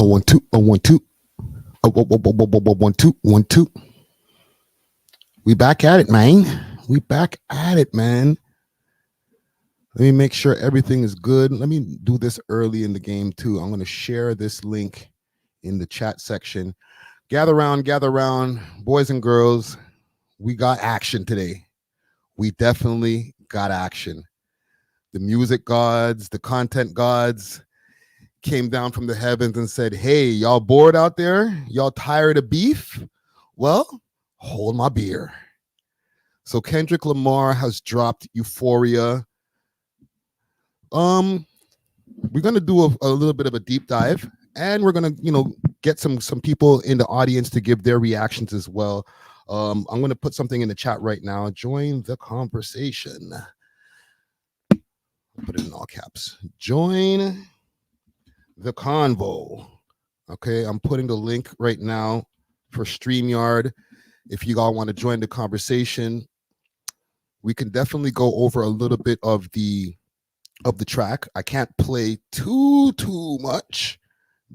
Oh, 1 2. Oh, 1 2. Oh, 1 2 1 2. We back at it, man. We back at it, man. Let me make sure everything is good. Let me do this early in the game too. I'm going to share this link in the chat section. Gather round, boys and girls. We got action today. We definitely got action. The music gods, the content gods came down from the heavens and said, hey, y'all bored out there? Y'all tired of beef? Well, hold my beer. So Kendrick Lamar has dropped Euphoria. We're gonna do a little bit of a deep dive, and we're gonna, get some people in the audience to give their reactions as well. I'm gonna put something in the chat right now. Join the conversation. I'll put it in all caps. Join the convo. Okay, I'm putting the link right now for StreamYard. If you all want to join the conversation, we can definitely go over a little bit of the track. I can't play too much,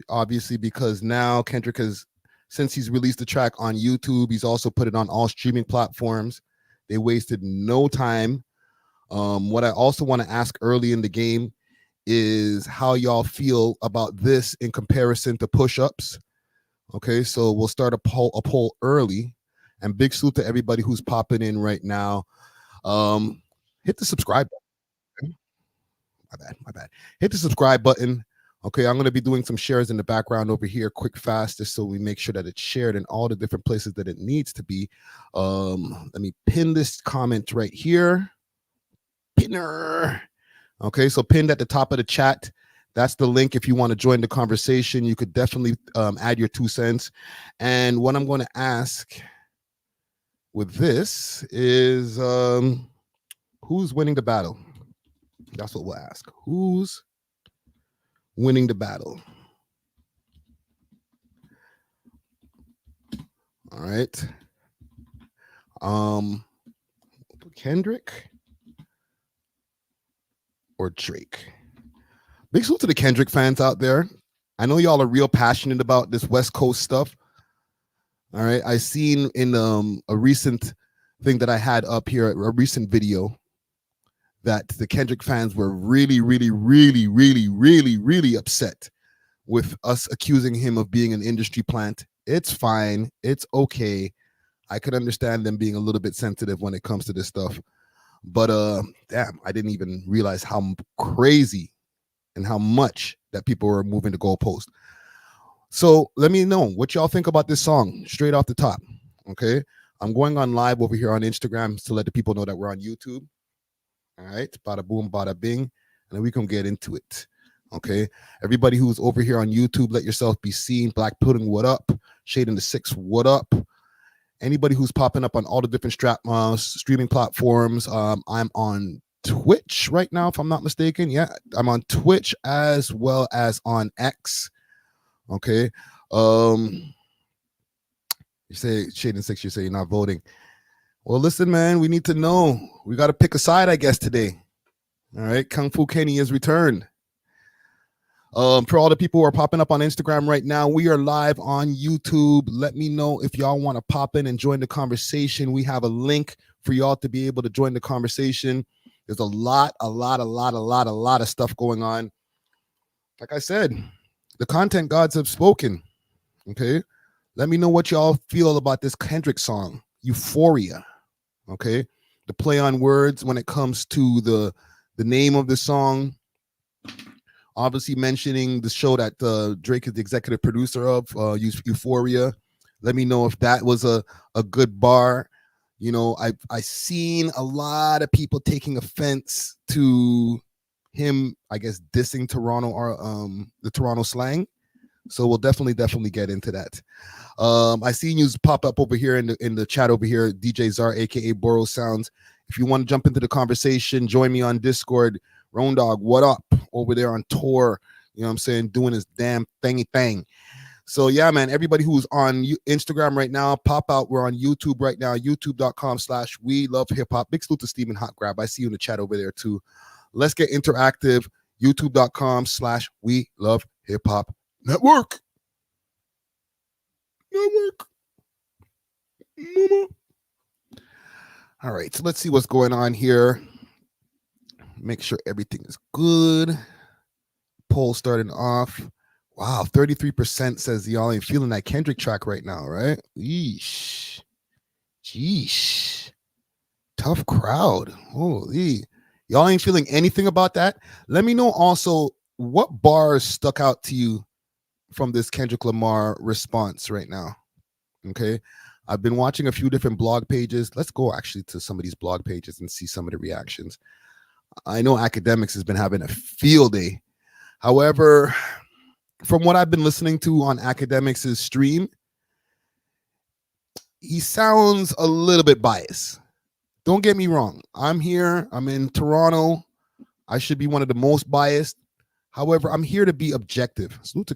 obviously, because now Kendrick has, since he's released the track on YouTube, he's also put it on all streaming platforms. They wasted no time. What I also want to ask early in the game is how y'all feel about this in comparison to push-ups. Okay, so we'll start a poll early, and big salute to everybody who's popping in right now. Hit the subscribe button. My bad. Hit the subscribe button. Okay, I'm going to be doing some shares in the background over here quick, fast, just so we make sure that it's shared in all the different places that it needs to be. Let me pin this comment right here. Pinner. Okay, so pinned at the top of the chat. That's the link if you want to join the conversation. You could definitely add your 2 cents. And what I'm going to ask with this is who's winning the battle? That's what we'll ask. Who's winning the battle? All right. Kendrick or Drake? Big salute to the Kendrick fans out there. I know y'all are real passionate about this West Coast stuff. All right. I seen in a recent thing that I had up here, a recent video, that the Kendrick fans were really upset with us accusing him of being an industry plant. It's fine. It's okay. I could understand them being a little bit sensitive when it comes to this stuff. But damn, I didn't even realize how crazy and how much that people were moving the goalpost. So let me know what y'all think about this song straight off the top. Okay, I'm going on live over here on Instagram to let the people know that we're on YouTube. All right, bada boom, bada bing, and then we can get into it. Okay, everybody who's over here on YouTube, let yourself be seen. Black Pudding, what up? Shade in the Six, what up? Anybody who's popping up on all the different streaming platforms, I'm on Twitch right now, if I'm not mistaken. Yeah, I'm on Twitch as well as on X. Okay. You say Shade in Six, you say you're not voting. Well, listen, man, we need to know. We got to pick a side, I guess, today. All right, Kung Fu Kenny has returned. For all the people who are popping up on Instagram right now, we are live on YouTube. Let me know if y'all want to pop in and join the conversation. We have a link for y'all to be able to join the conversation. There's a lot of stuff going on. Like I said, the content gods have spoken. Okay, let me know what y'all feel about this Kendrick song, Euphoria. Okay, the play on words when it comes to the name of the song, obviously mentioning the show that Drake is the executive producer of, Euphoria. Let me know if that was a good bar. You know, I seen a lot of people taking offense to him, I guess, dissing Toronto or the Toronto slang. So we'll definitely get into that. I seen you pop up over here in the chat over here, DJ Czar, aka Borough Sounds. If you want to jump into the conversation, join me on Discord. Roan Dog, what up? Over there on tour, you know what I'm saying, doing his damn thingy thing. So yeah, man, everybody who's on Instagram right now, pop out. We're on YouTube right now, youtube.com/we love hip hop. Big salute to Stephen Hot Grab. I see you in the chat over there too. Let's get interactive. youtube.com/we love hip hop network. Network. Mama. All right, so let's see what's going on here. Make sure everything is good. Poll starting off. Wow, 33% says y'all ain't feeling that Kendrick track right now, right? Yeesh. Jeesh. Tough crowd. Holy. Y'all ain't feeling anything about that? Let me know also what bars stuck out to you from this Kendrick Lamar response right now. Okay. I've been watching a few different blog pages. Let's go actually to some of these blog pages and see some of the reactions. I know Academics has been having a field day. However, from what I've been listening to on Academics' stream, he sounds a little bit biased. Don't get me wrong. I'm here. I'm in Toronto. I should be one of the most biased. However, I'm here to be objective. Salute to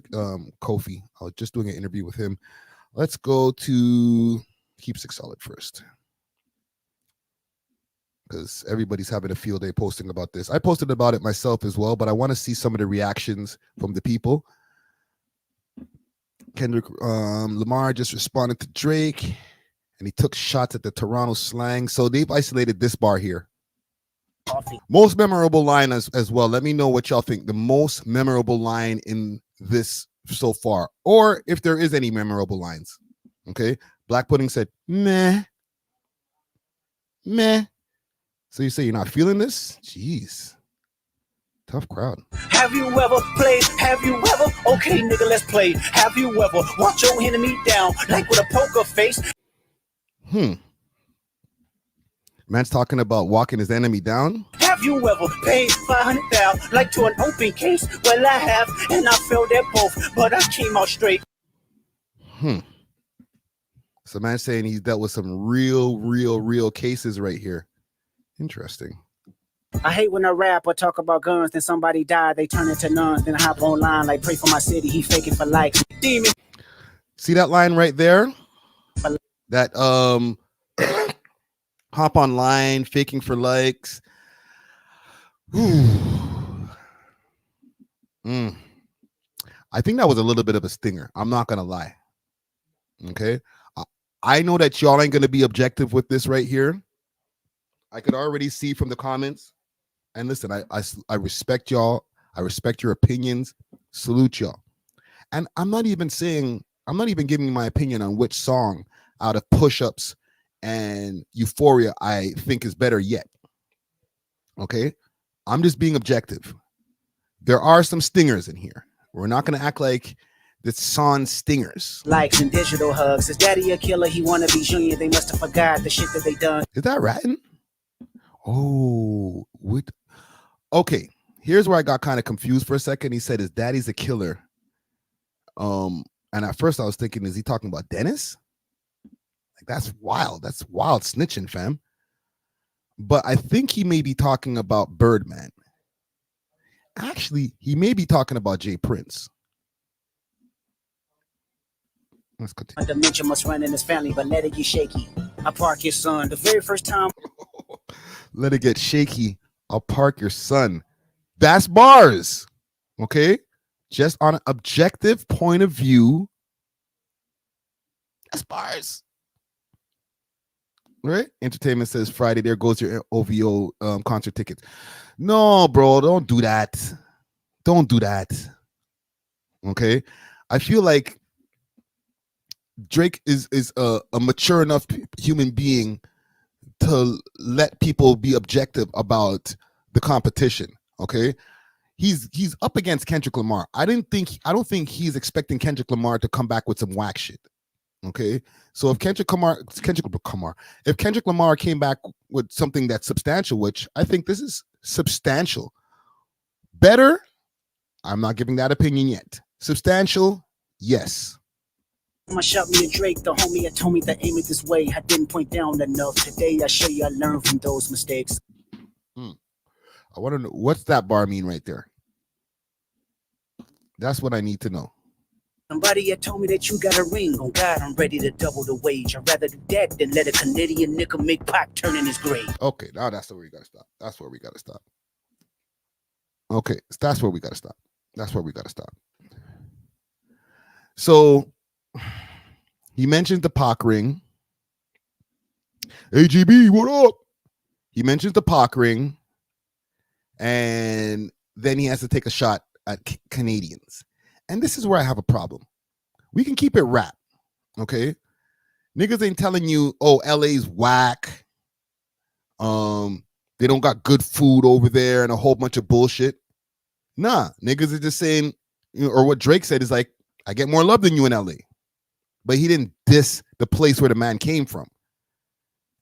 Kofi. I was just doing an interview with him. Let's go to Keep Six Solid first, because everybody's having a field day posting about this. I posted about it myself as well, but I want to see some of the reactions from the people. Kendrick Lamar just responded to Drake, and he took shots at the Toronto slang. So they've isolated this bar here. Most memorable line as well. Let me know what y'all think. The most memorable line in this so far, or if there is any memorable lines. Okay. Black Pudding said, meh. Meh. So you say you're not feeling this? Jeez. Tough crowd. Have you ever played? Have you ever? Okay, nigga, let's play. Have you ever watch your enemy down like with a poker face? Man's talking about walking his enemy down. Have you ever paid 500,000 like to an open case? Well, I have, and I failed at both, but I came out straight. So man's saying he's dealt with some real cases right here. Interesting. I hate when a rapper talk about guns, then somebody die, they turn into nuns, then I hop online like pray for my city, he faking for likes. Demon. See that line right there? That hop online, faking for likes. I think that was a little bit of a stinger. I'm not gonna lie. Okay. I know that y'all ain't gonna be objective with this right here. I could already see from the comments. And listen, I respect y'all. I respect your opinions. Salute y'all. And I'm not even giving my opinion on which song out of Push-Ups and Euphoria I think is better yet. Okay? I'm just being objective. There are some stingers in here. We're not going to act like it's song stingers. Likes and digital hugs. His daddy a killer. He wanna be junior. They must have forgot the shit that they done. Is that ratting? Oh, okay. Here's where I got kind of confused for a second. He said his daddy's a killer. And at first I was thinking, is he talking about Dennis? Like, that's wild. That's wild snitching, fam. But I think he may be talking about Birdman. Actually, he may be talking about Jay Prince. Let's continue. Dementia must run in his family, but let it get shaky. I park your son the very first time. Let it get shaky. I'll park your son. That's bars. Okay? Just on an objective point of view. That's bars. Right? Entertainment says Friday, there goes your OVO concert tickets. No, bro, don't do that. Don't do that. Okay? I feel like Drake is a mature enough human being to let people be objective about the competition. Okay, he's up against Kendrick Lamar. I don't think he's expecting Kendrick Lamar to come back with some whack shit. Okay, so if Kendrick Lamar came back with something that's substantial, which I think this is substantial, better. I'm not giving that opinion yet. Substantial, yes. I shot me a Drake, the homie had told me to aim it this way. I didn't point down enough. Today I show you I learned from those mistakes. I want to know, what's that bar mean right there? That's what I need to know. Somebody had told me that you got a ring. On God, I'm ready to double the wage. I'd rather do that than let a Canadian nigga make Pac turn in his grave. Okay, now that's where we gotta stop. That's where we gotta stop. Okay, that's where we gotta stop. That's where we gotta stop. So He mentions the Pac ring. AGB, what up? He mentions the Pac ring, and then he has to take a shot at Canadians. And this is where I have a problem. We can keep it rap, okay? Niggas ain't telling you, oh, LA's whack. They don't got good food over there and a whole bunch of bullshit. Nah, niggas are just saying, or what Drake said is like, I get more love than you in LA. But he didn't diss the place where the man came from.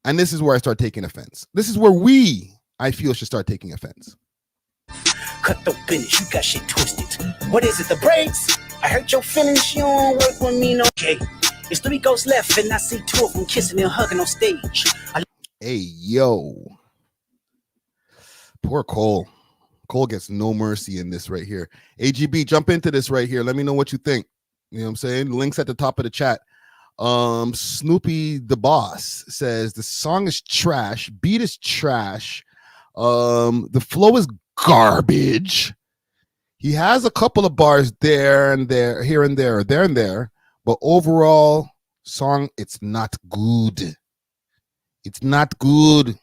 And this is where I start taking offense. This is where I feel, should start taking offense. Cut the finish, you got shit twisted. What is it, the brakes? I hurt your feelings, you don't work with me, no. Okay, it's 3 ghosts left, and I see 2 of them kissing and hugging on stage. Hey, yo. Poor Cole. Cole gets no mercy in this right here. AGB, jump into this right here. Let me know what you think. You know what I'm saying? Links at the top of the chat. Snoopy the Boss says the song is trash, beat is trash, the flow is garbage. He has a couple of bars there and there, here and there, there and there, but overall song, it's not good. It's not good.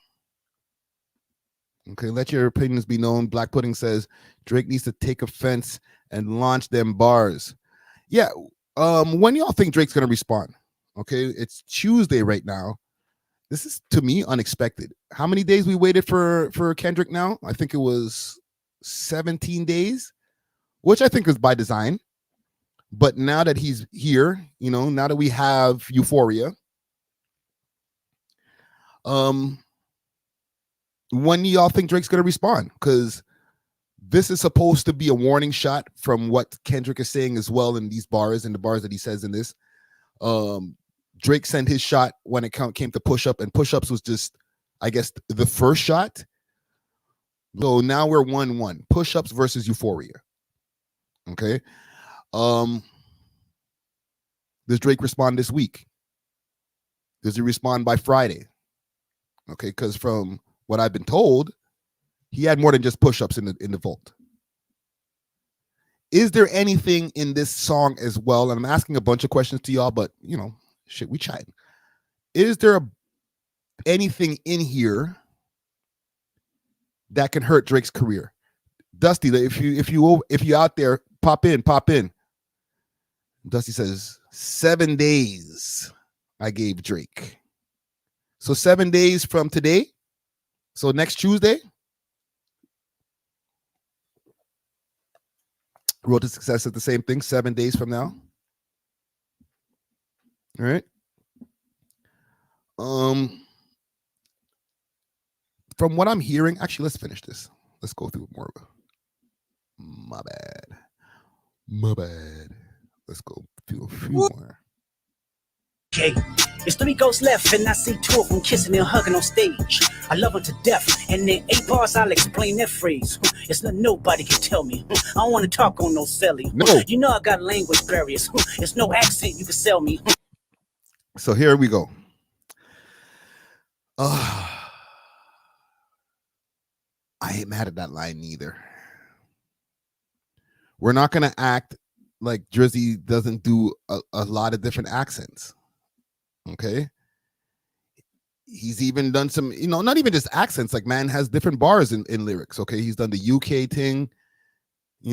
Okay, let your opinions be known. Black Pudding says Drake needs to take offense and launch them bars. Yeah, when y'all think Drake's gonna respond? Okay, it's Tuesday right now. This is, to me, unexpected. How many days we waited for Kendrick now? I think it was 17 days, which I think is by design. But now that he's here, now that we have Euphoria, when do y'all think Drake's gonna respond? Because this is supposed to be a warning shot from what Kendrick is saying as well in these bars and the bars that he says in this. Drake sent his shot when it came to push-up, and push-ups was just, I guess, the first shot. So now we're 1-1. Push-ups versus Euphoria. Okay. Does Drake respond this week? Does he respond by Friday? Okay, because from what I've been told, he had more than just push-ups in the vault. Is there anything in this song as well? And I'm asking a bunch of questions to y'all, but shit, we chatting. Is there anything in here that can hurt Drake's career? Dusty, if you out there, pop in. Dusty says 7 days I gave Drake. So 7 days from today. So next Tuesday. Road to Success is the same thing, 7 days from now. All right. From what I'm hearing, actually, let's finish this. Let's go through more of it. My bad. Let's go through a few more. Okay, it's 3 ghosts left, and I see 2 of them kissing and hugging on stage. I love her to death, and in 8 bars I'll explain that phrase. It's nothing nobody can tell me. I don't want to talk on no celly. No. You know I got language barriers. It's no accent you can sell me. So here we go. I ain't mad at that line neither. We're not going to act like Drizzy doesn't do a lot of different accents. Okay. He's even done some, not even just accents, like man has different bars in lyrics. Okay. He's done the UK thing.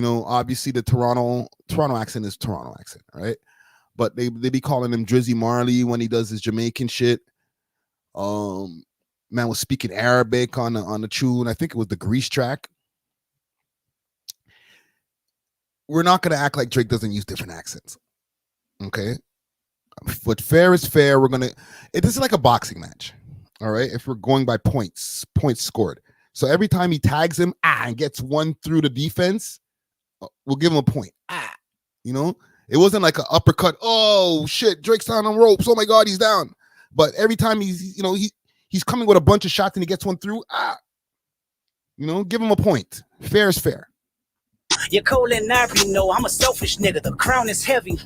Obviously the Toronto accent is Toronto accent, right? But they be calling him Drizzy Marley when he does his Jamaican shit. Man was speaking Arabic on the tune. I think it was the Grease track. We're not going to act like Drake doesn't use different accents. Okay. But fair is fair. This is like a boxing match. All right. If we're going by points scored. So every time he tags him, and gets one through the defense, we'll give him a point. It wasn't like an uppercut. Oh shit, Drake's down on ropes. Oh my God, he's down. But every time he's coming with a bunch of shots and he gets one through, give him a point. Fair is fair. You're cold and ivory, no, I'm a selfish nigga. The crown is heavy.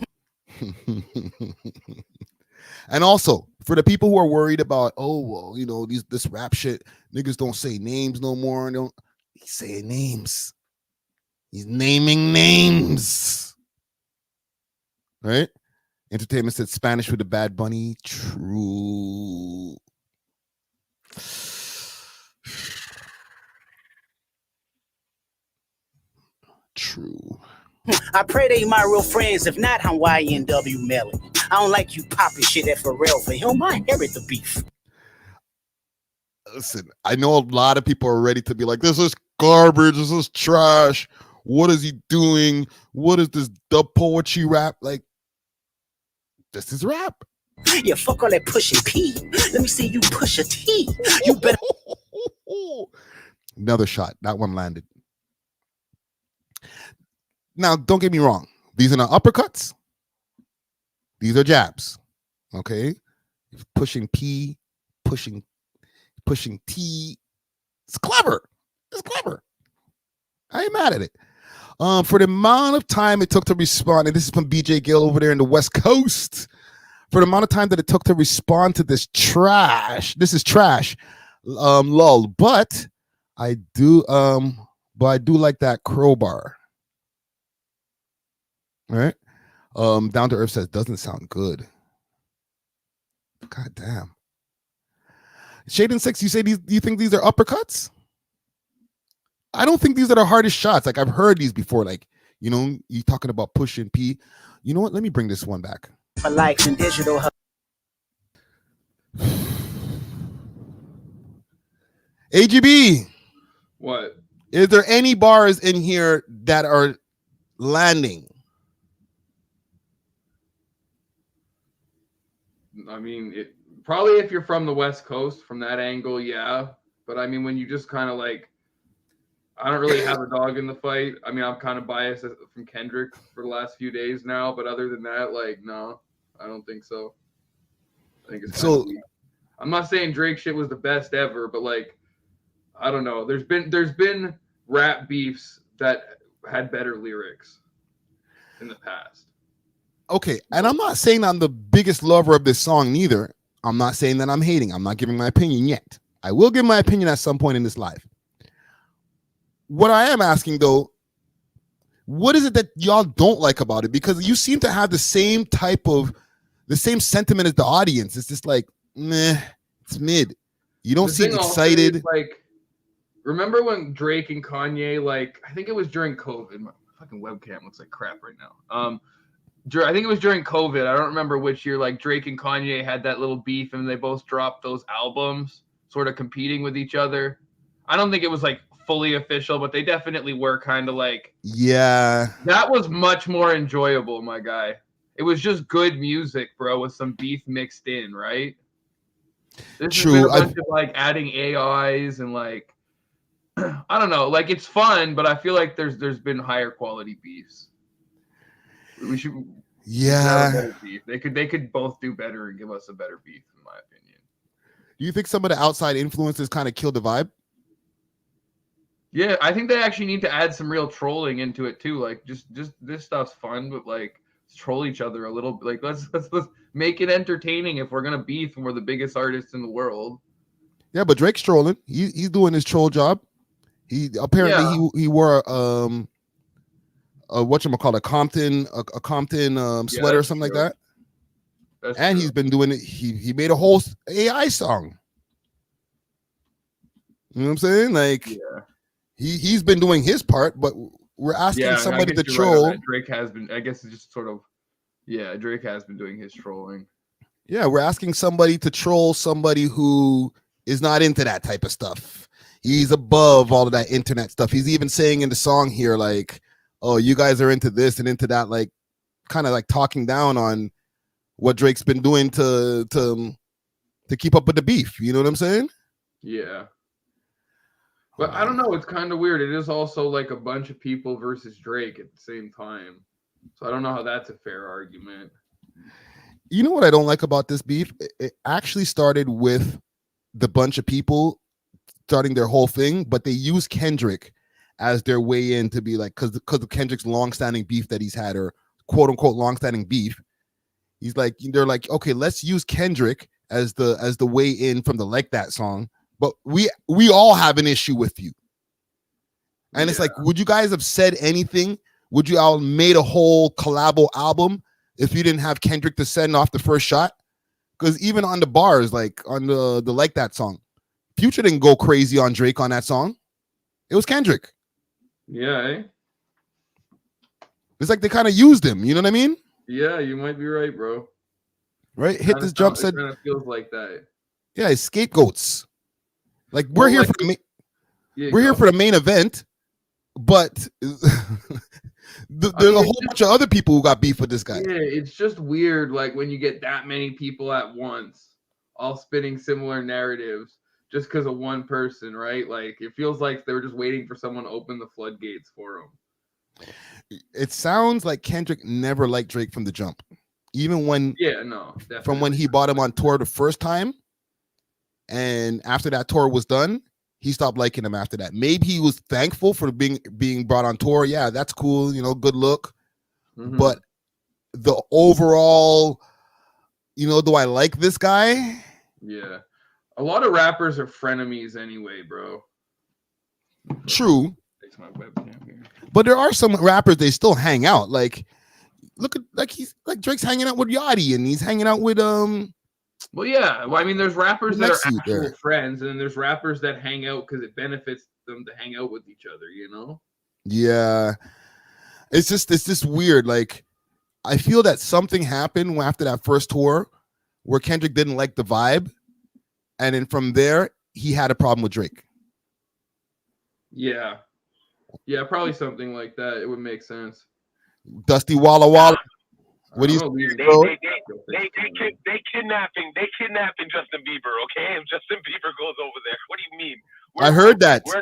And also, for the people who are worried about, this rap shit, niggas don't say names no more. He's saying names. He's naming names. Right? Entertainment said Spanish with the Bad Bunny. True. True. I pray they my real friends. If not, I'm YNW Melly. I don't like you popping shit at Pharrell. For him, I inherit the beef. Listen, I know a lot of people are ready to be like, this is garbage. This is trash. What is he doing? What is this dub poetry rap? Like, this is rap. Yeah, fuck all that pushing P. Let me see you push a T. You better. Another shot. That one landed. Now, don't get me wrong. These are not uppercuts. These are jabs. Okay? Pushing P, pushing T. It's clever. It's clever. I ain't mad at it. For the amount of time it took to respond, and this is from BJ Gill over there in the West Coast. For the amount of time that it took to respond to this trash, lol. But I do like that crowbar. All right. Down to Earth says doesn't sound good. God damn. Shaden 6, you say do you think these are uppercuts? I don't think these are the hardest shots. Like, I've heard these before. Like, you know, you talking about pushing P. You know what? Let me bring this one back. For likes and digital. AGB. What? Is there any bars in here that are landing? I mean, probably if you're from the West Coast, from that angle, yeah. But I mean, when you just kind of like, I don't really have a dog in the fight. I mean, I'm kind of biased from Kendrick for the last few days now. But other than that, like, no, I don't think so. I think it's so. I'm not saying Drake shit was the best ever, but like, I don't know. There's been rap beefs that had better lyrics in the past. Okay, and I'm not saying I'm the biggest lover of this song neither. I'm not saying that I'm hating. I'm not giving my opinion yet. I will give my opinion at some point in this live. What I am asking though, what is it that y'all don't like about it? Because you seem to have the same sentiment as the audience. It's just like, meh, it's mid. You don't seem excited. Like, remember when Drake and Kanye, like, I think it was during COVID. My fucking webcam looks like crap right now. I think it was during COVID. I don't remember which year. Like, Drake and Kanye had that little beef, and they both dropped those albums, sort of competing with each other. I don't think it was like fully official, but they definitely were kind of like. Yeah. That was much more enjoyable, my guy. It was just good music, bro, with some beef mixed in, right? This True. Has been a bunch of like adding AIs and like, I don't know, like it's fun, but I feel like there's been higher quality beefs. We should. Yeah. Beef. They could both do better and give us a better beef, in my opinion. Do you think some of the outside influences kind of killed the vibe? Yeah, I think they actually need to add some real trolling into it too. Like, just this stuff's fun, but like, let's troll each other a little. Like, let's make it entertaining if we're gonna beef and we're the biggest artists in the world. Yeah, but Drake's trolling. He's doing his troll job. He apparently he wore whatchamacallit, a Compton sweater or something like that. That's and true. He's been doing it. He made a whole AI song. You know what I'm saying? Like, yeah. He's been doing his part, but we're asking somebody to troll. Right. Drake has been. I guess it's just sort of. Yeah, Drake has been doing his trolling. Yeah, we're asking somebody to troll somebody who is not into that type of stuff. He's above all of that internet stuff. He's even saying in the song here, like, oh, you guys are into this and into that, like, kind of like talking down on what Drake's been doing to keep up with the beef. You know what I'm saying? Yeah. But I don't know. It's kind of weird. It is also like a bunch of people versus Drake at the same time. So I don't know how that's a fair argument. You know what I don't like about this beef? It actually started with the bunch of people starting their whole thing, but they use Kendrick as their way in to be like, because of Kendrick's longstanding beef that he's had, or quote unquote longstanding beef. He's like, they're like, okay, let's use Kendrick as the way in from the Like That song. But we all have an issue with you. And It's like, would you guys have said anything? Would you all made a whole collabo album if you didn't have Kendrick to send off the first shot. Because even on the bars, like on the Like That song, Future didn't go crazy on Drake on that song. It was Kendrick. Yeah, eh? It's like they kind of used him. You know what I mean? Yeah, you might be right, bro. Right? Hit this jump, said, it kind of feels like that. yeah, it's scapegoats. Like we're here like, for the main event, but there's a whole bunch of other people who got beef with this guy. Yeah, it's just weird, like when you get that many people at once, all spinning similar narratives, just because of one person, right? Like it feels like they were just waiting for someone to open the floodgates for them. It sounds like Kendrick never liked Drake from the jump, even when from when he bought him on tour the first time, and after that tour was done, he stopped liking him after that. Maybe he was thankful for being brought on tour. Yeah, that's cool. You know, good look. Mm-hmm. But the overall, you know, do I like this guy? Yeah. A lot of rappers are frenemies anyway, bro. True. Fix my webcam here. But there are some rappers, they still hang out. Like, look at he's like Drake's hanging out with Yachty, and he's hanging out with Well, yeah. Well, I mean, there's rappers that are actual friends, and then there's rappers that hang out because it benefits them to hang out with each other, you know? Yeah. It's just weird. Like, I feel that something happened after that first tour where Kendrick didn't like the vibe. And then from there, he had a problem with Drake. Yeah. Yeah, probably something like that. It would make sense. Dusty Walla Walla. What do you they kidnapping Justin Bieber, okay? And Justin Bieber goes over there. What do you mean? I heard that. We're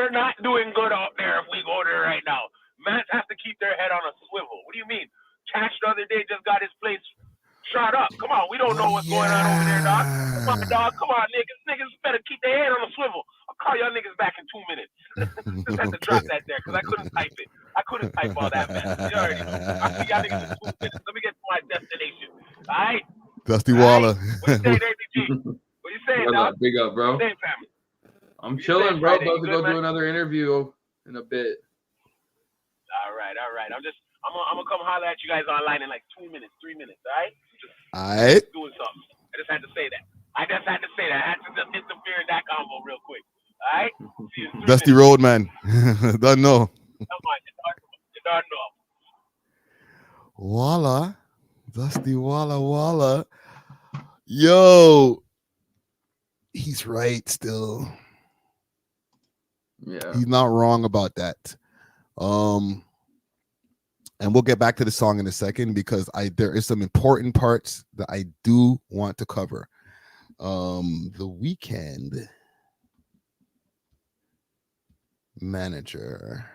not doing good out there if we go there right now. Mans have to keep their head on a swivel. What do you mean? Cash the other day just got his place shot up. Come on, we don't know what's going on over there, dog. Come on, dog. Come on, niggas. Niggas better keep their head on a swivel. I'll call y'all niggas back in 2 minutes. Just had to drop that there because I couldn't type it. I couldn't type all that, man. You already know. I'll see y'all niggas in 2 minutes. Let me get to my destination. All right? Dusty Walla. What you saying, ABG? What you saying, dog? Big up, bro. Same family. I'm chilling, bro. About to go do another interview in a bit. All right. I'm gonna come holler at you guys online in like 2 minutes, 3 minutes. All right. Doing something. I just had to say that. I had to just interfere in that convo real quick. All right. See you in 3 Dusty minutes. Road, man. Don't know. Come on, you don't know. Walla, Dusty Walla Walla. Yo, he's right still. Yeah, he's not wrong about that. And we'll get back to the song in a second because there is some important parts that I do want to cover. The Weeknd manager.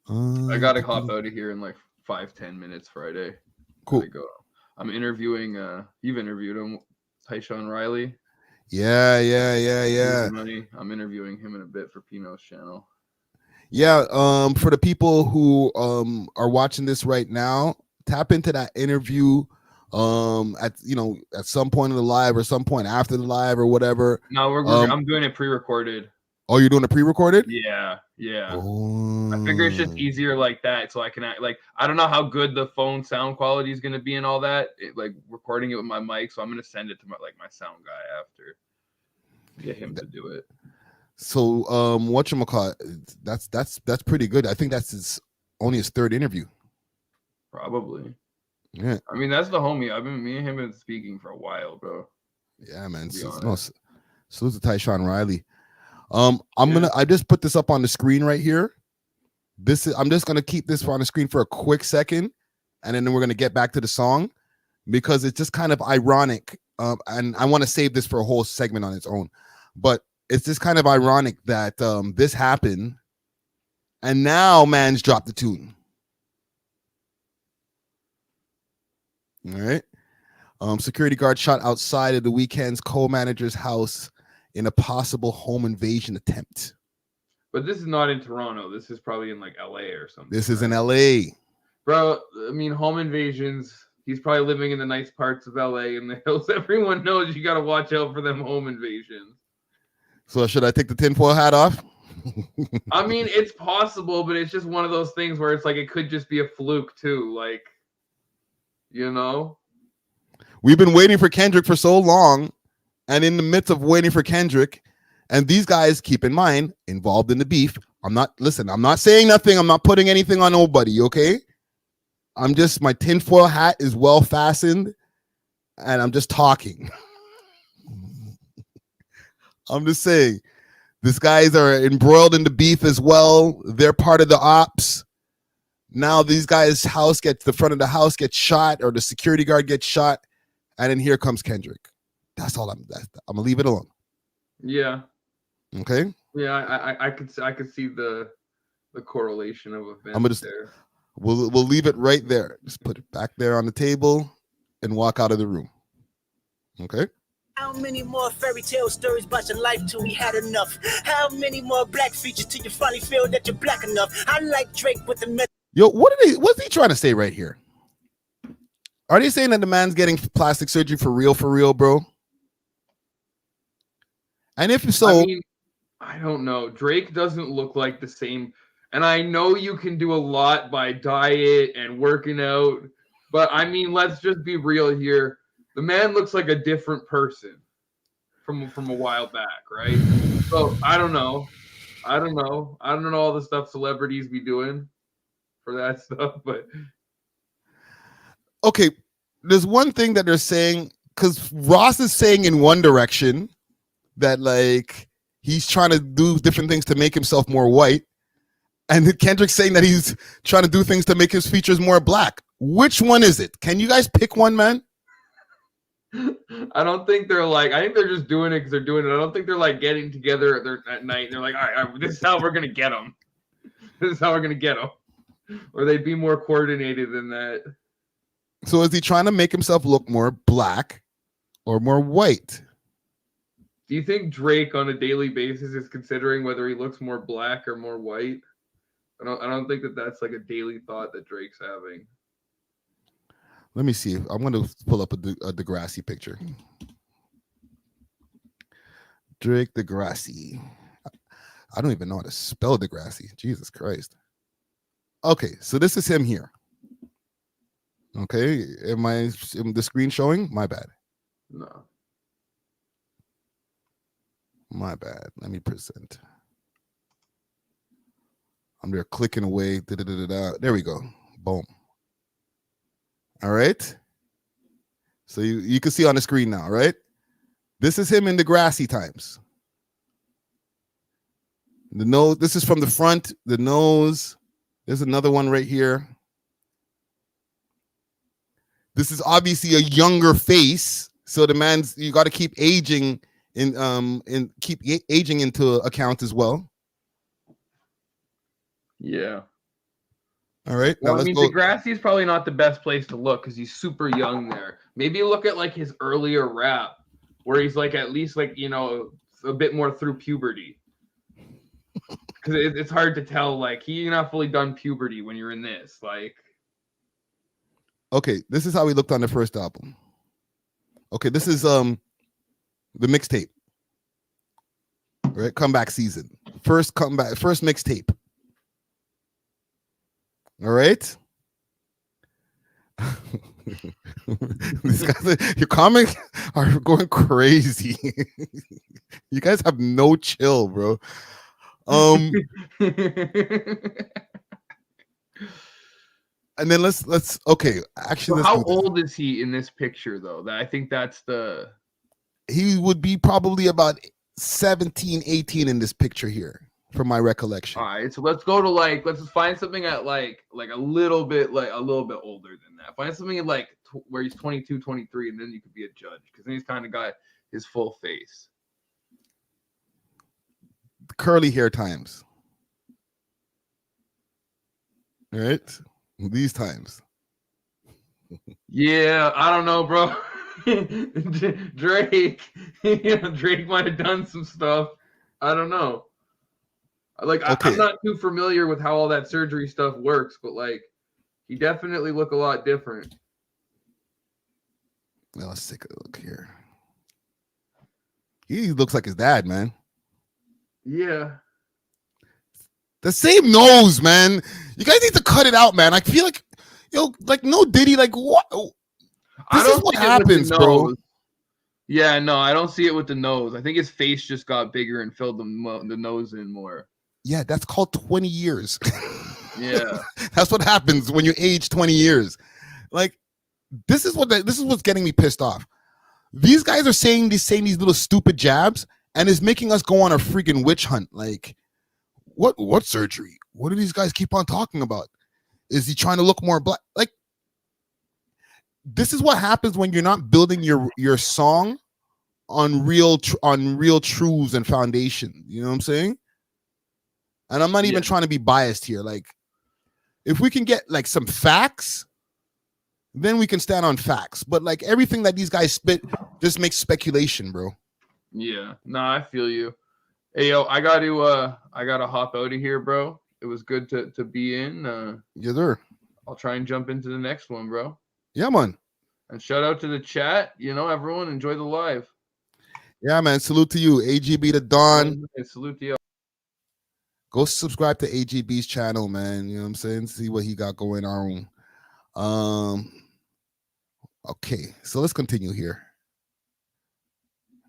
I gotta hop out of here in like 5-10 minutes Friday. Cool. Go. I'm interviewing. You've interviewed him, Tyshawn Riley. Yeah. I'm interviewing him in a bit for Pino's channel. Yeah. For the people who are watching this right now, tap into that interview. At some point in the live or some point after the live or whatever. No, I'm doing it pre-recorded. Oh, you're doing it pre-recorded? Yeah. Oh. I figure it's just easier like that, so I can I don't know how good the phone sound quality is gonna be and all that. Like recording it with my mic, so I'm gonna send it to my sound guy after. Get him to do it. So whatchamacallit, that's pretty good. I think that's only his third interview. Probably. Yeah. I mean, that's the homie. Me and him been speaking for a while, bro. Yeah, man. Salute to Tyshawn Riley. I just put this up on the screen right here. I'm just gonna keep this on the screen for a quick second, and then we're gonna get back to the song because it's just kind of ironic. And I want to save this for a whole segment on its own, but it's just kind of ironic that this happened, and now man's dropped the tune. All right. Security guard shot outside of the Weeknd's co-manager's house in a possible home invasion attempt. But this is not in Toronto. This is probably in like LA or something. This is in LA. Bro, I mean, home invasions. He's probably living in the nice parts of LA in the hills. Everyone knows you got to watch out for them home invasions. So should I take the tinfoil hat off? I mean, it's possible, but it's just one of those things where it's like it could just be a fluke too. Like, you know? We've been waiting for Kendrick for so long, and in the midst of waiting for Kendrick, and these guys, keep in mind, involved in the beef. I'm not saying nothing. I'm not putting anything on nobody, okay? I'm just, my tinfoil hat is well fastened, and I'm just talking. I'm just saying, these guys are embroiled in the beef as well. They're part of the ops. Now these guys' the front of the house gets shot, or the security guard gets shot, and then here comes Kendrick. That's all I'm gonna leave it alone. Yeah. Okay. Yeah, I could see the correlation of events. I'm gonna just there. we'll leave it right there. Just put it back there on the table and walk out of the room. Okay. How many more fairy tale stories about your life till we had enough? How many more black features till you finally feel that you're black enough? I like Drake with the Yo, what's he trying to say right here? Are they saying that the man's getting plastic surgery for real, bro? And if so, I mean, I don't know. Drake doesn't look like the same. And I know you can do a lot by diet and working out, but I mean, let's just be real here. The man looks like a different person from a while back, right? So I don't know. I don't know all the stuff celebrities be doing for that stuff, but okay, there's one thing that they're saying, because Ross is saying in one direction that like he's trying to do different things to make himself more white, and Kendrick's saying that he's trying to do things to make his features more black. Which one is it? Can you guys pick one, man? I don't think they're like, I think they're just doing it because they're doing it. I don't think they're like getting together at night and they're like, all right, this is how we're going to get them. This is how we're going to get them. Or they'd be more coordinated than that. So is he trying to make himself look more black or more white? Do you think Drake on a daily basis is considering whether he looks more black or more white? I don't think that's like a daily thought that Drake's having. Let me see. I'm going to pull up a Degrassi picture. Drake Degrassi. I don't even know how to spell Degrassi. Jesus Christ. Okay, so this is him here. Okay, am the screen showing? My bad. No. My bad. Let me present. I'm there clicking away. There we go. Boom. All right. So you can see on the screen now, right? This is him in the grassy times. The nose, this is from the front, the nose. There's another one right here. This is obviously a younger face. So the man's, you got to keep aging keep aging into account as well. Yeah. All right. Well, now I mean, Degrassi is probably not the best place to look because he's super young there. Maybe look at like his earlier rap where he's like at least like, you know, a bit more through puberty. Because it's hard to tell, like, you're not fully done puberty when you're in this. Like, okay, this is how he looked on the first album. Okay, this is the mixtape. Right? Comeback season. First mixtape. All right. These guys, your comments are going crazy. You guys have no chill, bro. And then let's okay. Actually, so how old is he in this picture though? I think that's he would be probably about 17, 18 in this picture here, from my recollection. All right, so let's go to let's find something at like a little bit older than that. Find something at like where he's 22, 23, and then you could be a judge because then he's kind of got his full face. Curly hair times. All right, these times. Yeah, I don't know, bro. Drake, Drake might have done some stuff. I don't know. Like, okay. I'm not too familiar with how all that surgery stuff works, but like, he definitely look a lot different. Well, let's take a look here. He looks like his dad, man. Yeah. The same nose, man. You guys need to cut it out, man. I feel like, like no Diddy, like what? This is what happens, bro. Yeah, no, I don't see it with the nose. I think his face just got bigger and filled the nose in more. Yeah, that's called 20 years. Yeah. That's what happens when you age 20 years. Like, this is what's getting me pissed off. These guys are saying these little stupid jabs, and it's making us go on a freaking witch hunt. Like, what surgery? What do these guys keep on talking about? Is he trying to look more black? Like, this is what happens when you're not building your song on real truths and foundation. You know what I'm saying? And I'm not even trying to be biased here. Like, if we can get like some facts, then we can stand on facts. But like everything that these guys spit just makes speculation, bro. Yeah, no, I feel you. Hey, yo, I gotta hop out of here, bro. It was good to be in. Yes, sir. I'll try and jump into the next one, bro. Yeah, man. And shout out to the chat. Everyone enjoy the live. Yeah, man. Salute to you, AGB the Don. Salute to you. Go subscribe to AGB's channel, man. You know what I'm saying? See what he got going on. Okay, so let's continue here.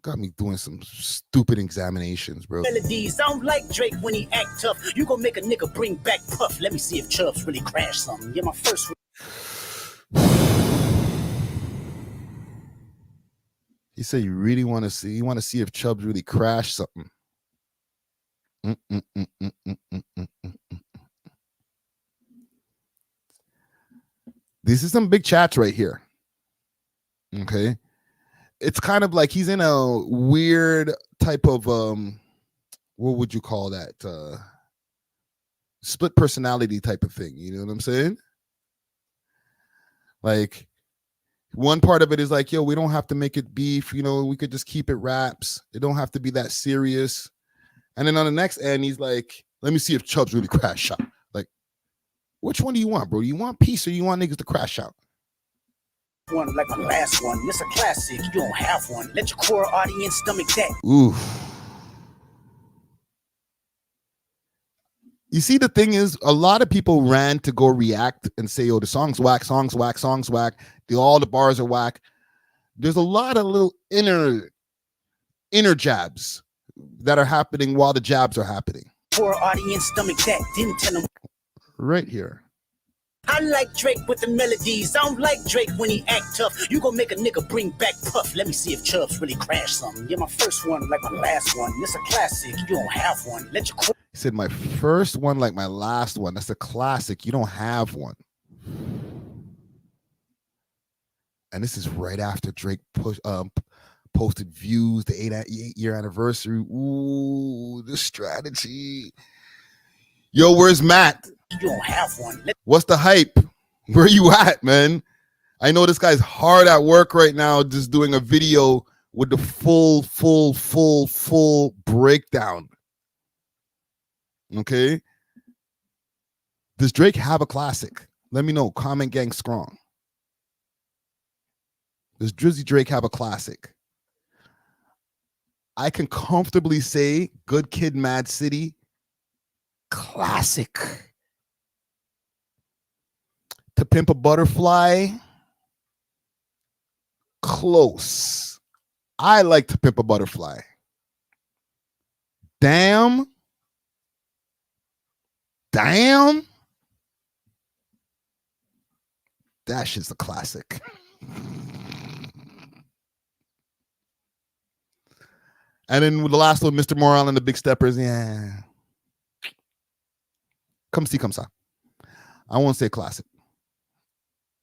Got me doing some stupid examinations, bro. Melodies, I don't like Drake when he act tough. You gonna make a nigga bring back Puff. Let me see if Chubbs really crash something. Yeah, my first. He said you really want to see if Chubbs really crash something. This is some big chats right here. Okay. It's kind of like he's in a weird type of what would you call that? Split personality type of thing. You know what I'm saying? Like, one part of it is like, yo, we don't have to make it beef. We could just keep it raps. It don't have to be that serious. And then on the next end, he's like, let me see if Chubbs really crash out. Like, which one do you want, bro? Do you want peace or you want niggas to crash out? One like my last one. It's a classic. You don't have one. Let your core audience stomach that. Ooh. You see, the thing is, a lot of people ran to go react and say, "Oh, the song's whack, songs whack, songs whack. All the bars are whack." There's a lot of little inner jabs that are happening while the jabs are happening. Core audience stomach that. Didn't tell them. Right here. I like Drake with the melodies. I don't like Drake when he act tough. You gonna make a nigga bring back Puff. Let me see if Chubbs really crash something. Yeah, my first one like my last one. It's a classic. You don't have one. Let your core. He said, my first one like my last one. That's a classic. You don't have one. And this is right after Drake posted Views, the 8-year anniversary. Ooh, the strategy. Yo, where's Matt? You don't have one. What's the hype? Where you at, man? I know this guy's hard at work right now, just doing a video with the full breakdown. Okay. Does Drake have a classic? Let me know. Comment gang strong. Does Drizzy Drake have a classic? I can comfortably say Good Kid, Mad City, classic. To Pimp a Butterfly, close. I like To Pimp a Butterfly. Damn. That shit's a classic. And then with the last one, Mr. Morale and the Big Steppers, yeah. Come see, come saw. I won't say classic.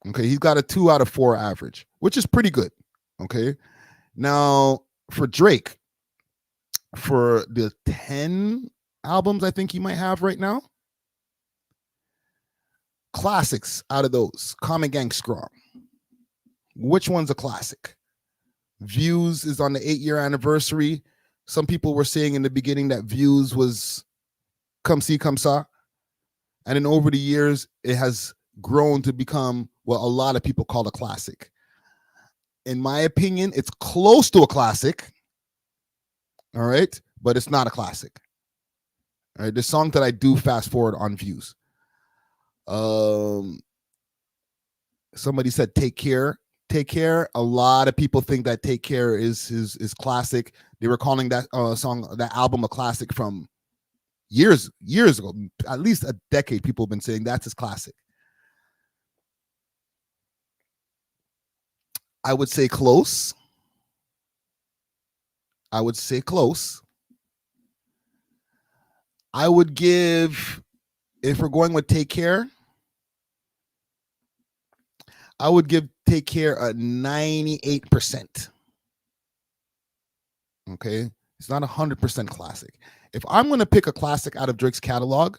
Okay, he's got a 2 out of 4 average, which is pretty good. Okay, now for Drake, for the 10 albums I think he might have right now, classics out of those, Common Gang Strong. Which one's a classic? Views is on the 8-year anniversary. Some people were saying in the beginning that Views was Come See, Come Saw. And then over the years, it has grown to become what a lot of people call a classic. In my opinion, it's close to a classic. All right. But it's not a classic. All right, the song that I do fast forward on views. Somebody said Take Care. Take Care. A lot of people think that Take Care is classic. They were calling that that album a classic from years ago. At least a decade people have been saying that's his classic. I would say close. I would give, if we're going with Take Care, I would give Take Care a 98%. Okay. It's not 100% classic. If I'm going to pick a classic out of Drake's catalog,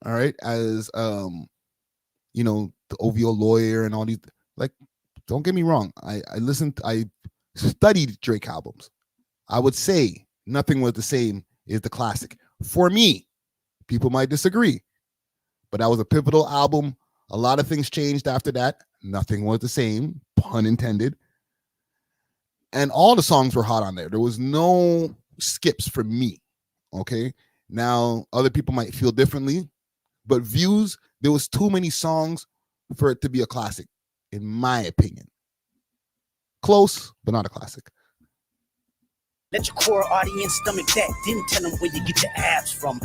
all right, as, the OVO Lawyer and all these, like, don't get me wrong. I studied Drake albums. I would say Nothing Was the Same is the classic. For me, people might disagree, but that was a pivotal album. A lot of things changed after that. Nothing was the same, pun intended. And all the songs were hot on there. There was no skips for me. Okay. Now, other people might feel differently, but views, there was too many songs for it to be a classic, in my opinion. Close, but not a classic. Let your core audience stomach that. Then tell them where you get your abs from.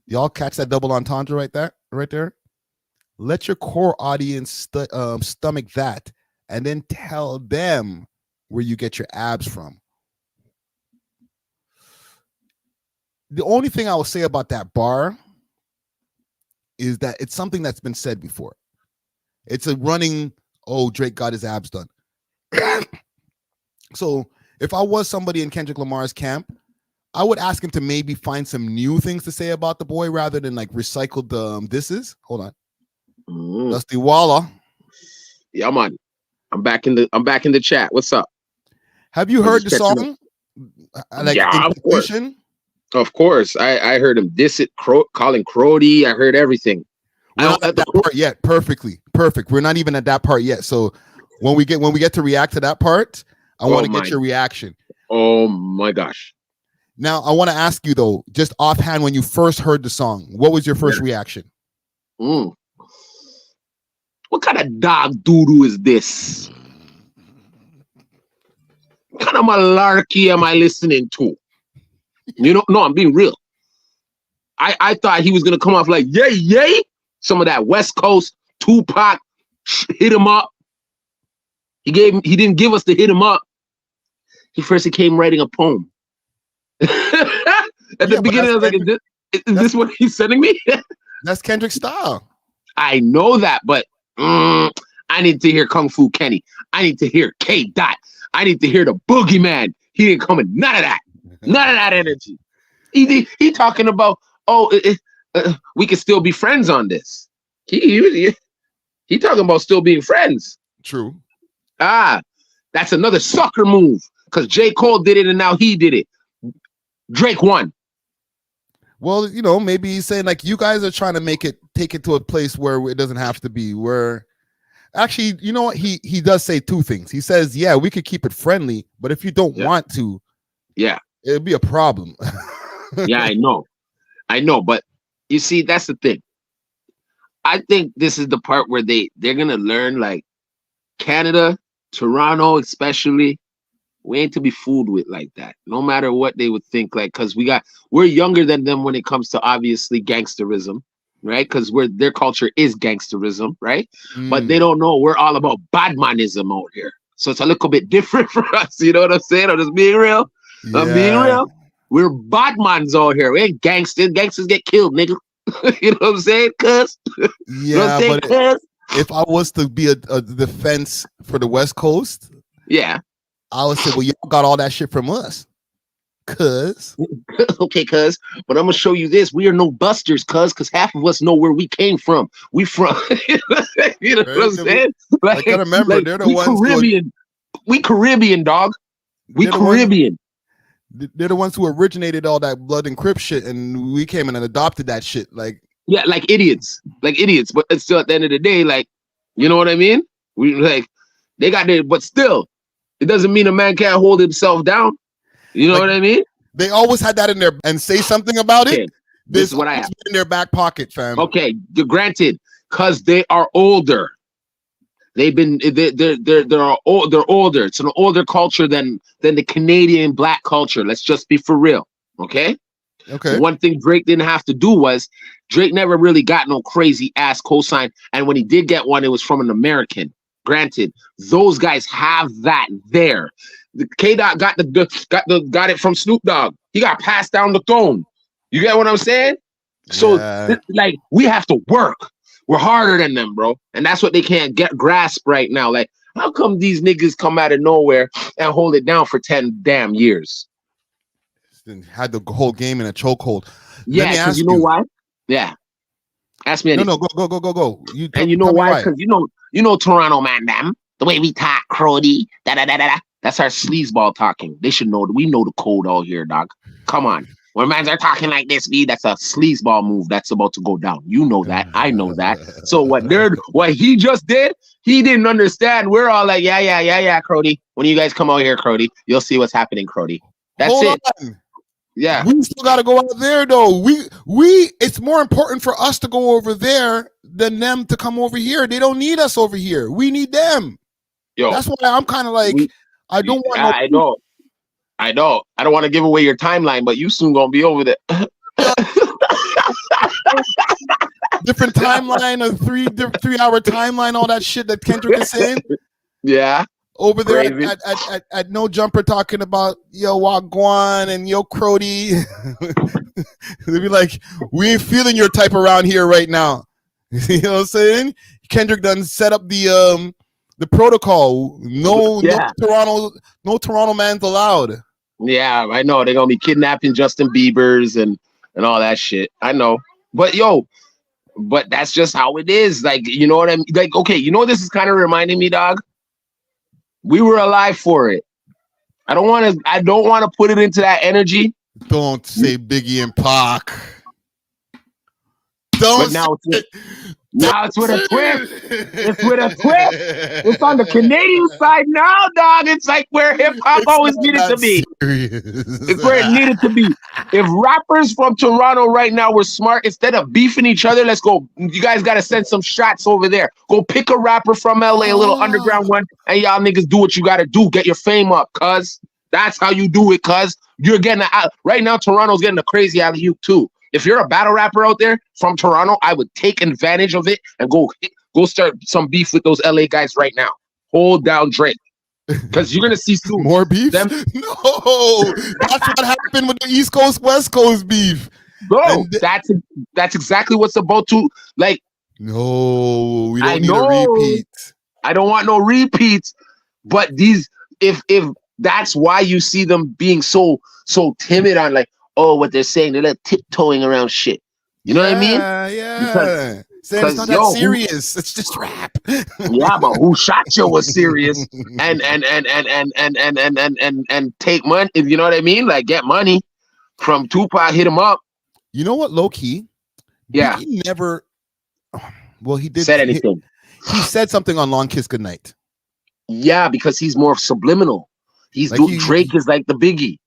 Y'all catch that double entendre right there? Let your core audience stomach that, and then tell them where you get your abs from. The only thing I will say about that bar is that it's something that's been said before. It's a running, Drake got his abs done. So if I was somebody in Kendrick Lamar's camp, I would ask him to maybe find some new things to say about the boy rather than like recycled disses. Hold on. Dusty Walla. Yeah, man. I'm back in the chat. What's up? Have you heard the song? Yeah, of course. I heard him diss it, calling Crody. I heard everything. We're not at that part yet. Perfect. We're not even at that part yet. So when we get to react to that part, I want to get your reaction. Oh my gosh. Now I want to ask you though, just offhand, when you first heard the song, what was your first reaction? What kind of dog doo-doo is this? What kind of malarkey am I listening to? No, I'm being real. I thought he was gonna come off like yay, some of that West Coast Tupac hit him up. He didn't give us the hit him up. He came writing a poem. At the beginning, I was like, is this what he's sending me? That's Kendrick's style. I know that, but I need to hear Kung Fu Kenny. I need to hear K. Dot. I need to hear the Boogeyman. He didn't come in none of that. None of that energy. He talking about, we can still be friends on this. He talking about still being friends. True. That's another sucker move because J. Cole did it and now he did it. Drake won. Well, maybe he's saying like you guys are trying to take it to a place where it doesn't have to be. Where actually, you know what? He does say two things. He says, yeah, we could keep it friendly, but if you don't want to, it'll be a problem. Yeah, I know, but you see, that's the thing. I think this is the part where they're gonna learn, like Canada, Toronto especially, we ain't to be fooled with like that. No matter what they would think, like, because we're younger than them when it comes to obviously gangsterism, right? Because their culture is gangsterism, right? But they don't know we're all about badmanism out here. So it's a little bit different for us. You know what I'm saying? I'm just being real. Yeah. I'm being real. We're badmans out here. We ain't gangsters. Gangsters get killed, nigga. You know what I'm saying? Cuz. Yeah, you know what I'm saying, but if I was to be a defense for the West Coast, I would say, well, y'all got all that shit from us. Cuz. Okay, cuz. But I'm gonna show you this. We are no busters, because half of us know where we came from. We from you know what I'm saying? Like, I gotta remember, they're the ones Caribbean. We Caribbean, dog. We Caribbean. They're the ones who originated all that blood and Crip shit, and we came in and adopted that shit. Like, yeah, like idiots. But it's still at the end of the day, like, you know what I mean? We like they got there, but still, it doesn't mean a man can't hold himself down. You know Like, what I mean? they always had that in there and say something about it. Okay, this is what I always have. been in their back pocket, fam. Okay, granted, because they are older. They've been they're older. It's an older culture than the Canadian black culture. Let's just be for real. Okay. Okay. One thing Drake didn't have to do was Drake never really got no crazy ass cosign, and when he did get one, it was from an American. Granted, those guys have that there. The K-Dot got it from Snoop Dogg. He got passed down the throne. You get what I'm saying? So like we have to work. We're harder than them, bro, and that's what they can't grasp right now. Like, how come these niggas come out of nowhere and hold it down for 10 damn years? Had the whole game in a chokehold. Yeah, because you know why? Yeah. Ask me anything. No, go. And you know why? Because you know Toronto, man, them. The way we talk, Crody, da-da-da-da-da. That's our sleazeball talking. They should know. We know the code all here, dog. Come on. When mans are talking like this, that's a sleazeball move that's about to go down. You know that. I know that. So what he just did, he didn't understand. We're all like, yeah, Crody. When you guys come out here, Crody, you'll see what's happening, Crody. That's Hold it. on. Yeah. We still got to go out there, though. It's more important for us to go over there than them to come over here. They don't need us over here. We need them. Yo, that's why I'm kind of like, I don't want. I know. I don't want to give away your timeline, but you soon gonna be over there. Different timeline, a 3 hour timeline, all that shit that Kendrick is saying. Yeah. Over there at No Jumper talking about yo Wagwan and yo Crody. They'd be like, we ain't feeling your type around here right now. You know what I'm saying? Kendrick done set up the protocol. No Toronto man's allowed. Yeah, I know. They're gonna be kidnapping Justin Bieber's and all that shit. I know. But that's just how it is. Like, you know what I mean? Like, okay, you know what this is kind of reminding me, dog? We were alive for it. I don't want to put it into that energy. Don't say Biggie and Pac. But now it's with a twist. It's with a twist. It's on the Canadian side now, dog. It's like where hip hop always needed to be. It's where it needed to be. If rappers from Toronto right now were smart, instead of beefing each other, let's go. You guys got to send some shots over there. Go pick a rapper from LA, a little underground one, and y'all niggas do what you got to do. Get your fame up, cuz. That's how you do it, cuz. You're getting right now. Toronto's getting a crazy alley-oop too. If you're a battle rapper out there from Toronto, I would take advantage of it and go start some beef with those LA guys right now. Hold down Drake. Because you're going to see soon. More beef? No. That's what happened with the East Coast, West Coast beef. Bro, that's exactly what's about to, like. No, we don't need a repeat. I don't want no repeats. But if that's why you see them being so timid on, like, oh, what they're saying, they're like tiptoeing around shit. You know what I mean? Yeah. Saying it's not that serious. It's just rap. Yeah, but Who Shot You was serious and take money. You know what I mean? Like, get money from Tupac, hit him up. You know what, low key? Yeah. He never. Well, he did said anything. He said something on Long Kiss Goodnight. Yeah, because he's more subliminal. Drake is like the Biggie.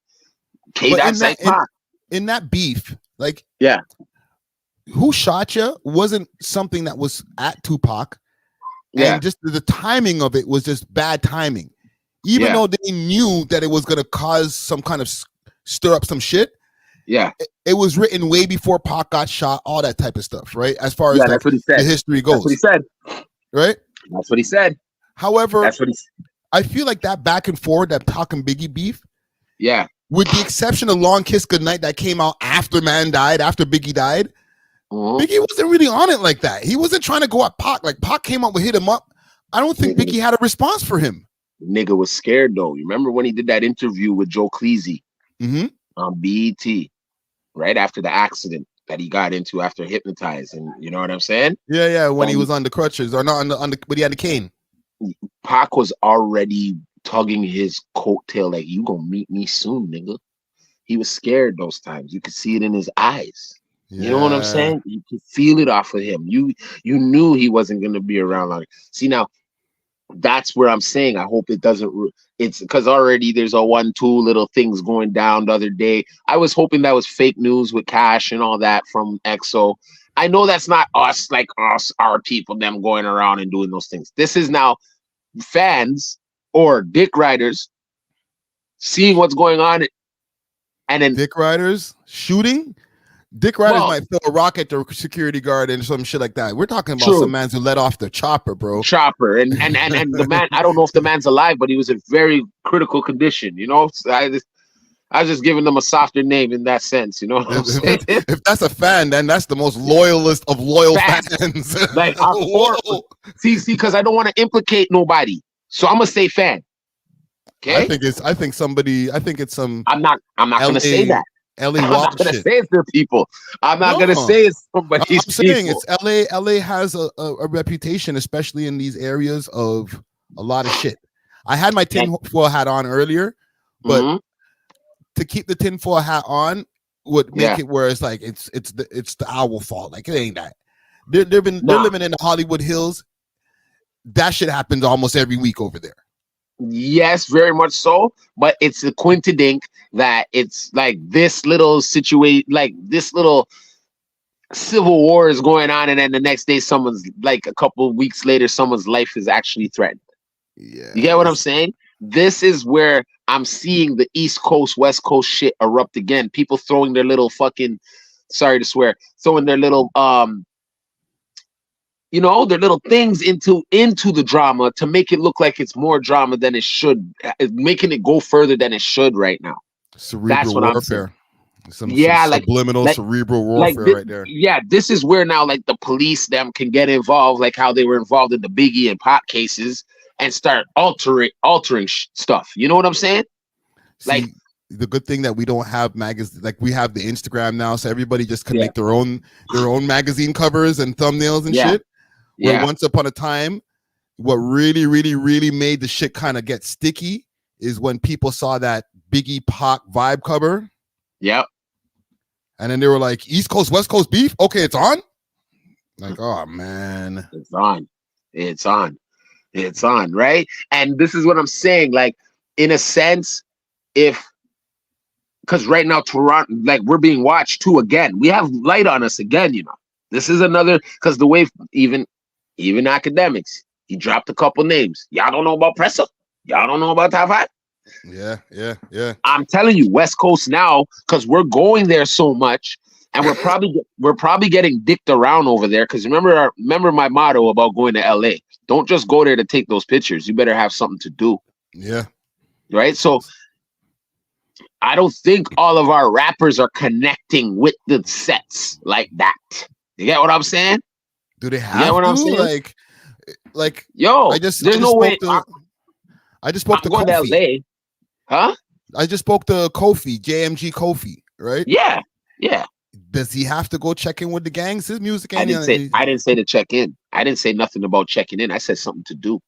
K-Dot's like Pac. In that beef, like, yeah, Who Shot Ya wasn't something that was at Tupac, and just the timing of it was just bad timing. Even though they knew that it was going to cause some kind of stir up some shit. Yeah, it was written way before Pac got shot, all that type of stuff, right? As far as that's what he said. The history goes. That's what he said. Right? That's what he said. However, I feel like that back and forth, that Pac and Biggie beef. Yeah. With the exception of Long Kiss Goodnight that came out after Biggie died, Biggie wasn't really on it like that. He wasn't trying to go at Pac. Like, Pac came up with Hit 'Em Up. I don't think Biggie had a response for him. Nigga was scared, though. You remember when he did that interview with Joe Cleese on BET right after the accident that he got into after Hypnotized, and you know what I'm saying? Yeah, when he was on the crutches or not but he had the cane. Pac was already tugging his coattail like, you gonna meet me soon, nigga. He was scared those times. You could see it in his eyes. You know what I'm saying? You could feel it off of him. You knew he wasn't gonna be around long. See, now that's where I'm saying I hope it doesn't. It's because already there's a 1-2 little things going down the other day. I was hoping that was fake news with Cash and all that from EXO. I know that's not us, like us, our people, them going around and doing those things. This is now fans or dick riders seeing what's going on, and then Dick riders shooting. Dick riders might throw a rock at the security guard and some shit like that. We're talking about some mans who let off the chopper, bro. Chopper, and the man. I don't know if the man's alive, but he was in very critical condition. You know, so I was just giving them a softer name in that sense. You know, what I'm saying? If that's a fan, then that's the most loyalist of loyal fans. Like, see, because I don't want to implicate nobody, so I'm gonna say fan. Okay, I think it's some. I'm not gonna say that. LA I'm not gonna shit. say it's their people. I'm not gonna say it's somebody's I'm saying people. it's LA. LA has a reputation, especially in these areas, of a lot of shit. I had my tinfoil hat on earlier, but to keep the tinfoil hat on would make it where it's like it's the owl fault. Like, it ain't that. They're living in the Hollywood Hills. That shit happens almost every week over there. Yes, very much so. But it's a quintidink that it's like this little situation, like this little civil war is going on, and then the next day, someone's like a couple of weeks later, someone's life is actually threatened. Yeah, you get what I'm saying? This is where I'm seeing the East Coast, West Coast shit erupt again. People throwing their little fucking, sorry to swear, throwing their little you know, their little things into the drama to make it look like it's more drama than it should, making it go further than it should right now. Cerebral That's what warfare. Some subliminal cerebral warfare right there. Yeah, this is where now like the police them can get involved, like how they were involved in the Biggie and Pop cases, and start altering stuff. You know what I'm saying? See, like, the good thing that we don't have magazines, like we have the Instagram now, so everybody just can make their own magazine covers and thumbnails and shit. Where once upon a time, what really, really, really made the shit kind of get sticky is when people saw that Biggie Pac vibe cover. Yep. And then they were like, East Coast, West Coast beef? Okay, it's on? Like, oh, man. It's on. It's on. It's on, right? And this is what I'm saying. Like, in a sense, because right now, Toronto, like, we're being watched too again. We have light on us again, you know. This is another, because the way even academics, he dropped a couple names. Y'all don't know about Pressa? Y'all don't know about Top 5? Yeah. I'm telling you, West Coast now, because we're going there so much, and we're probably getting dicked around over there. Because remember my motto about going to LA. Don't just go there to take those pictures. You better have something to do. Yeah. Right? So I don't think all of our rappers are connecting with the sets like that. You get what I'm saying? Do they have what I'm saying? Like, yo, there's no way. I just spoke to going to LA. Huh? I just spoke to Kofi, JMG Kofi, right? Yeah. Does he have to go check in with the gangs? His music. I didn't say to check in. I didn't say nothing about checking in. I said something to do.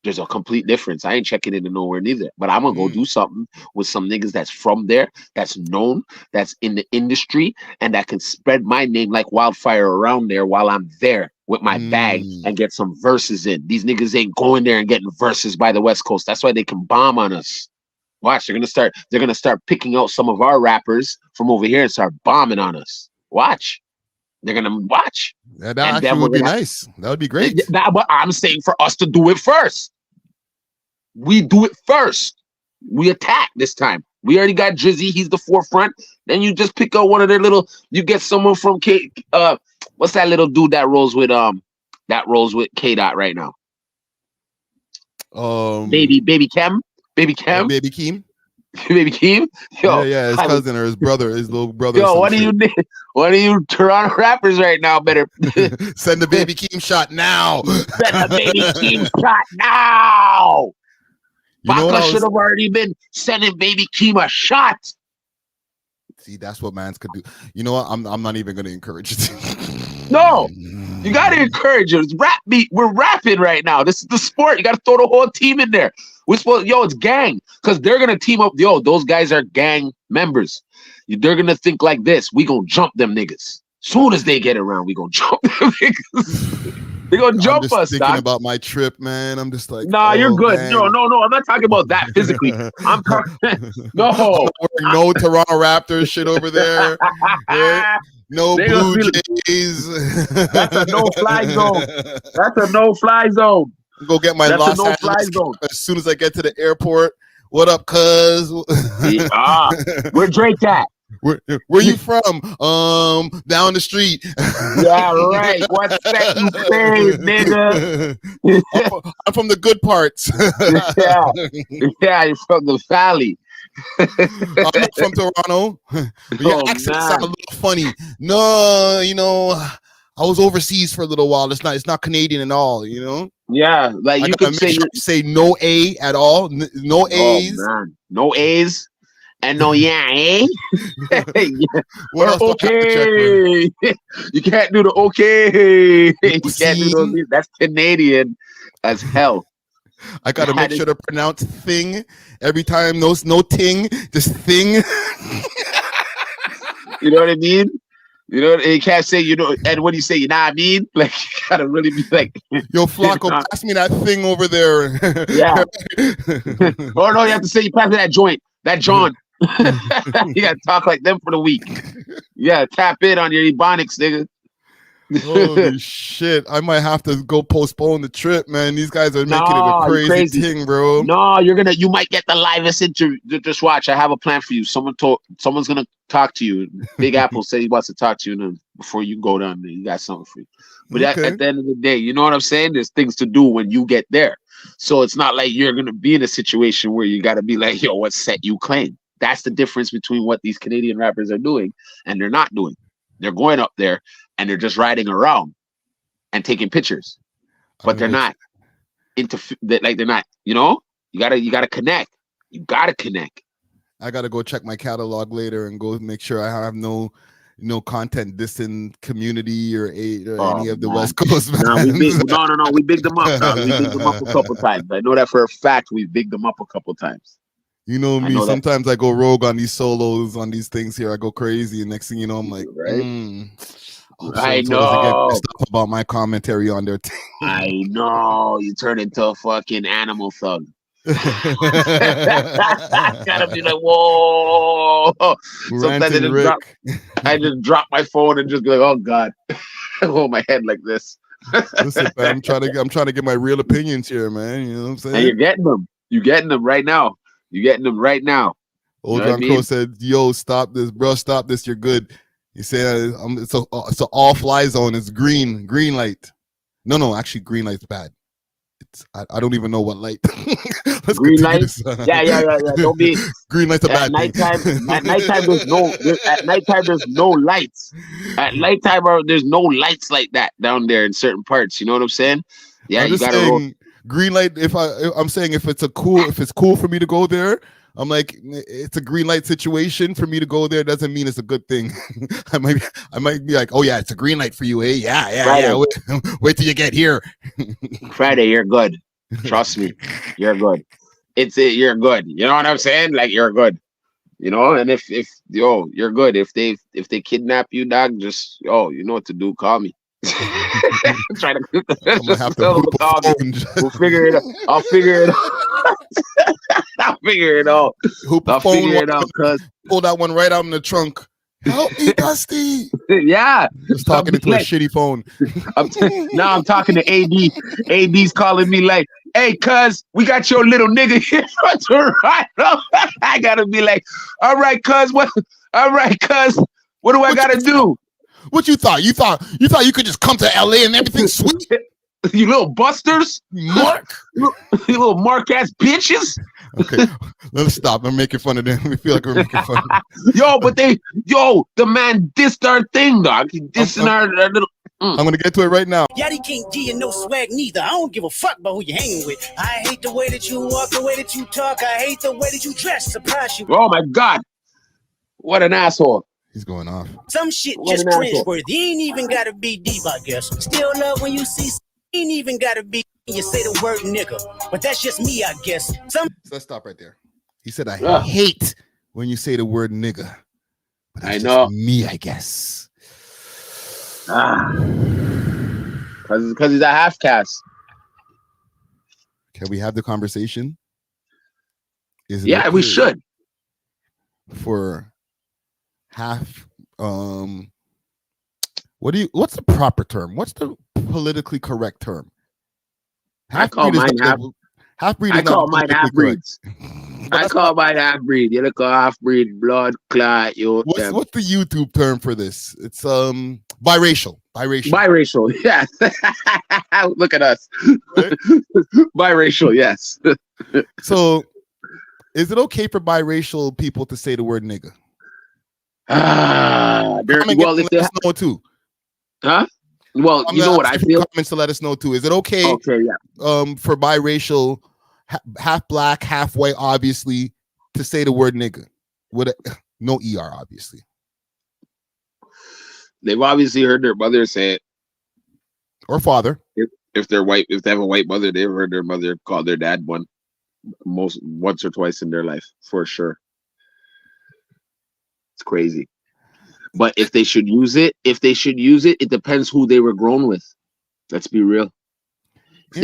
There's a complete difference. I ain't checking into nowhere neither. But I'm gonna go do something with some niggas that's from there, that's known, that's in the industry, and that can spread my name like wildfire around there while I'm there with my bag and get some verses in. These niggas ain't going there and getting verses by the West Coast. That's why they can bomb on us. Watch, they're gonna start picking out some of our rappers from over here and start bombing on us. Watch. They're gonna watch. That actually would be nice. That would be great. But I'm saying for us to do it first. We do it first. We attack this time. We already got Drizzy. He's the forefront. Then you just pick out one of their little. You get someone from K. What's that little dude that rolls with K Dot right now? Baby Kem. Baby Keem. Baby Keem. Yo, yeah, his cousin or his brother, his little brother. Yo, what do you Toronto rappers right now? Better send the Baby Keem shot now. Send the Baby Keem shot now. Baka should have already been sending Baby Keem a shot. See, that's what mans could do. You know what? I'm not even gonna encourage it. No, you gotta encourage it. It's rap beat. We're rapping right now. This is the sport. You gotta throw the whole team in there. It's gang, because they're gonna team up. Yo, those guys are gang members. They're gonna think like this. We gonna jump them niggas. Soon as they get around, we gonna jump them niggas. They're gonna I'm jump just us, thinking dog. about my trip, man. I'm just like, Nah, you're oh, good. man. No. I'm not talking about that physically. I'm talking. No, wearing no Toronto Raptors shit over there. Right? No They Blue gonna Jays. That's a no-fly zone. That's a no-fly zone. Go get my That's a Los no-fly Angeles zone. as soon as I get to the airport. What up, cuz? Where Drake at? Where you from? Down the street. Yeah, right. What set you claim, nigga? I'm from the good parts. Yeah, you're from the valley. I'm not from Toronto. Your accent sounds a little funny. No, you know, I was overseas for a little while. It's not Canadian at all, you know? Yeah, like I you gotta could say, say no A at all. No A's. Man. No A's and no eh? What else do I have to check with? You can't do the okay. You can't do scene. those. That's Canadian as hell. I gotta make sure to pronounce thing every time. No ting, just thing. You know what I mean? You know, you can't say, you know, and when you say, you know what I mean? Like, you gotta really be like, yo, Flacco, pass me that thing over there. Yeah. Oh, no, you have to say, you pass me that joint, that John. You gotta talk like them for the week. Yeah, tap in on your Ebonics, nigga. Holy shit. I might have to go postpone the trip, man. These guys are making it a crazy thing, bro. No, you might get the livest interview. Just watch. I have a plan for you. Someone's gonna talk to you. Big Apple said he wants to talk to you, and before you go down there, you got something for you. But at the end of the day, you know what I'm saying? There's things to do when you get there. So it's not like you're gonna be in a situation where you gotta be like, yo, what set you claim? That's the difference between what these Canadian rappers are doing and they're not doing. They're going up there and they're just riding around and taking pictures, but they're not into like they're not. You know, you gotta connect. You gotta connect. I gotta go check my catalog later and go make sure I have no content dissing community or any of the West Coast. No, we bigged them up. Dog. We bigged them up a couple times. I know that for a fact. We bigged them up a couple times. You know me. Sometimes I go rogue on these solos, on these things here. I go crazy, and next thing you know, I'm like, I know. Get pissed off about my commentary on their thing. I know. You turn into a fucking animal thug. Gotta be like, whoa. Sometimes I just drop my phone and just be like, oh God, hold my head like this. Listen, man, I'm trying to get my real opinions here, man. You know what I'm saying? And you're getting them. You're getting them right now. Old John Crow said, "Yo, stop this, bro. Stop this. You're good." He said, "It's an all fly zone. It's green light. No, actually, green light's bad. I don't even know what light. Green light. Yeah. Don't be green light's a bad thing. At nighttime, there's no lights. At nighttime, there's no lights like that down there in certain parts. You know what I'm saying? Yeah, you gotta roll. Green light. I'm saying if it's cool for me to go there, I'm like, it's a green light situation for me to go there. Doesn't mean it's a good thing. I might be like, oh yeah, it's a green light for you, eh? Yeah. Wait till you get here. Friday, you're good. Trust me, you're good. You're good. You know what I'm saying? Like you're good. You know, and if you're good. If they kidnap you, dog, just you know what to do. Call me. Try to I'm gonna have to we'll figure it out. I'll figure it out. I'll figure it out. Cuz pull that one right out in the trunk. Help me, Dusty. Yeah. Just talking into a shitty phone. Now I'm talking to AD. AD's calling me like, hey, cuz, we got your little nigga here for Toronto. I gotta be like, all right, cuz, what do I gotta do? What you thought? You thought you could just come to LA and everything's sweet? You little busters, Mark. You little Mark ass bitches. Okay, let's stop. I'm making fun of them. We feel like we're making fun of them. The man dissed our thing, dog. He dissing our little. I'm gonna get to it right now. Yachty can't give you no swag neither. I don't give a fuck about who you hanging with. I hate the way that you walk, the way that you talk. I hate the way that you dress. Surprise you. Oh my God, what an asshole. He's going off. Some shit just cringeworthy. Ain't even gotta be deep, I guess. Still love when you see. Ain't even gotta be. You say the word nigga, but that's just me, I guess. So let's stop right there. He said, "I hate when you say the word nigga." But that's I know. Just me, I guess. Because he's a half caste. Can we have the conversation? Is it Yeah, we okay should. for half what's the proper term? What's the politically correct term? I call Half-breed is mine not half. half-breed I is not call mine politically half breeds. correct. I call mine half breed. You look half breed, blood clot. You them. What's the YouTube term for this? It's biracial. Biracial. Yes. Look at us. Right? Biracial. Yes. So is it okay for biracial people to say the word nigga? Well, if they let us know too. huh? Well, you know what I feel. Comments to let us know too. Is it okay? Okay, yeah. For biracial, half black, half white, obviously, to say the word nigga with no er, obviously. They've obviously heard their mother say it. Or father. If they're white, if they have a white mother, they've heard their mother call their dad once or twice in their life, for sure. It's crazy. But if they should use it, it depends who they were grown with. Let's be real. If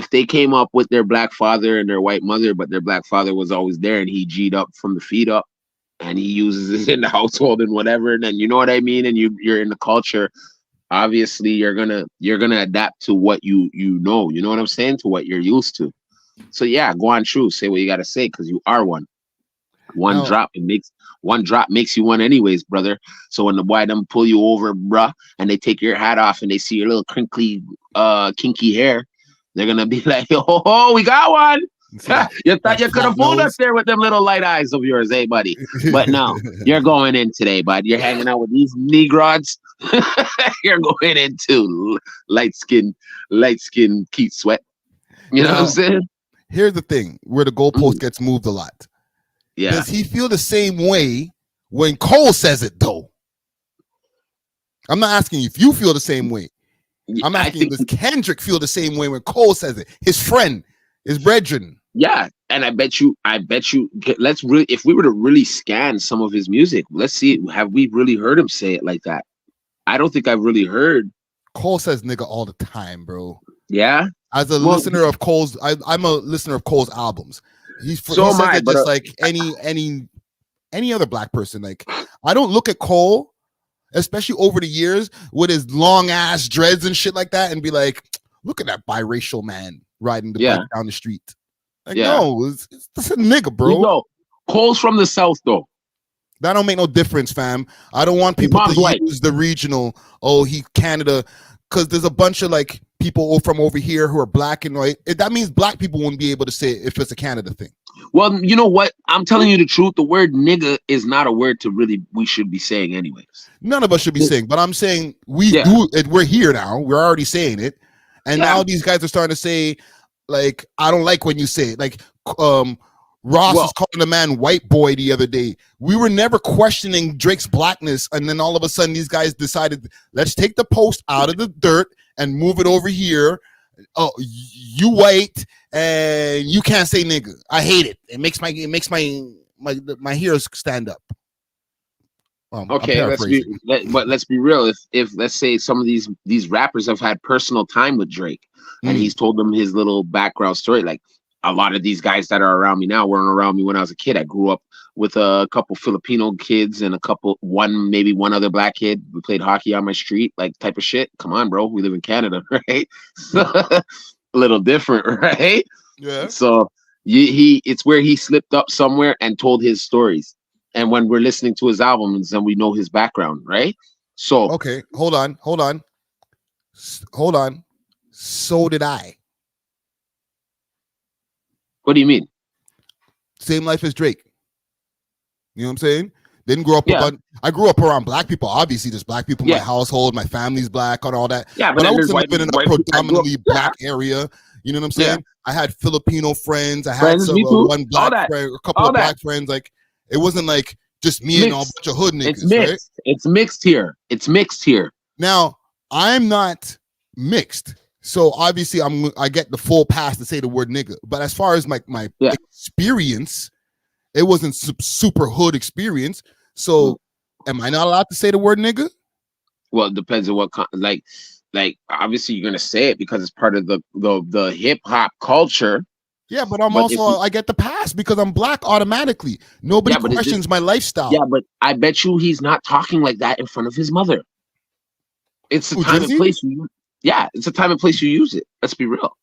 they came up with their black father and their white mother, but their black father was always there and he G'd up from the feet up and he uses it in the household and whatever, then you know what I mean, and you're in the culture, obviously you're gonna adapt to what you know what I'm saying, to what you're used to. So yeah, go on, true, say what you gotta say, because you are one. One drop makes you one anyways, brother. So when the boy them pull you over, bruh, and they take your hat off and they see your little crinkly kinky hair, they're gonna be like, oh, we got one. You thought you could have fooled us there with them little light eyes of yours, eh, buddy? But no, you're going in today, bud. You're hanging out with these Negroids. You're going into light skin Keith Sweat. You know what I'm saying? Here's the thing where the goalpost gets moved a lot. Yeah. Does he feel the same way when Cole says it, though? I'm not asking you if you feel the same way. I'm asking, does Kendrick feel the same way when Cole says it? His friend, his brethren. Yeah, and I bet you, let's really, if we were to really scan some of his music, let's see, have we really heard him say it like that? I don't think I've really heard. Cole says nigga all the time, bro. Yeah? As a listener of Cole's, I'm a listener of Cole's albums. He says it just like any other black person. Like, I don't look at Cole, especially over the years, with his long ass dreads and shit like that, and be like, look at that biracial man riding the bike down the street. Like, no, it's a nigga, bro. No, Cole's from the South, though. That don't make no difference, fam. I don't want people to use the regional, he Canada, because there's a bunch of like people from over here who are black and white. That means black people wouldn't be able to say it if it's a Canada thing. Well, you know what? I'm telling you the truth. The word nigga is not a word we should be saying anyways. None of us should be saying, but I'm saying we do it. We're here now. We're already saying it. And now these guys are starting to say, like, I don't like when you say it. Like, Ross was calling a man white boy the other day. We were never questioning Drake's blackness. And then all of a sudden these guys decided, let's take the post out of the dirt and move it over here. Oh, you white and you can't say nigga. I hate it. It makes my hairs stand up. Okay, let's be real. If let's say some of these rappers have had personal time with Drake and he's told them his little background story, like a lot of these guys that are around me now weren't around me when I was a kid. I grew up with a couple Filipino kids and maybe one other black kid. We played hockey on my street, like type of shit. Come on, bro. We live in Canada, right? A little different, right? Yeah. So it's where he slipped up somewhere and told his stories. And when we're listening to his albums, then we know his background, right? So okay, hold on. So did I. What do you mean? Same life as Drake. You know what I'm saying? Didn't grow up. I grew up around black people. Obviously, there's black people in my household. My family's black and all that. Yeah, but I wasn't living in a predominantly black area. You know what I'm saying? Yeah. I had Filipino friends. I had one black friend, a couple of black friends. Like, it wasn't like just me and a bunch of hood niggas. It's mixed. Right? It's mixed here. Now, I'm not mixed. So obviously I get the full pass to say the word nigga. But as far as my experience, it wasn't super hood experience. So am I not allowed to say the word nigga? Well, it depends on what, like, like obviously you're gonna say it because it's part of the hip hop culture. Yeah, but I'm But also I get the pass because I'm black automatically. Nobody Yeah, but questions my lifestyle. yeah, but I bet you he's not talking like that in front of his mother. It's the Who, time and Drizzy? place it's the time and place you use it. Let's be real.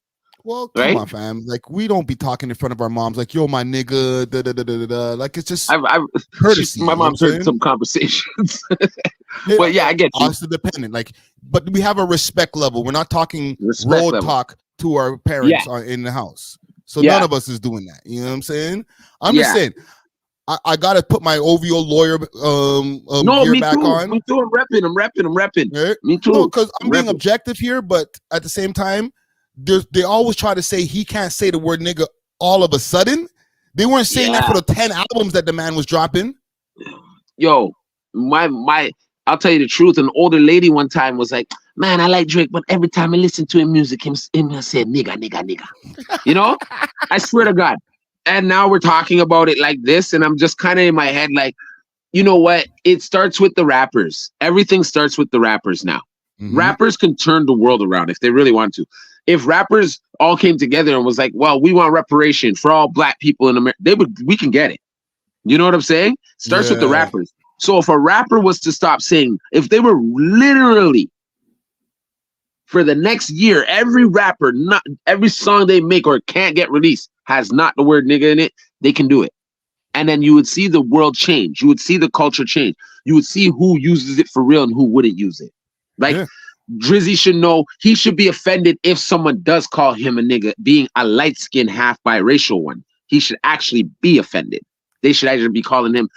Well, come Right? on, fam. Like, we don't be talking in front of our moms like, yo, my nigga, da da da da da. Like, it's just I've courtesy. my you know mom's what I'm heard saying? some conversations. Yeah, But yeah, I get you. also dependent. Like, but we have a respect level. We're not talking Respect road level. talk to our parents in the house. So Yeah. none of us is doing that. You know what I'm saying? I'm just Yeah. saying. I gotta put my OVO lawyer No, gear me back too. on. Me too. I'm repping. Right? Me too. No, because I'm being repping. objective here, but at the same time, they always try to say he can't say the word nigga all of a sudden. They weren't saying that for the 10 albums that the man was dropping. Yo, my I'll tell you the truth. An older lady one time was like, "Man, I like Drake, but every time I listen to his music, him say nigga." You know? I swear to God. And now we're talking about it like this, and I'm just kind of in my head like, you know what? It starts with the rappers. Everything starts with the rappers now. Mm-hmm. Rappers can turn the world around if they really want to. If rappers all came together and was like, well, we want reparation for all black people in America, we can get it. You know what I'm saying? Starts with the Yeah. rappers. So if a rapper was to stop saying, if they were literally for the next year, every rapper, not every song they make or can't get released has not the word nigga in it, they can do it. And then you would see the world change. You would see the culture change. You would see who uses it for real and who wouldn't use it. Like, Drizzy should know, he should be offended if someone does call him a nigga, being a light-skinned, half biracial one. He should actually be offended. They should actually be calling him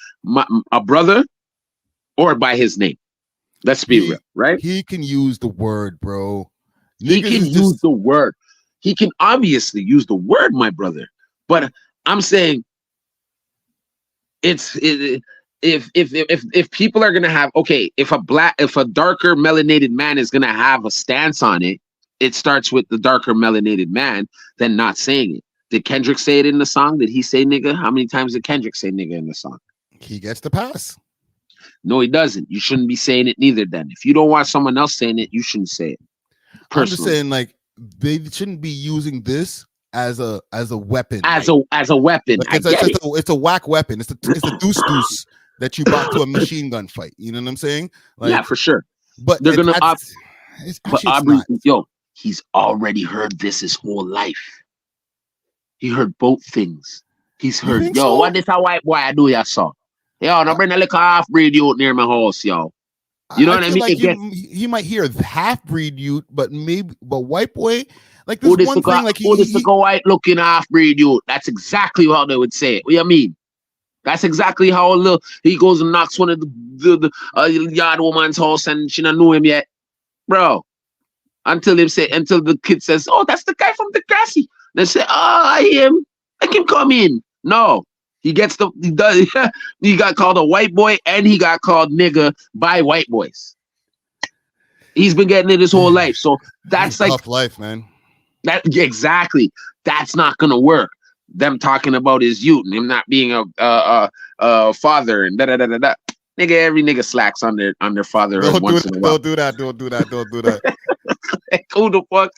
a brother or by his name. Let's be real, right? He can use the word, bro. He can use the word. He can obviously use the word, my brother. But I'm saying, if people are gonna have, okay, if a darker melanated man is gonna have a stance on it, it starts with the darker melanated man than not saying it. Did Kendrick say it in the song? Did he say nigga? How many times did Kendrick say nigga in the song? He gets the pass. No, he doesn't. You shouldn't be saying it neither then. If you don't want someone else saying it, you shouldn't say it. I'm just saying, like, they shouldn't be using this as a weapon. As a weapon. Like, it's a whack weapon. It's a deuce that you brought to a machine gun fight. You know what I'm saying? Like, yeah, for sure. But they're gonna but Aubrey, yo, he's already heard this his whole life. He heard both things. He's heard, yo, what this a white boy I do ya saw? Yo, no bring a little half-breed youth near my house, yo. You know what I mean? Like he might hear half-breed youth, but white boy, like, this one thing, like, this a white looking half-breed youth. That's exactly how they would say it. What do you mean? That's exactly how he goes and knocks one of the yard woman's house and she don't know him yet, bro. Until the kid says, "Oh, that's the guy from the grassy." They say, "Oh, I hear him. Make him come in." No, he got called a white boy and he got called nigga by white boys. He's been getting it his whole life. So that's like tough life, man. That exactly. That's not gonna work. Them talking about his youth and him not being a father and da da da da da. Nigga, every nigga slacks on their fatherhood once in a while. Don't do that. Who the fuck?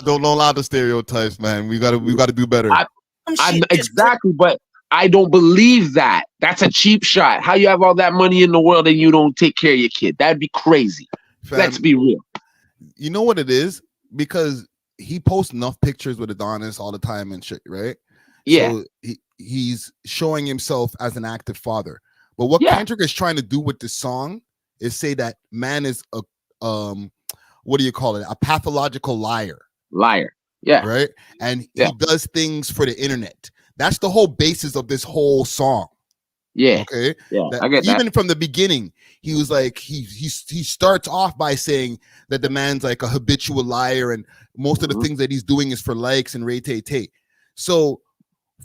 Don't allow the stereotypes, man. We gotta do better. Exactly, but I don't believe that. That's a cheap shot. How you have all that money in the world and you don't take care of your kid? That'd be crazy. Fam, let's be real. You know what it is? Because he posts enough pictures with Adonis all the time and shit, right? Yeah. So he's showing himself as an active father. But what Kendrick is trying to do with this song is say that man is a what do you call it? A pathological liar. Yeah. Right? And he does things for the internet. That's the whole basis of this whole song. Yeah. Okay. Yeah. I get that. Even from the beginning, he was like, he starts off by saying that the man's like a habitual liar, and most of the things that he's doing is for likes and ray-tay-tay. So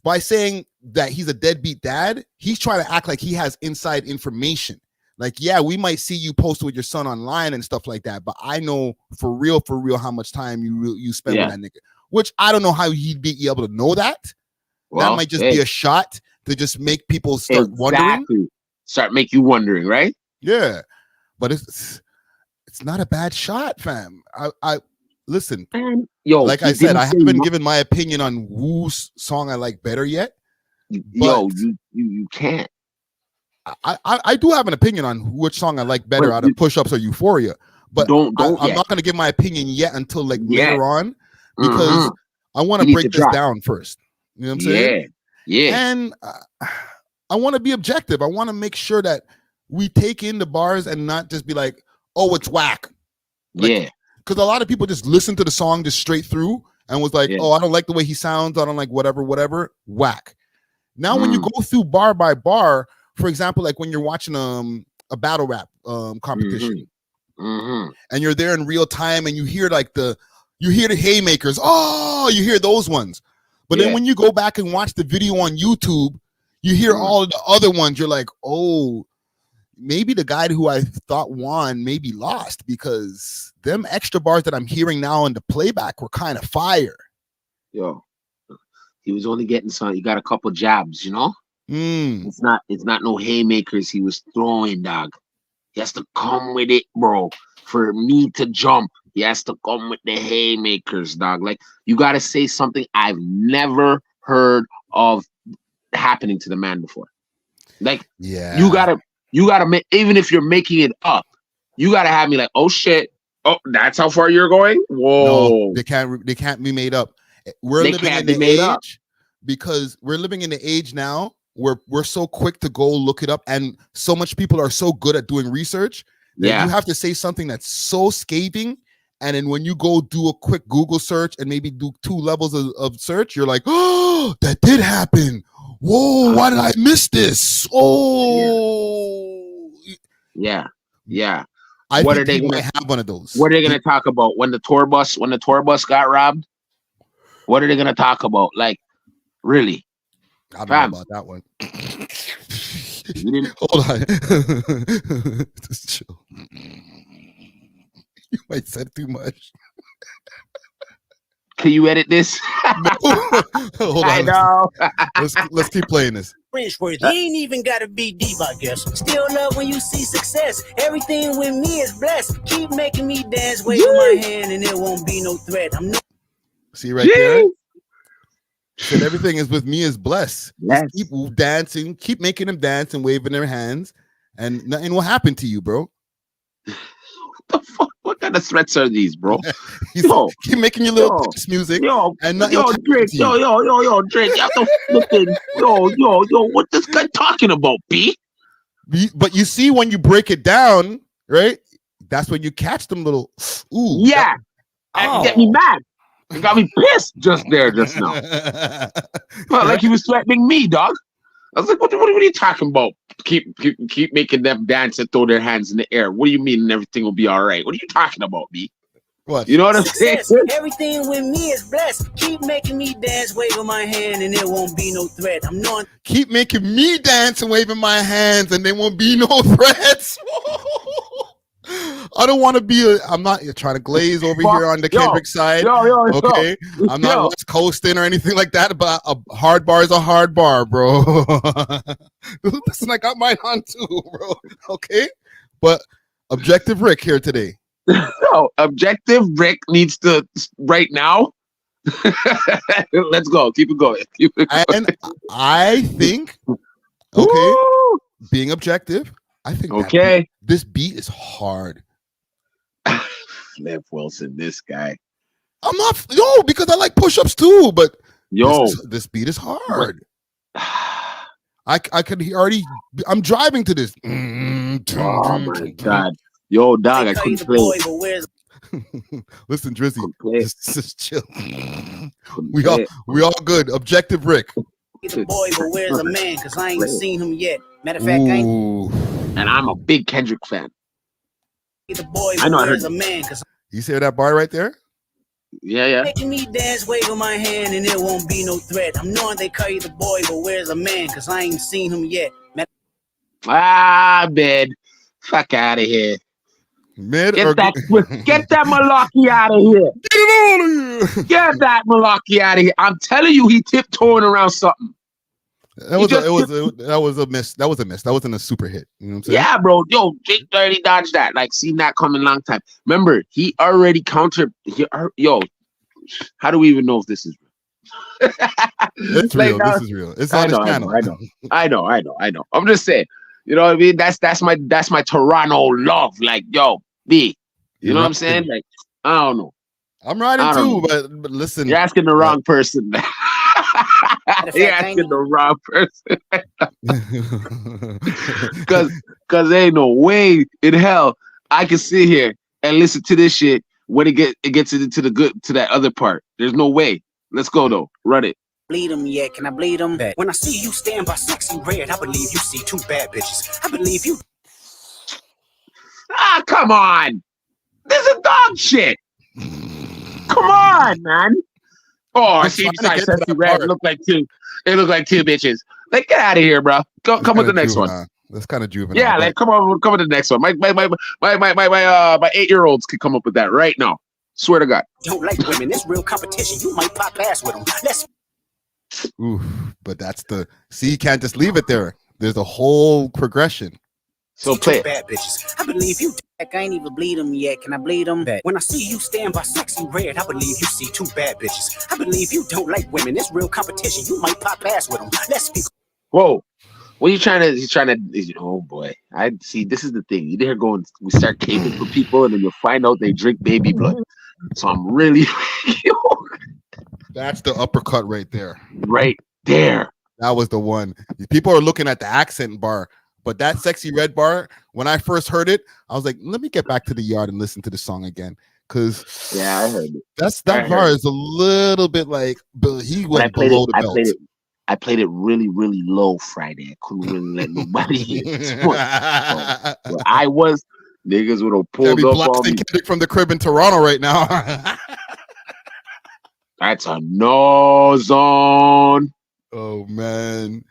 by saying that he's a deadbeat dad, he's trying to act like he has inside information. Like, yeah, we might see you post with your son online and stuff like that, but I know for real how much time you spend with that nigga. Which I don't know how he'd be able to know that. Well, that might just be a shot to just make people start wondering. Start make you wondering, right? Yeah. But it's it's not a bad shot, fam. I listen. And, yo, like he I said, didn't I say haven't no- given my opinion on whose song I like better yet. Yo, but- you can't. I do have an opinion on which song I like better out of Push-Ups or Euphoria, but I'm yet. not going to give my opinion yet until like Yet. later on, because I want You to need break to this drop. down first. You know what I'm saying? Yeah. And I want to be objective. I want to make sure that we take in the bars and not just be like, oh, it's whack. Like, because a lot of people just listen to the song just straight through and was like, oh, I don't like the way he sounds. I don't like whatever, whack. Now, when you go through bar by bar, for example, like when you're watching a battle rap competition, and you're there in real time and you hear like the haymakers, you hear those ones. But then when you go back and watch the video on YouTube, you hear all of the other ones. You're like, oh, maybe the guy who I thought won maybe lost, because them extra bars that I'm hearing now in the playback were kind of fire. Yo, he was only getting some. He got a couple jabs, you know. It's not no haymakers he was throwing, dog. He has to come with it, bro. For me to jump, he has to come with the haymakers, dog. Like, you got to say something I've never heard of happening to the man before. Like, you gotta make, even if you're making it up, you gotta have me like, oh shit, oh, that's how far you're going. Whoa, no, they can't be made up. We're living in the age, because we're living in the age now where we're so quick to go look it up, and so much people are so good at doing research that you have to say something that's so scathing, and then when you go do a quick Google search and maybe do 2 levels of search, you're like, oh, that did happen. Whoa, why did I miss this? Oh, yeah. I what think are they people gonna might have one of those? What are they gonna talk about when the tour bus got robbed? What are they gonna talk about? Like, really? I don't know about that one. Hold on. Just chill. You might said too much. Can you edit this? No. Hold on. I know. Let's keep playing this. Worth. You ain't even gotta be deep, I guess. Still love when you see success. Everything with me is blessed. Keep making me dance, wave my hand, and it won't be no threat. I'm no. See right there? Said everything is with me is blessed. Just keep dancing, keep making them dance and waving their hands, and nothing will happen to you, bro. What the fuck? What kind of threats are these, bro? Keep making your little dance music. And nothing will happen Drake, to you. yo, Drake, you have to flipping, yo, what this guy talking about, B? But you see, when you break it down, right? That's when you catch them little. Ooh, yeah, and get me mad. It got me pissed just now. Like he was threatening me, dog. I was like, what are you talking about? Keep making them dance and throw their hands in the air. What do you mean everything will be all right? What are you talking about, B? What? You know what I'm saying? Everything with me is blessed. Keep making me dance, waving my hand, and there won't be no threat. I'm not. Keep making me dance and waving my hands, and there won't be no threats. I don't want to be I'm not trying to glaze over here on the Kendrick side. Okay. I'm not West Coasting or anything like that, but a hard bar is a hard bar, bro. Listen, I got mine on too, bro. Okay. But Objective Rick here today. No, Objective Rick needs to right now. Let's go. Keep it going. And I think, being objective, I think this beat is hard. Flip Wilson, this guy. I'm not because I like push-ups too, but this beat is hard. I could already. I'm driving to this. Oh my god, yo, dog, I couldn't play. Listen, Drizzy, just chill. We all good. Objective Rick. The boy, but where's the man? Cause I ain't seen him yet. Matter of fact, I ain't. And I'm a big Kendrick fan. The boy, I know. Where's the man? Cause you see that bar right there? Yeah. Making me dance, waving my hand, and there won't be no threat. I'm knowing they call you the boy, but where's the man? Cause I ain't seen him yet. Man. Fuck out of here. Get that Malaki out of here. Get it out of here. Get that Malaki out of here. I'm telling you, he tiptoeing around something. That was a miss. That was a miss. That wasn't a super hit. You know what I'm saying? Yeah, bro. Yo, Jake already dodged that. Like, seen that coming long time. Remember, he already countered. Yo, how do we even know if this is real? It's real. This is real. It's on his channel. I know. I'm just saying. You know what I mean? That's my Toronto love. Like, yo, B. You know what I'm saying? Like, I don't know. I'm riding too, but listen. You're asking the wrong person. You're asking the wrong person. Cause there ain't no way in hell I can sit here and listen to this shit when it gets into that other part. There's no way. Let's go though. Run it. Bleed them, yeah, can I bleed them? When I see you stand by sexy red, I believe you see two bad bitches. I believe you. Ah, come on. This is dog shit. Come on, man. Oh, I see sexy red. It looked like two bitches. Like, get out of here, bro. Come with the next one. That's kind of juvenile. Yeah, like come with the next one. My 8-year-olds could come up with that right now. Swear to God. Don't like women. It's real competition. You might pop ass with them. Let's. Ooh, but that's you can't just leave it there. There's a whole progression. So play it. Bad bitches. I believe you. Like, I ain't even bleed them yet. Can I bleed them? When I see you stand by sexy red, I believe you see two bad bitches. I believe you don't like women. It's real competition. You might pop ass with them. Let's be. Whoa. What are you trying to, oh boy. I see, this is the thing. You there going, we start caving for people and then you'll find out they drink baby blood. So I'm really. That's the uppercut right there. Right there. That was the one. People are looking at the accent bar, but that sexy red bar, when I first heard it, I was like, let me get back to the yard and listen to the song again. Cause yeah, I heard it. That bar is a little bit like he went below the belt. I played it really, really low Friday. I couldn't really let nobody hear it. So I was, niggas would have pulled up on me. Kendrick from the crib in Toronto right now. That's a no zone. Oh man.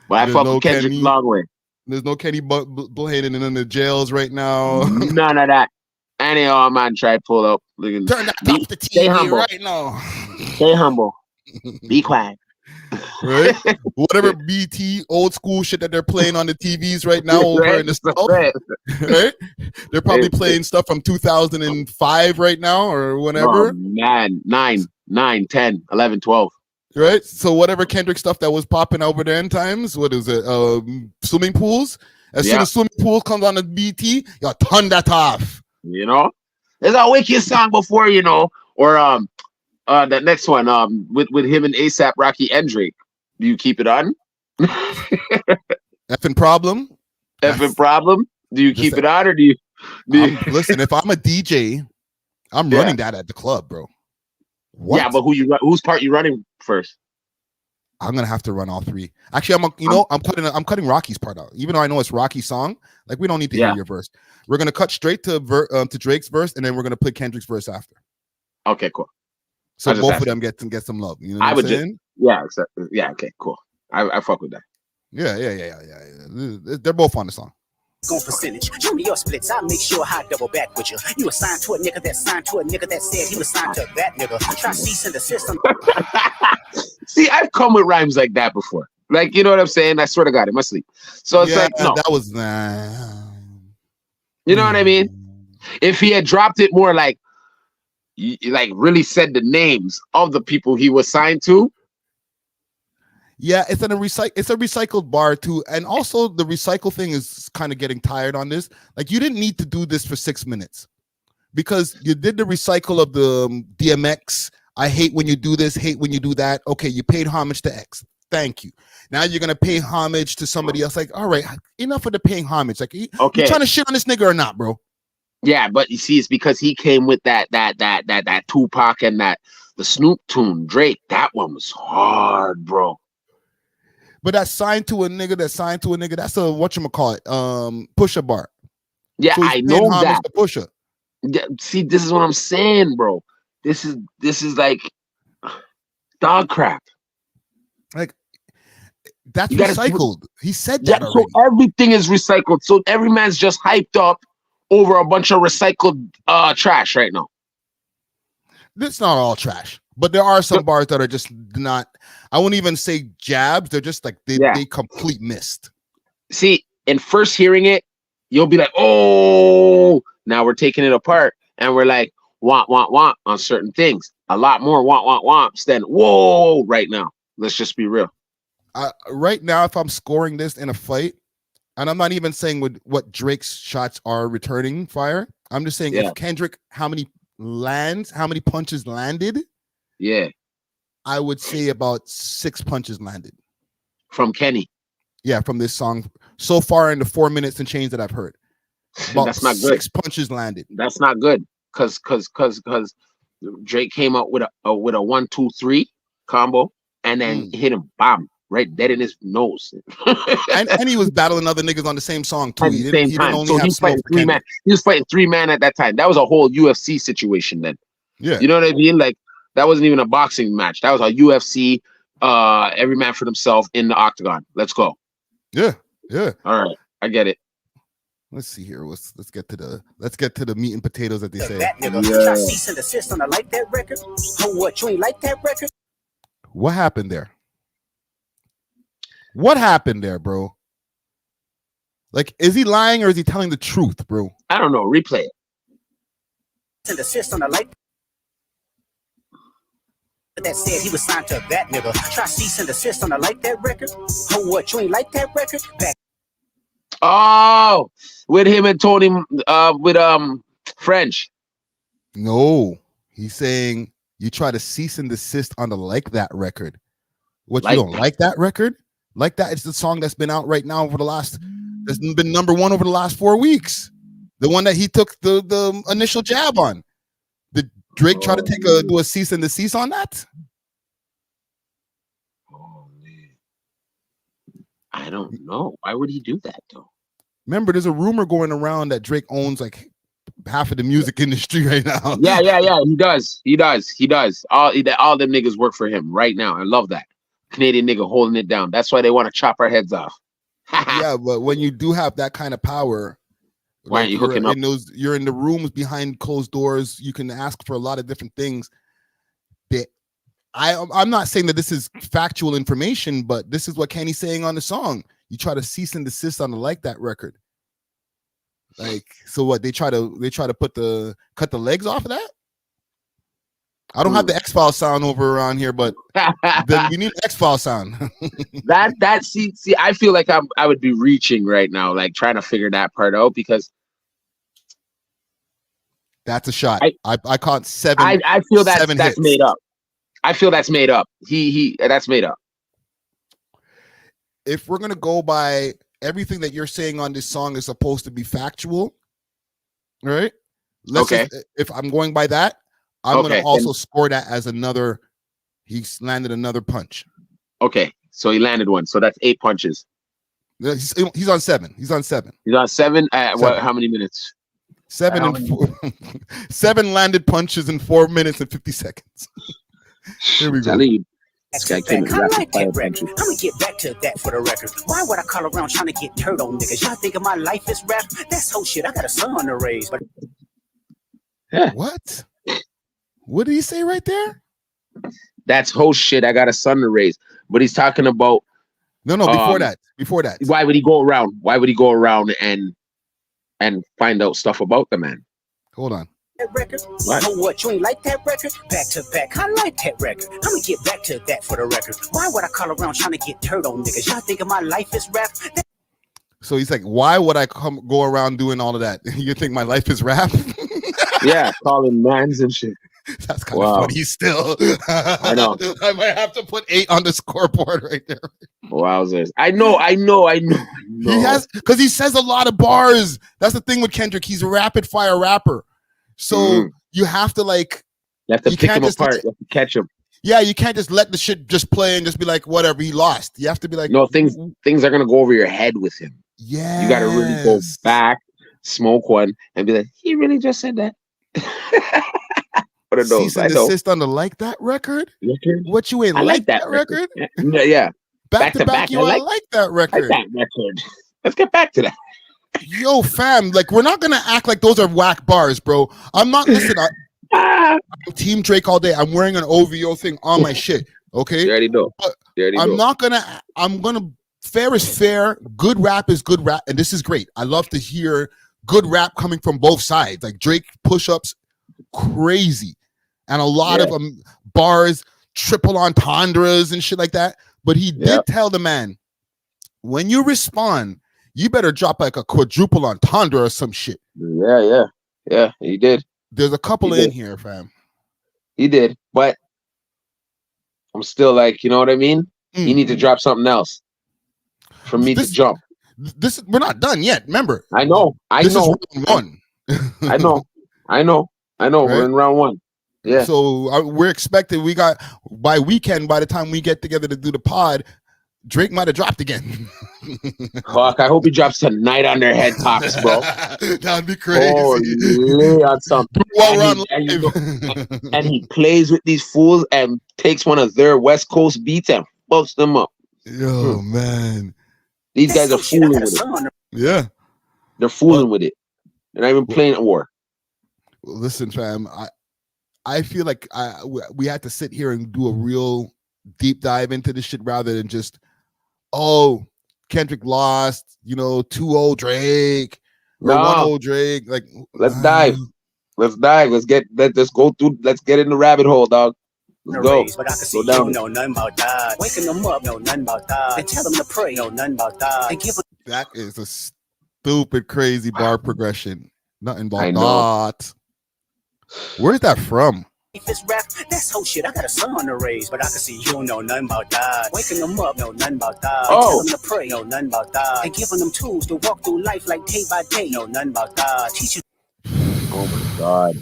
But I fuck with Kendrick long way. There's no Kenny Blayden in the jails right now. None of that. Any old man try to pull up. Turn that off the TV right now. Stay humble. Be quiet. Right? Whatever BT old school shit that they're playing on the TVs right now over in the South. Right? They're probably playing stuff from 2005 right now or whatever. Oh, man, 9, 10, 11, 12. Right? So whatever Kendrick stuff that was popping over there in times, what is it? Swimming pools. As soon as swimming pool comes on the BT, y'all turn that off. You know? There's a wicked song before, you know, or that next one, with him and ASAP Rocky and Drake. Do you keep it on? Effing problem. Effing problem. Do you keep it on or do you listen, if I'm a DJ, I'm running that at the club, bro. What? Yeah, but whose part you running first? I'm gonna have to run all three. Actually, I'm cutting Rocky's part out. Even though I know it's Rocky's song, like we don't need to hear your verse. We're gonna cut straight to Drake's verse, and then we're gonna play Kendrick's verse after. Okay, cool. So both of them get some love. You know what I'm saying? Yeah, okay, cool. I fuck with that. Yeah. They're both on the song. On percentage, show me your splits. I'll make sure I double back with you. You assigned to a nigga that signed to a nigga that said he was signed to that nigga. Try cease in the system. See, I've come with rhymes like that before. Like, you know what I'm saying? I swear to God, in my sleep. So it's like, no. That was you know what I mean? If he had dropped it more like really said the names of the people he was signed to. Yeah, it's a recycled bar too, and also the recycle thing is kind of getting tired on this. Like, you didn't need to do this for 6 minutes because you did the recycle of the DMX. I hate when you do this, hate when you do that. Okay, you paid homage to X. Thank you. Now you're gonna pay homage to somebody else. Like, all right, enough of the paying homage. Like, okay, you trying to shit on this nigga or not, bro? Yeah, but you see, it's because he came with that Tupac and the Snoop tune, Drake. That one was hard, bro. But that's signed to a nigga. That's a whatchamacallit, Pusha bar. Yeah, so I know that. Pusha. Yeah, see, this is what I'm saying, bro. This is like dog crap. Like, that's recycled. He said that already. So everything is recycled. So every man's just hyped up over a bunch of recycled trash right now. It's not all trash. But there are some bars that are just not. I wouldn't even say jabs. They're just like they complete missed. See, in first hearing it, you'll be like, oh, now we're taking it apart and we're like, want on certain things. A lot more wants than whoa right now. Let's just be real. Right now, if I'm scoring this in a fight, and I'm not even saying what Drake's shots are returning fire. I'm just saying if Kendrick, how many punches landed? Yeah. I would say about 6 punches landed. From Kenny. Yeah, from this song so far in the 4 minutes and change that I've heard. About That's not good. 6 punches landed. That's not good. Cause Drake came up with a 1-2-3 combo and then hit him bomb right dead in his nose. and he was battling other niggas on the same song too. At the same time. So he's fighting 3 man. He was fighting 3 man at that time. That was a whole UFC situation then. Yeah. You know what I mean? Like that wasn't even a boxing match. That was a UFC, every man for themselves in the octagon. Let's go. Yeah. Yeah. All right. I get it. Let's see here. Let's get to the meat and potatoes that they say. That nigga try cease and desist on I like that record. Oh, what, you ain't like that record? What happened there? What happened there, bro? Like, is he lying or is he telling the truth, bro? I don't know. Replay it. And desist on I like that said he was signed to that nigga. Try cease and desist on I like that record. Oh, what, you ain't like that record? Back. Oh, with him and Tony, with French. No, he's saying you try to cease and desist on the Like That record. What, Like you don't That. like that record? Like That is the song that's been out right now over that's been number 1 over the last 4 weeks. The one that he took the initial jab on. Did Drake try to do a cease and desist on that? Oh man, I don't know. Why would he do that though? Remember, there's a rumor going around that Drake owns like half of the music industry right now. Yeah. He does. All them niggas work for him right now. I love that. Canadian nigga holding it down. That's why they want to chop our heads off. Yeah, but when you do have that kind of power, why aren't you hooking up? You're in the rooms behind closed doors. You can ask for a lot of different things. I'm not saying that this is factual information, but this is what Kenny's saying on the song. You try to cease and desist on the Like That record. Like, so what? They try to cut the legs off of that. I don't have the X-File sound over around here, but we need X-File sound. see, I feel like I would be reaching right now, like trying to figure that part out because that's a shot. I caught 7. I feel that's hits. Made up. I feel that's made up. That's made up. If we're gonna go by everything that you're saying on this song is supposed to be factual, right? If I'm going by that, I'm gonna also score that as another. He's landed another punch. Okay, so he landed one. So that's 8 punches. He's on 7. He's on 7. He's on 7. What? How many minutes? 7 and 4. 7 landed punches in 4 minutes and 50 seconds. Here we go. I like that record. I'm gonna get back to that for the record. Why would I call around trying to get dirt on niggas? Y'all think of my life as rap? That's whole shit. I got a son to raise. But what? What did he say right there? That's whole shit. I got a son to raise. But he's talking about no. Before that. Why would he go around? Why would he go around and find out stuff about the man? Hold on. That record. What, you ain't like that record? Back to back, I like that record. I'm gonna get back to that for the record. Why would I call around trying to get dirt on niggas? Y'all think of my life as rap? So he's like, why would I go around doing all of that? You think my life is rap? Yeah, calling mans and shit. That's kind of funny still. I know. I might have to put 8 on the scoreboard right there. Wowzers. I know. He has, because he says a lot of bars. That's the thing with Kendrick. He's a rapid fire rapper. So you have to pick him apart. You have to catch him. Yeah, you can't just let the shit just play and just be like, whatever, he lost. You have to be like, no, things are gonna go over your head with him. Yeah, you gotta really go back, smoke one, and be like, he really just said that. What are those? Cease and desist on the Like That record. What, you ain't like that record? Yeah. Back to back, you ain't like that record. Let's get back to that. Yo, fam, like, we're not gonna act like those are whack bars, bro. I'm not. Listen, I'm Team Drake all day. I'm wearing an OVO thing on my shit. Okay. You already know. But You already I'm know. not gonna. I'm gonna. Fair is fair. Good rap is good rap, and this is great. I love to hear good rap coming from both sides. Like Drake push-ups, crazy, and a lot of bars, triple entendres and shit like that. But he did tell the man, when you respond, you better drop like a quadruple entendre or some shit. Yeah. He did. There's a couple in here, fam. He did, but I'm still like, you know what I mean? You need to drop something else for me to jump. We're not done yet. Remember, I know. This is round one. I know. Right? We're in round one. Yeah. So we're expecting. We got by weekend. By the time we get together to do the pod, Drake might have dropped again. Fuck! I hope he drops tonight on their head tops, bro. That'd be crazy. Holy, on something. And he plays with these fools and takes one of their West Coast beats and fucks them up. Yo, man. These guys are fooling with it. Yeah. They're fooling with it. They're not even playing at war. Listen, fam, I feel like we had to sit here and do a real deep dive into this shit rather than just, Kendrick lost, 2-0 Drake or 1-0 Drake. Like, let's dive. Let's get in the rabbit hole, dog. Let's go. But I can see you don't know nothing about that. Waking them up, know nothing about that. And tell them to pray, know nothing about that. And give them. That is a stupid, crazy bar progression. Nothing about that. Where's that from? If it's rap, that's whole shit. I got a son to raise, but I can see you don't know nothing about that. Waking them up, know nothing about that. And tell them to pray, know nothing about that. And giving them tools to walk through life like day by day, know nothing about that. Teach you. Oh my God.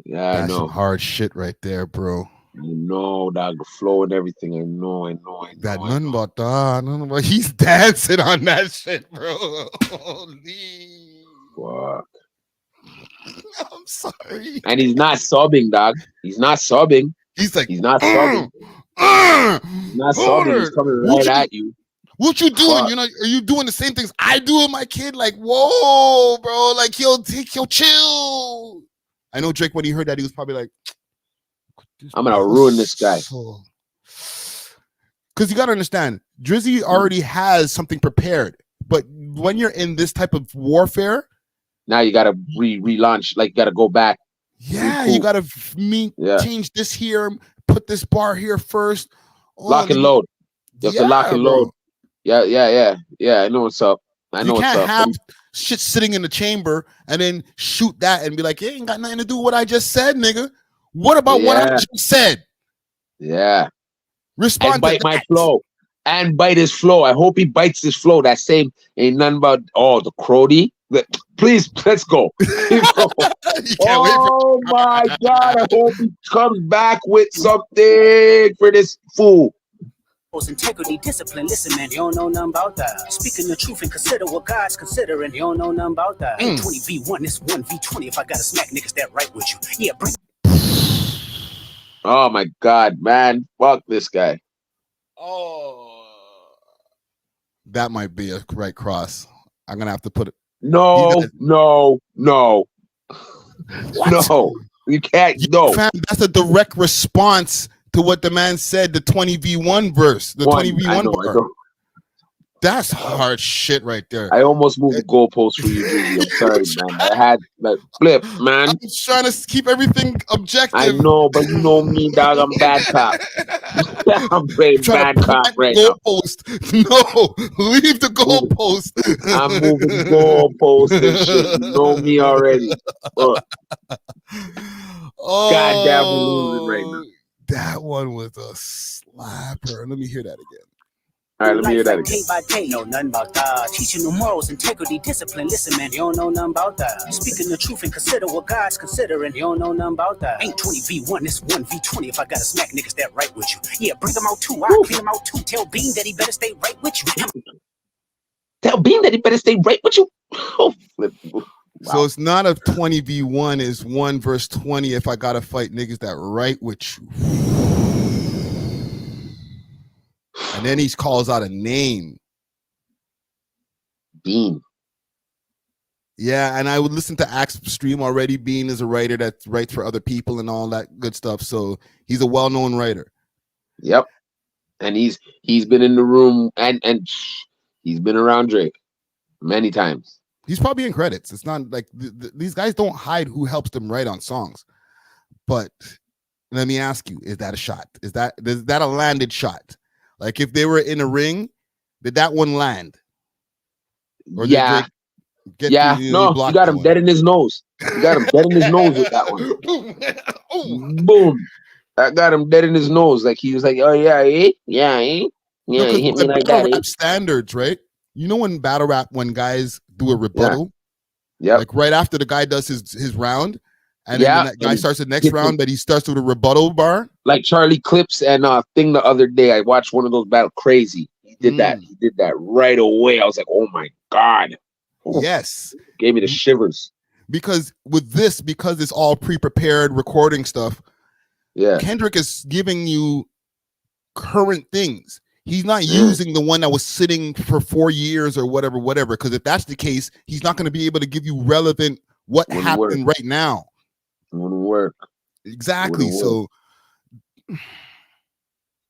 Yeah, That's I know. some hard shit right there, bro. I know, dog, the flow and everything. I know. Nothing about that. He's dancing on that shit, bro. Holy. Fuck. I'm sorry. And he's not sobbing, dog. He's not sobbing. He's like, he's not sobbing. He's not sobbing. He's coming right at you. What you doing? Are you doing the same things I do with my kid? Like, whoa, bro. Like, he'll chill. I know Drake, when he heard that, he was probably like, I'm gonna ruin this guy. Because you gotta understand, Drizzy already has something prepared. But when you're in this type of warfare, now you gotta relaunch. Like, you gotta go back. Yeah, you gotta change this here, put this bar here first. Lock and load. You have to lock and load. Yeah. I know what's up. You can't have shit sitting in the chamber and then shoot that and be like, it ain't got nothing to do with what I just said, nigga. What about what I just said? Yeah. Respond and bite my flow. And bite his flow. I hope he bites his flow. That same ain't nothing about the Crody. Please, let's go. Oh my God. I hope he comes back with something for this fool. Integrity, discipline, listen, man, you don't know nothing about that. Speaking the truth and consider what God's considering, you don't know nothing about that. 20v1, it's 1v20 if I gotta smack niggas that right with you. Yeah, bring. Oh my God, man. Fuck this guy. Oh. That might be a right cross. I'm gonna have to put it. No. You can't. No. Fam, that's a direct response to what the man said, the 20v1 verse, the 20v1 bar. That's hard shit right there. I almost moved the goalpost for you, Drizzy. I'm sorry, man. I had that flip, man. I'm trying to keep everything objective. I know, but you know me, dog. I'm bad cop. I'm playing bad cop right now. No, leave the goalpost. I'm moving the goalpost and shit. You know me already. Goddamn, we're losing right now. That one was a slapper. Let me hear that again. All right, let me hear that again. Day by day, know nothing about that. Teaching the morals, integrity, discipline. Listen, man, you don't know nothing about that. Speaking the truth and consider what God's considering, you don't know nothing about that. Ain't 20v1, it's 1v20 if I gotta smack niggas that right with you. Yeah, bring them out too. I'll clean them out too. Tell Bean that he better stay right with you. Tell Bean that he better stay right with you. Oh, flip. Wow. So it's not a 20v1, it's 1 verse 20 if I gotta fight niggas that right with you. And then he calls out a name. Bean. Yeah, and I would listen to Axe Stream already. Bean is a writer that writes for other people and all that good stuff. So he's a well-known writer. Yep. And he's been in the room and he's been around Drake many times. He's probably in credits. It's not like these guys don't hide who helps them write on songs. But let me ask you, is that a shot? Is that a landed shot? Like if they were in a ring, did that one land? Or yeah. Did yeah. No, you got him dead in his nose. You got him dead in his nose with that one. Boom. I got him dead in his nose. Like he was like, oh yeah, yeah, he hit me like that. Rap standards, right? You know when battle rap, when guys do a rebuttal, yeah, like right after the guy does his round, and then that guy starts the next round, but he starts with a rebuttal bar. Like Charlie Clips and thing the other day, I watched one of those battle crazy. He did that. He did that right away. I was like, oh my God. Yes. Gave me the shivers. Because with this, because it's all pre-prepared recording stuff, Kendrick is giving you current things. He's not using the one that was sitting for 4 years or whatever. Because if that's the case, he's not going to be able to give you relevant what happened right now. Wouldn't work. Exactly. So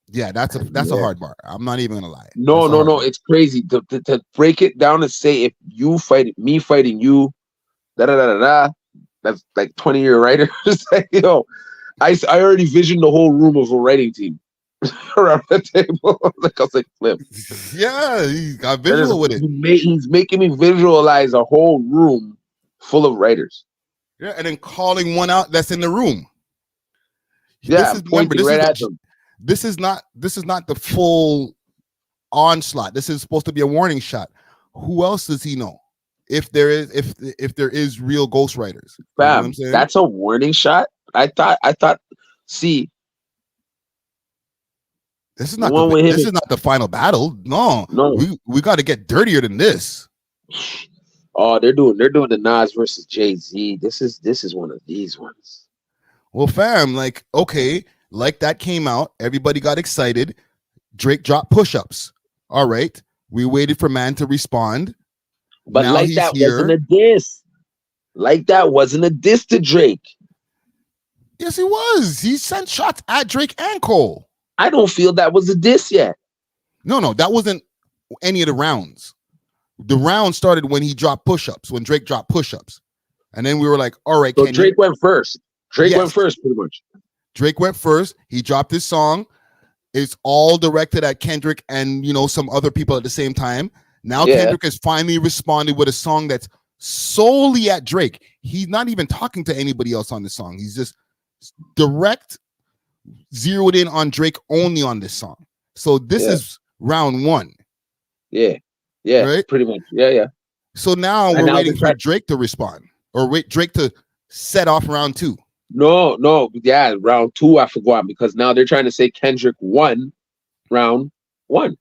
yeah, that's a hard bar. I'm not even gonna lie. No. It's crazy to break it down and say if you fight me fighting you, that's like 20-year writers. Like, I already visioned the whole room of a writing team around the table. Like I was like, flip. Yeah, he got visual with it. He's making me visualize a whole room full of writers. Yeah, and then calling one out that's in the room. Yeah, pointing right at them. This is not the full onslaught. This is supposed to be a warning shot. Who else does he know? If there is real ghostwriters, fam, that's a warning shot. I thought. See, this is not the final battle. No. We got to get dirtier than this. Oh, they're doing the Nas versus Jay-Z. This is one of these ones. Well, fam, like, okay, like that came out, everybody got excited. Drake dropped push-ups. All right, we waited for man to respond, but now like that wasn't a diss. Like that wasn't a diss to Drake. Yes, he was. He sent shots at Drake and Cole. I don't feel that was a diss yet. No, that wasn't any of the rounds. The round started when he dropped push-ups, when Drake dropped push-ups. And then we were like, all right, so Drake went first. Drake went first, pretty much. Drake went first. He dropped his song. It's all directed at Kendrick and, some other people at the same time. Now Kendrick has finally responded with a song that's solely at Drake. He's not even talking to anybody else on this song. He's just direct, zeroed in on Drake only on this song. So this is round one. Yeah, right? Pretty much. Yeah. So now we're waiting for Drake to respond, or wait Drake to set off round two. No, round two I forgot, because now they're trying to say Kendrick won round one.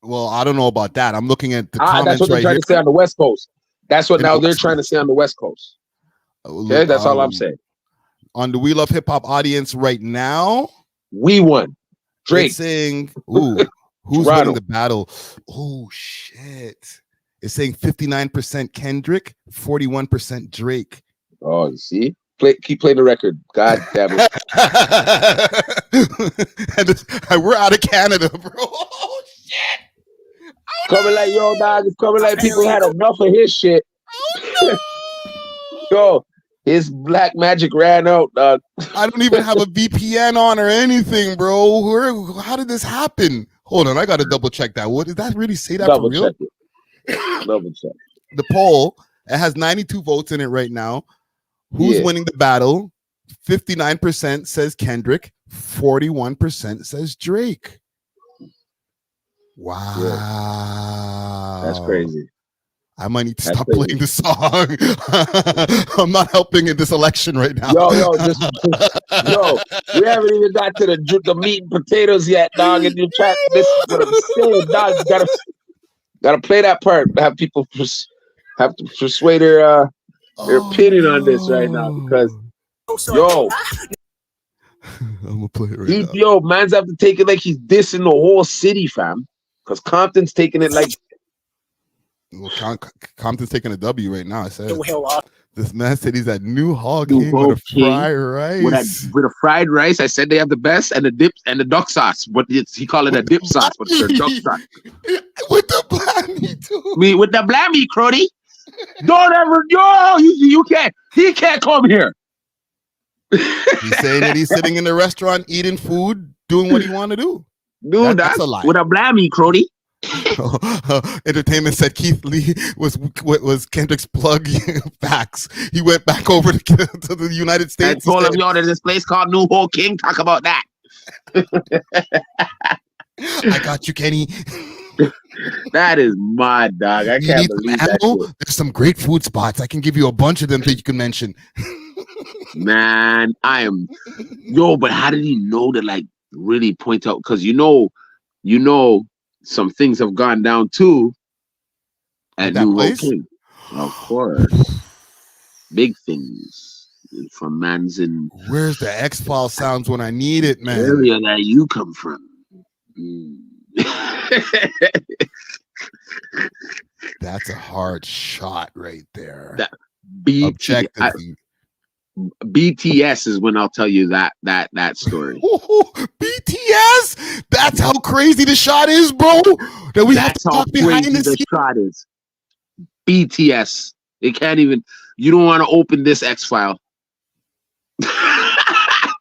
Well, I don't know about that. I'm looking at the comments. That's what they're trying to say on the West Coast. That's what now they're trying to say on the West Coast. Okay, that's all I'm saying. On the We Love Hip Hop audience right now, we won. Drake it's saying, "Ooh, who's winning the battle?" Oh shit! It's saying 59% Kendrick, 41% Drake. Oh, you see. Keep playing the record. God damn it. And we're out of Canada, bro. Oh, shit. Coming like, yo, dog. It's coming like people had enough of his shit. Yo, his black magic ran out, dog. I don't even have a VPN on or anything, bro. How did this happen? Hold on. I got to double check that. What did that really say that for real? Double check. The poll, it has 92 votes in it right now. Who's winning the battle? 59% says Kendrick, 41% says Drake. Wow. Yeah. That's crazy. I might need to stop playing the song. I'm not helping in this election right now. Yo, we haven't even got to the meat and potatoes yet, dog. And you try this is what I'm saying, dog. You gotta play that part. Have people have to persuade their opinion on this right now, because I'm gonna play it right now. Yo, man's have to take it like he's dissing the whole city, fam. Because Compton's taking it like Well, Compton's taking a W right now. I said The hell off. this man said he's at New Hall New King Hall with a King fried with a rice. fried rice. I said they have the best and the dips and the duck sauce, but he call it a dip sauce, but it's a duck sauce. With the blammy too. Me with the blammy, Crody. Don't ever, yo, you can't. He can't come here. He's saying that he's sitting in the restaurant eating food, doing what he want to do. Dude, That's a lie. With a blammy, Crody. Entertainment said Keith Lee was Kendrick's plug. Facts. He went back over to the United States. I told him, yo, there's this place called New Hall King. Talk about that. I got you, Kenny. That is mad, dog. I can't believe that shit. There's some great food spots. I can give you a bunch of them that you can mention. Man, I am. Yo, but how did he know to like really point out? Because you know, some things have gone down too at New Hall King. Of course, big things from man's in. Where's the X-Files sounds when I need it, man? Area that you come from. That's a hard shot right there. That Objectively. BTS is when I'll tell you that story. BTS? That's how crazy the shot is, bro. That we have to talk behind the scenes. Shot is. BTS. They can't even. You don't want to open this X file.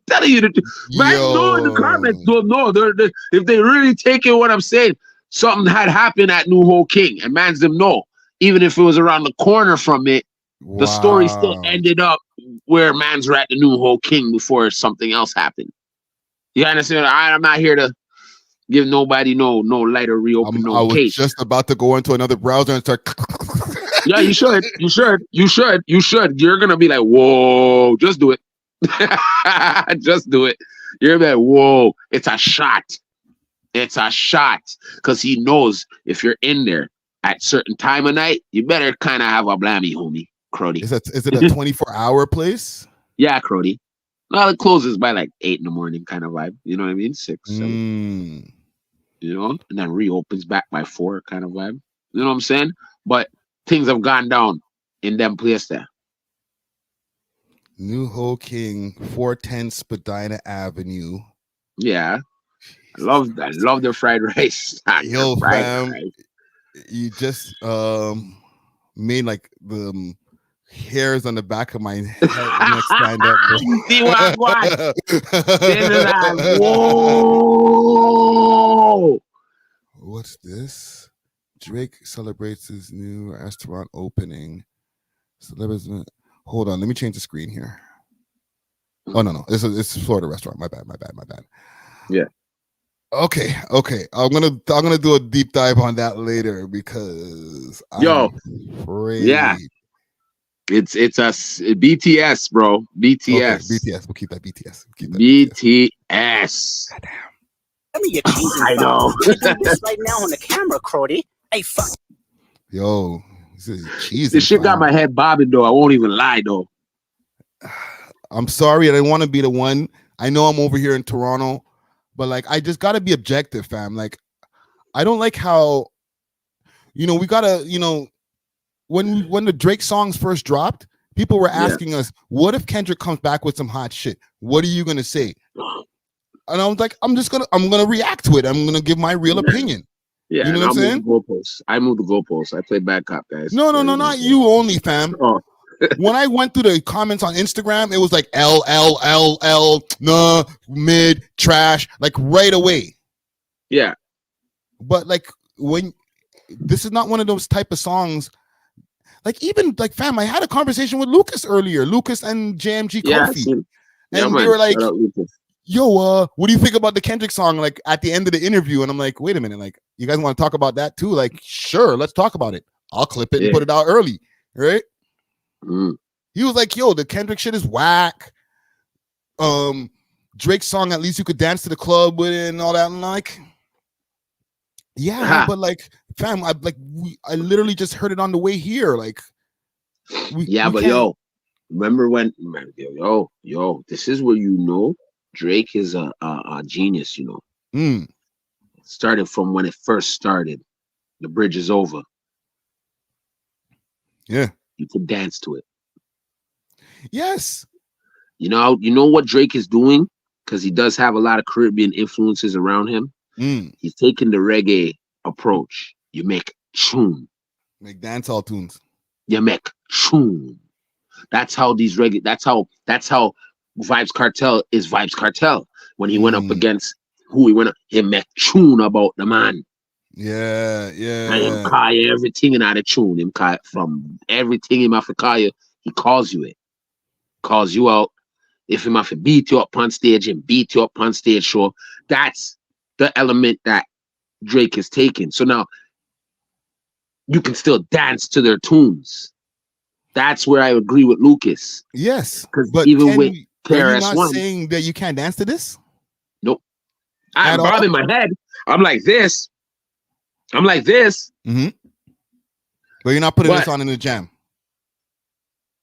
Telling you to, man, no, in the comments don't know. They're, if they really take it, what I'm saying, something had happened at New Hall King, and man's them know. Even if it was around the corner from it, the story still ended up where man's were at the New Hall King before something else happened. You understand? I'm not here to give nobody no light or reopen no case. I was just about to go into another browser and start. Yeah, you should. You're gonna be like, whoa, just do it. Just do it. You're like, whoa, it's a shot. It's a shot. Because he knows if you're in there at certain time of night, you better kind of have a blammy, homie. Crody. Is it a 24-hour place? Yeah, Crody. Well, it closes by like 8 in the morning kind of vibe. You know what I mean? 6, 7. You know? And then reopens back by 4 kind of vibe. You know what I'm saying? But things have gone down in them place there. New Hall King, 410 Spadina Avenue. Yeah. I love their fried rice. Yo, fam, you just made like the hairs on the back of my head stand up. See what I want? Whoa! What's this? Drake celebrates his new restaurant opening. Hold on, let me change the screen here. Oh no, it's a Florida restaurant. My bad. Yeah. Okay. I'm gonna do a deep dive on that later because yeah, it's us BTS, bro. BTS. Okay, BTS. We'll keep that BTS. BTS. Goddamn. Let me get cheesy. I know. This right now on the camera, Crody. Hey, fuck. Yo, this shit got my head bobbing though. I won't even lie though. I'm sorry, I didn't want to be the one. I know I'm over here in Toronto, but like I just gotta be objective, fam. Like I don't like how, we gotta, when the Drake songs first dropped, people were asking us, what if Kendrick comes back with some hot shit? What are you gonna say? And I was like, I'm gonna react to it. I'm gonna give my real opinion. Yeah, you know what I'm saying? I moved the goalposts. I play bad cop, guys. No, not you only, fam. Oh. When I went through the comments on Instagram, it was like L, nah, mid, trash, like right away. Yeah. But like when this is not one of those type of songs, like even like fam, I had a conversation with Lucas earlier, Lucas and JMG Coffee. And they were like, yo, what do you think about the Kendrick song? Like at the end of the interview, and I'm like, wait a minute, like you guys want to talk about that too? Like, sure, let's talk about it. I'll clip it and put it out early, right? He was like, yo, the Kendrick shit is whack. Drake's song, at least you could dance to the club with it and all that. And like, yeah, but like, fam, I literally just heard it on the way here. Like, yo, remember when, yo, this is where Drake is a genius, Started from when it first started. The bridge is over. Yeah. You can dance to it. Yes. You know what Drake is doing? Because he does have a lot of Caribbean influences around him. He's taking the reggae approach. You make tune. Make dancehall tunes. You make tune. That's how these reggae. That's how Vibes Cartel is Vibes Cartel. When he went up against who he went up, he make tune about the man. Yeah. And him call you everything in that tune. Him call from everything him have to call you. He calls you it. Calls you out. If him have to beat you up on stage and beat you up on stage show, that's the element that Drake is taking. So now you can still dance to their tunes. That's where I agree with Lucas. Yes, because even with are you KRS-One, not saying that you can't dance to this? Nope. I'm bobbing my head. I'm like this. Mm-hmm. But you're not putting this on in the jam.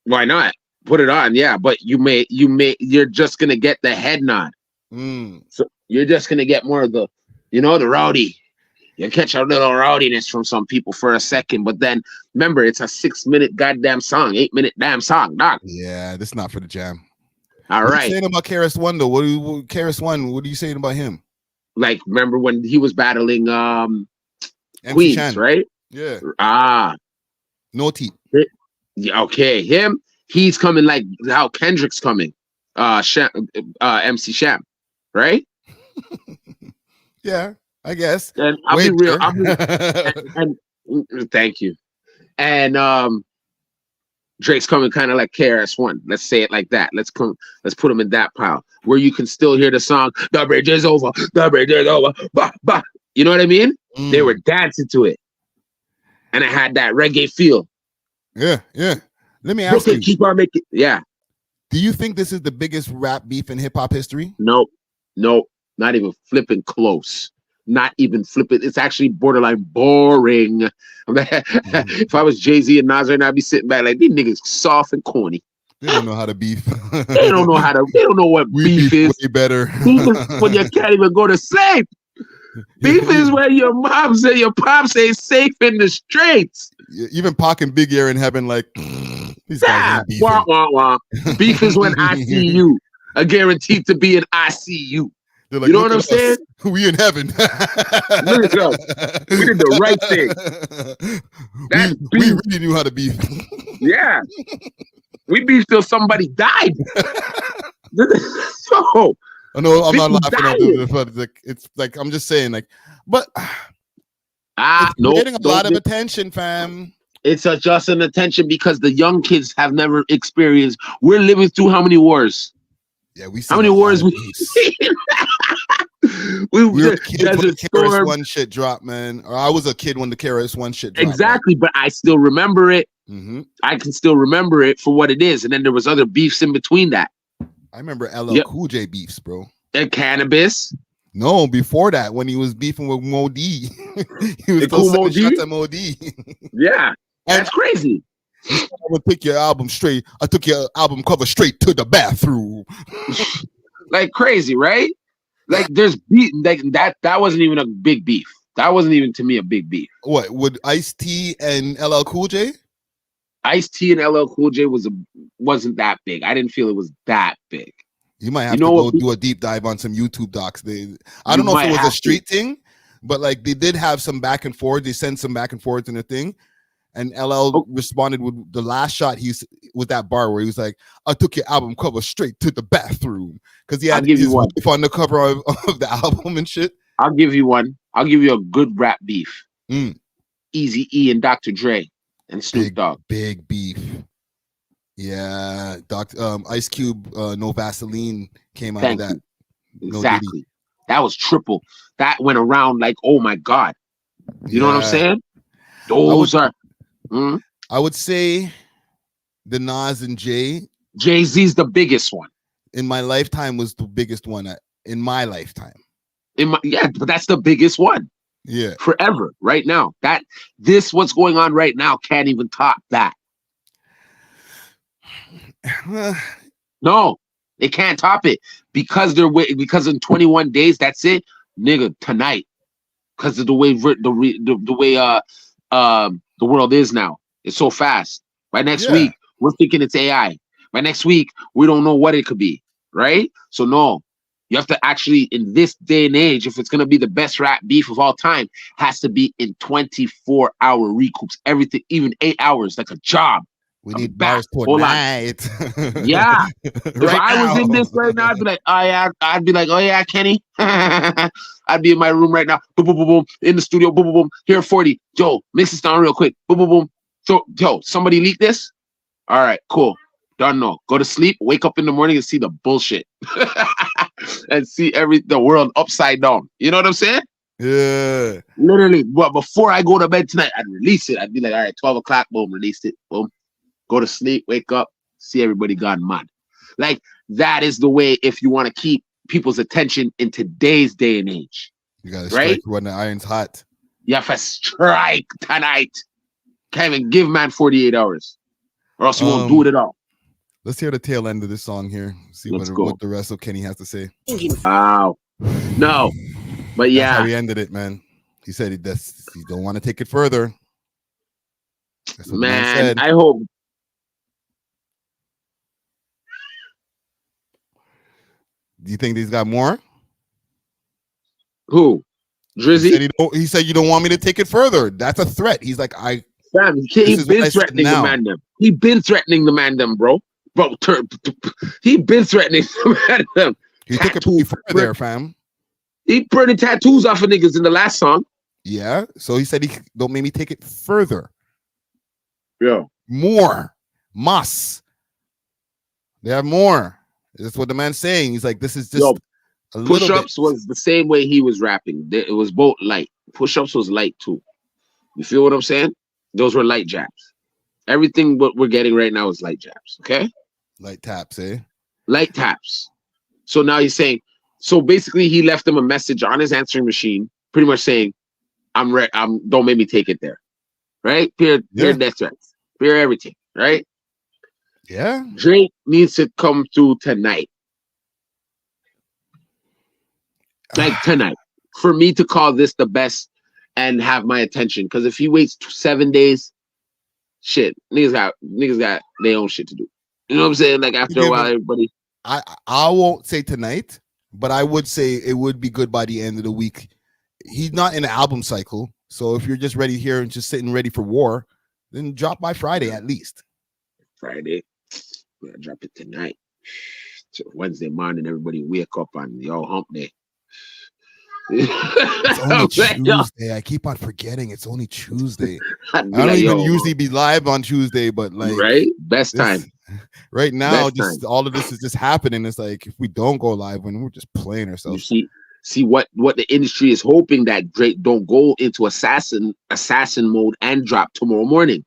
Why not? Put it on, yeah. But you're just gonna get the head nod. So you're just gonna get more of the, the rowdy. You catch a little rowdiness from some people for a second, but then remember, it's a 6-minute goddamn song, 8-minute damn song, dog. Yeah, this is not for the jam. All what right. What are you saying about KRS-One though? What are you saying about him? Like, remember when he was battling MC Queens, Shan. right? Yeah. No teeth. Yeah, okay, him. He's coming like how Kendrick's coming. MC Sham, right? Yeah, I guess. And I'll be real. And thank you. And Drake's coming kind of like KRS-One. Let's say it like that. Let's put him in that pile where you can still hear the song. The bridge is over. The bridge is over. Bah, bah. You know what I mean? They were dancing to it, and it had that reggae feel. Yeah. Let me ask you. Keep on making. Yeah. Do you think this is the biggest rap beef in hip hop history? Nope. Not even flipping close. Not even flipping. It's actually borderline boring. If I was Jay-Z and Nas, I'd be sitting back like, these niggas soft and corny. They don't know how to beef. They don't know what beef is. Way better. Beef is when you can't even go to sleep. Beef is when your moms and your pops ain't safe in the streets. Even Pac and Big Air in heaven, like, these guys ain't beefing. Wah, wah, wah. Beef is when I see you. I guaranteed to be an ICU. Like, you know what I'm saying? We in heaven. Look at us. We did the right thing. We really knew how to beef. Yeah. We beefed till somebody died. So, I know I'm not laughing at it, but it's like I'm just saying, like, but it's getting a lot of attention, fam. It's just an attention because the young kids have never experienced. We're living through how many wars? Yeah, we. How many wars we seen? We were kids when the KRS-One shit dropped, man. Or I was a kid when the KRS-One shit dropped. Exactly, but I still remember it. Mm-hmm. I can still remember it for what it is, and then there was other beefs in between that. I remember LL Cool J beefs, bro. And Cannabis. No, before that, when he was beefing with Mo D, he was still sending shots at Mo D. Yeah, that's crazy. I would take your album straight. I took your album cover straight to the bathroom. Like crazy, right? Like there's beef like that wasn't even a big beef. That wasn't even to me a big beef. What would Ice-T and LL Cool J? Ice-T and LL Cool J wasn't that big. I didn't feel it was that big. You might have to go do a deep dive on some YouTube docs. I don't know if it was a street thing, but like they did have some back and forth. They sent some back and forth in a thing. And LL responded with the last shot. With that bar where he was like, "I took your album cover straight to the bathroom," because he had his wife on the cover of the album and shit. I'll give you one. I'll give you a good rap beef. Eazy-E and Dr. Dre and Snoop Dogg. Big beef. Yeah, Ice Cube, No Vaseline came out of that. Exactly. That was triple. That went around like, oh my God. You know what I'm saying? Those are. I would say the Nas and Jay-Z's the biggest one. In my lifetime was the biggest one in my lifetime. But that's the biggest one. Yeah. Forever, right now. What's going on right now can't even top that. No, it can't top it because in 21 days, that's it, nigga. Tonight, because of the way the world is now, it's so fast. By next Yeah. week, we're thinking it's AI. By next week, we don't know what it could be, right? So no, you have to actually, in this day and age, if it's going to be the best rap beef of all time, has to be in 24-hour recoups. Everything, even 8 hours, like a job. We I'm need back. bars Hold on. tonight. Yeah. If Right I was in now. this right now, I'd be like, oh yeah, Kenny. I'd be in my room right now. Boom, boom, boom, boom. In the studio. Boom, boom, boom. Here, 40. Joe, mix this down real quick. Boom, boom, boom. So, yo, somebody leak this? All right, cool. Done. No. Go to sleep. Wake up in the morning and see the bullshit, and see the world upside down. You know what I'm saying? Yeah. Literally. But before I go to bed tonight, I'd release it. I'd be like, all right, 12 o'clock. Boom, released it. Boom. Go to sleep. Wake up. See everybody gone mad. Like that is the way if you want to keep people's attention in today's day and age. You gotta right? strike when the iron's hot. You have to strike tonight. Can't even give man 48 hours, or else you won't do it at all. Let's hear the tail end of this song here. See what the rest of Kenny has to say. Wow. No, but yeah, that's how he ended it, man. He said he don't want to take it further. That's what man, the man said. I hope. Do you think he's got more? Who? Drizzy? He said you don't want me to take it further. That's a threat. He's like, Fam, he been threatening the man them. He been threatening the man them, bro. He been threatening the man them. He took it pretty far there, fam. He burning tattoos off of niggas in the last song. Yeah. So he said he don't make me take it further. Yeah. More. Mas. They have more. That's what the man's saying. He's like, this is just a little Push-ups was the same way he was rapping. It was both light. Push-ups was light too. You feel what I'm saying? Those were light jabs. Everything what we're getting right now is light jabs. Okay? Light taps, eh? Light taps. So now he's saying, so basically he left him a message on his answering machine, pretty much saying, don't make me take it there. Right? Pure death threats. Pure everything. Right? Yeah. Drake needs to come through tonight. Like tonight. For me to call this the best and have my attention. Because if he waits 7 days, shit, niggas got their own shit to do. You know what I'm saying? Like after a while, everybody. I won't say tonight, but I would say it would be good by the end of the week. He's not in an album cycle. So if you're just ready here and just sitting ready for war, then drop by Friday at least. Friday. I'm gonna drop it tonight. So Wednesday morning, everybody wake up on hump day. It's only Tuesday. I keep on forgetting it's only Tuesday. I don't even usually be live on Tuesday, but like best time. Right now, all of this is just happening. It's like if we don't go live, when we're just playing ourselves. You see what the industry is hoping that Drake don't go into assassin mode and drop tomorrow morning.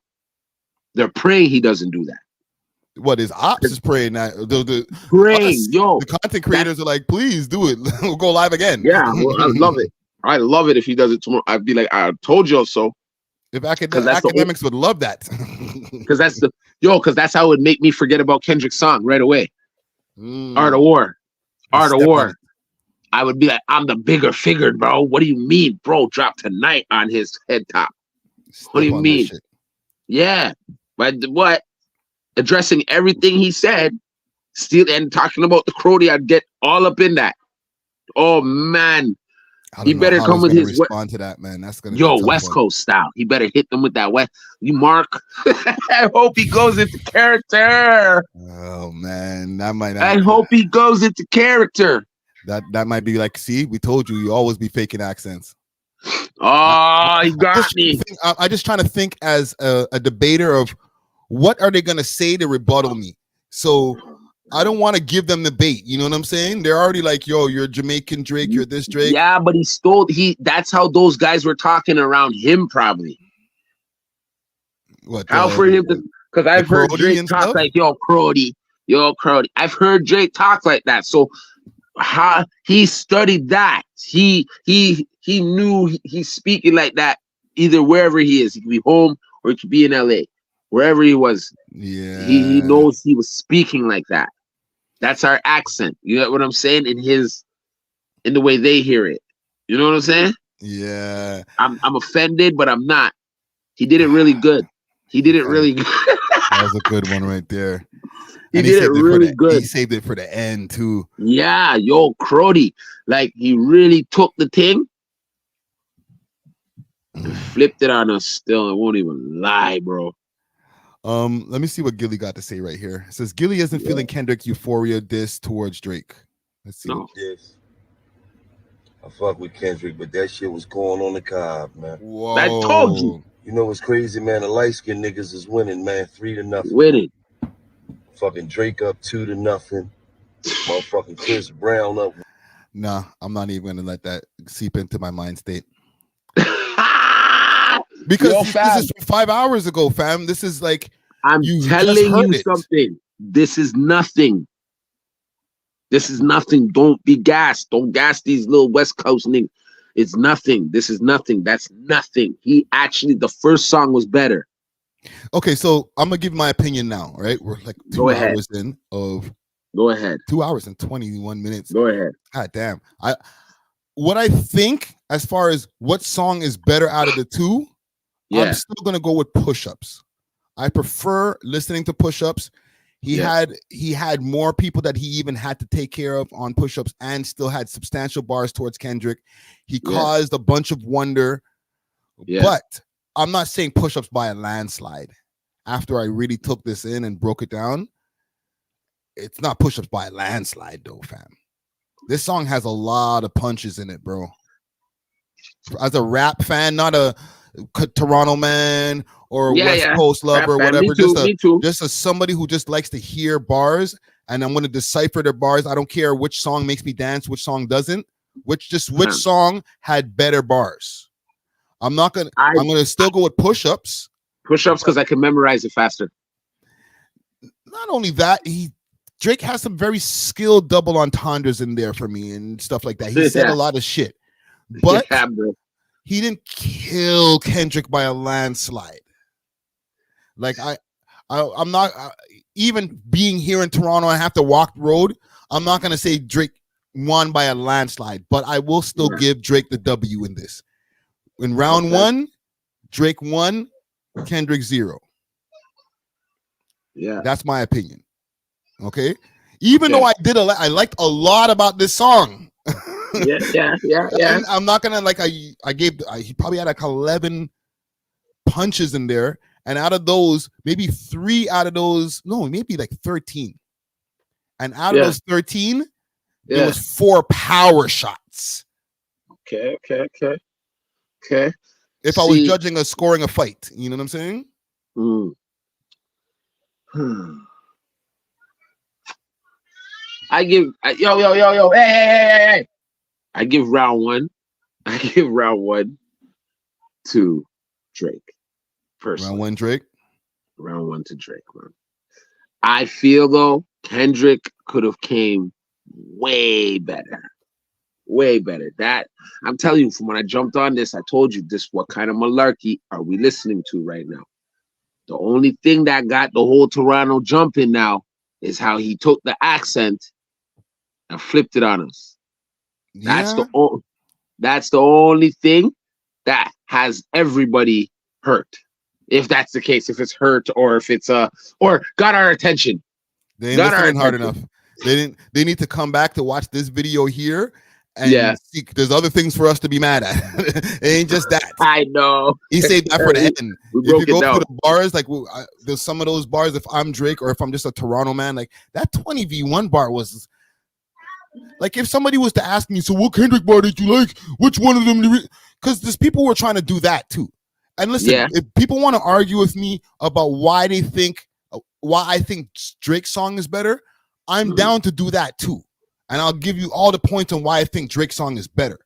They're praying he doesn't do that. What his ops is praying that the content creators are like, please do it. We'll go live again. Yeah, well, I love it. I love it if he does it tomorrow. I'd be like, I told you so. If academics would love that. Because that's how it would make me forget about Kendrick's song right away. Art of War. Art of War. I would be like, I'm the bigger figured, bro. What do you mean, bro? Drop tonight on his head top. What do you mean? Yeah. But what? Addressing everything he said, still and talking about the Crody, I'd get all up in that. Oh man. He better come with his respond to that, man. That's gonna West Coast style. He better hit them with that West. You mark. I hope he goes into character. Oh man, that might. I hope he goes into character. That might be like, see, we told you always be faking accents. Oh, you got me. I'm just trying to think as a debater of what are they gonna say to rebuttal me. So I don't want to give them the bait. You know what I'm saying? They're already like, yo, you're Jamaican Drake, you're this Drake. Yeah, but that's how those guys were talking around him, probably. What? For him to, because I've heard Drake talk like, yo, Crody. I've heard Drake talk like that. So how he studied that. He knew he's speaking like that either wherever he is. He could be home or he could be in LA. Wherever he was. Yeah. He knows he was speaking like that. That's our accent. You know what I'm saying? In the way they hear it. You know what I'm saying? Yeah. I'm offended, but I'm not. He did it really good. He did it really good. That was a good one right there. He And did it saved for really the, good. He saved it for the end too. Yeah, yo, Crody. Like, he really took the thing and flipped it on us still. I won't even lie, bro. Let me see what Gilly got to say right here. It says Gilly isn't feeling Kendrick Euphoria diss towards Drake. Let's see. No. Yes. I fuck with Kendrick, but that shit was going on the cob, man. Whoa. I told you. You know what's crazy, man? The light-skinned niggas is winning, man. 3-0. Winning. Fucking Drake up 2-0. Motherfucking Chris Brown up. Nah, I'm not even gonna let that seep into my mind state. Because Yo, this is from 5 hours ago, fam. This is like I'm you telling just heard you it. something. This is nothing. This is nothing. Don't be gassed. Don't gas these little West Coast niggas. It's nothing. This is nothing. That's nothing. He actually, the first song was better. Okay, so I'm gonna give my opinion now, right? We're like 2 Go ahead. hours in of Go ahead. 2 hours and 21 minutes. Go ahead. God damn. What I think as far as what song is better out of the two, Yeah. I'm still gonna go with push-ups. I prefer listening to push-ups. He had more people that he even had to take care of on push-ups and still had substantial bars towards Kendrick. He caused a bunch of wonder, but I'm not saying push-ups by a landslide. After I really took this in and broke it down, it's not push-ups by a landslide though, fam. This song has a lot of punches in it, bro. As a rap fan, not a Toronto man or West Coast lover, Rap fan. whatever. Me too. Just as somebody who just likes to hear bars, and I'm going to decipher their bars. I don't care which song makes me dance, which song doesn't. Which song had better bars. I'm gonna still go with push-ups. Push-ups because I can memorize it faster. Not only that, Drake has some very skilled double entendres in there for me and stuff like that. He said a lot of shit, but he didn't kill Kendrick by a landslide. Like I'm not even being here in Toronto. I have to walk the road. I'm not gonna say Drake won by a landslide, but I will still give Drake the W in this. In round one, Drake won, Kendrick 0. Yeah, that's my opinion. Okay, even though I liked a lot about this song. yeah. And I'm not gonna he probably had like 11 punches in there, and out of those, maybe 3 out of those, no, maybe like 13. And out of those 13, there was 4 power shots. Okay. If I was judging a scoring a fight, you know what I'm saying? I give yo, hey. I give round one to Drake. Personally. Round 1 Drake. Round 1 to Drake, man. I feel though Kendrick could have came way better. Way better. That I'm telling you, from when I jumped on this, I told you this. What kind of malarkey are we listening to right now? The only thing that got the whole Toronto jumping now is how he took the accent and flipped it on us. That's the only thing that has everybody hurt. If that's the case, if it's hurt or if it's or got our attention. They ain't listening hard enough. They need to come back to watch this video here and see, there's other things for us to be mad at. It ain't just that. I know. He saved that for the end. If you go through the bars, like there's some of those bars, if I'm Drake or if I'm just a Toronto man, like that 20v1 bar was like, if somebody was to ask me, so what Kendrick bar did you like? Which one of them? Because there's people who are trying to do that too. And listen, if people want to argue with me about why I think Drake's song is better, I'm down to do that too. And I'll give you all the points on why I think Drake's song is better.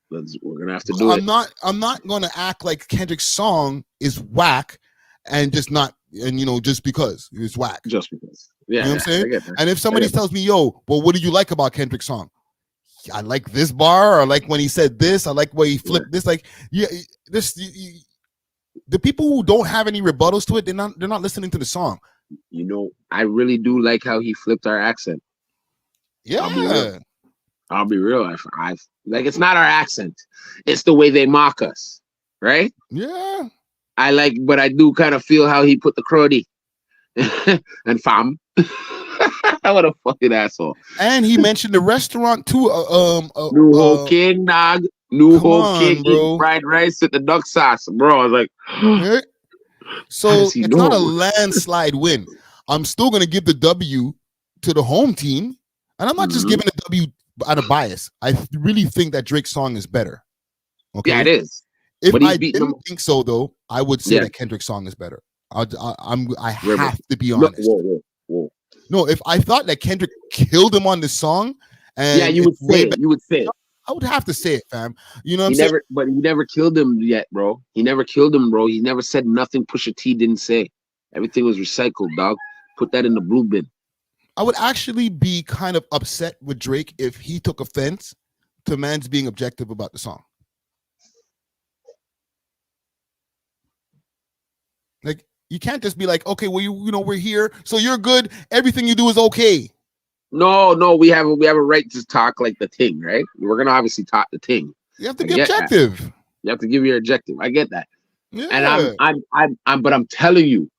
We're gonna have to do it. I'm not gonna act like Kendrick's song is whack and just because it's whack. Just because. Yeah. You know what I'm saying? And if somebody tells me, yo, well, what do you like about Kendrick's song? I like this bar, or I like when he said this, I like when he flipped this. Like, the people who don't have any rebuttals to it, they're not listening to the song. You know, I really do like how he flipped our accent. Yeah. I'll be real. I like, it's not our accent. It's the way they mock us. Right? Yeah. But I do kind of feel how he put the cruddy. and fam. What a fucking asshole. And he mentioned the restaurant too. New Whole King, dog. New Come Whole King on, eating bro. fried rice with the duck sauce, bro. I was like, Right? how So does he it's not a know? landslide win. I'm still gonna give the W to the home team, and I'm not just Mhm. giving the W out of bias. I really think that Drake's song is better. Okay, Yeah, it is. if But he's I beating didn't them. think so, though, I would say Yeah. that Kendrick's song is better. I River. have to be No, honest. whoa. No, if I thought that Kendrick killed him on this song, and Yeah, you would it's way say it. better, You would say it. I would have to say it, fam. You know what He I'm saying? never, but he never killed him yet, bro. He never killed him, bro. He never said nothing Pusha T didn't say. Everything was recycled, dog. Put that in the blue bin. I would actually be kind of upset with Drake if he took offense to man's being objective about the song. Like, you can't just be like, okay, well, you know, we're here, so you're good. Everything you do is okay. No, we have a right to talk like the thing, right? We're gonna obviously talk the thing. You have to I be get that. objective. You have to give your objective. I get that. Yeah. And but I'm telling you,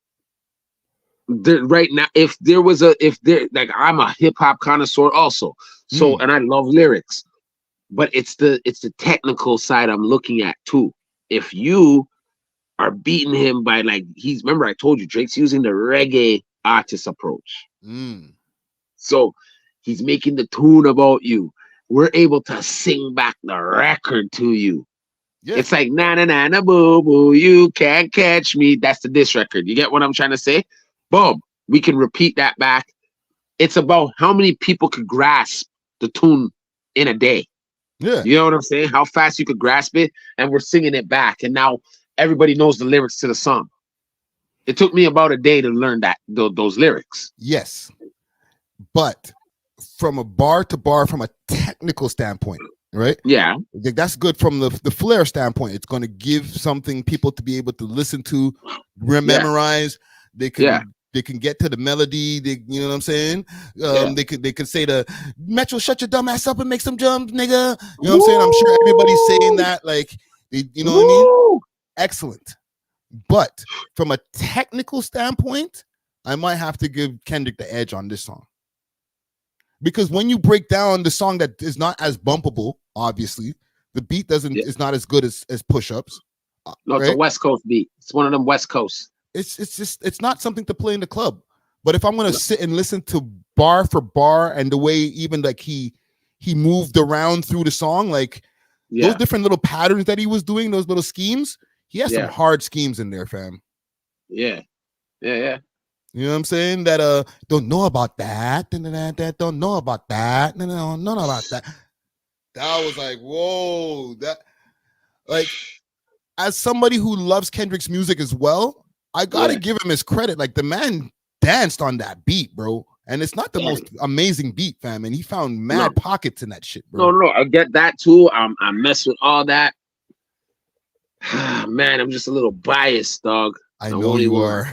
right now, if there like, I'm a hip hop connoisseur also, so and I love lyrics, but it's the technical side I'm looking at too. If you are beating him by, like, remember I told you Drake's using the reggae artist approach. So he's making the tune about you. We're able to sing back the record to you. Yeah. It's like, na na na na boo boo, you can't catch me. That's the diss record. You get what I'm trying to say? Boom. We can repeat that back. It's about how many people could grasp the tune in a day. Yeah. You know what I'm saying? How fast you could grasp it, and we're singing it back. And now everybody knows the lyrics to the song. It took me about a day to learn those lyrics. Yes. But from a bar to bar, from a technical standpoint, right? Yeah. That's good from the flair standpoint. It's going to give something people to be able to listen to, memorize. They can get to the melody. You know what I'm saying? They could say the Metro, shut your dumb ass up and make some jump, nigga. You know what I'm saying? I'm sure everybody's saying that. Like, you know what I mean? Excellent. But from a technical standpoint, I might have to give Kendrick the edge on this song. Because when you break down the song that is not as bumpable, obviously, the beat is not as good as push-ups. No, it's a West Coast beat. It's one of them West Coast. It's not something to play in the club. But if I'm gonna sit and listen to bar for bar, and the way even like he moved around through the song, like those different little patterns that he was doing, those little schemes, he has some hard schemes in there, fam. Yeah. You know what I'm saying? That don't know about that. Don't know about that. No, know about that. That was like, whoa. That, like, as somebody who loves Kendrick's music as well, I gotta give him his credit. Like, the man danced on that beat, bro. And it's not the most amazing beat, fam. And he found mad pockets in that shit, bro. No, I get that too. I mess with all that. Man, I'm just a little biased, dog. I know you are.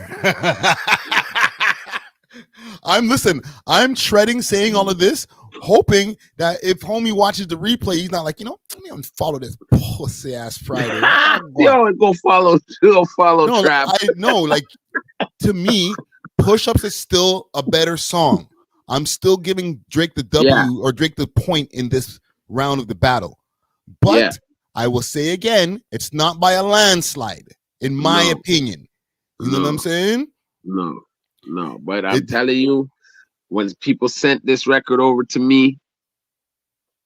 I'm treading saying all of this, hoping that if homie watches the replay, he's not like, let me unfollow this pussy ass Friday. Yo, go follow Trap. Like, to me, Push-Ups is still a better song. I'm still giving Drake the W or Drake the point in this round of the battle. But I will say again, it's not by a landslide, in my opinion. You know what I'm saying? No, but I'm telling you, when people sent this record over to me,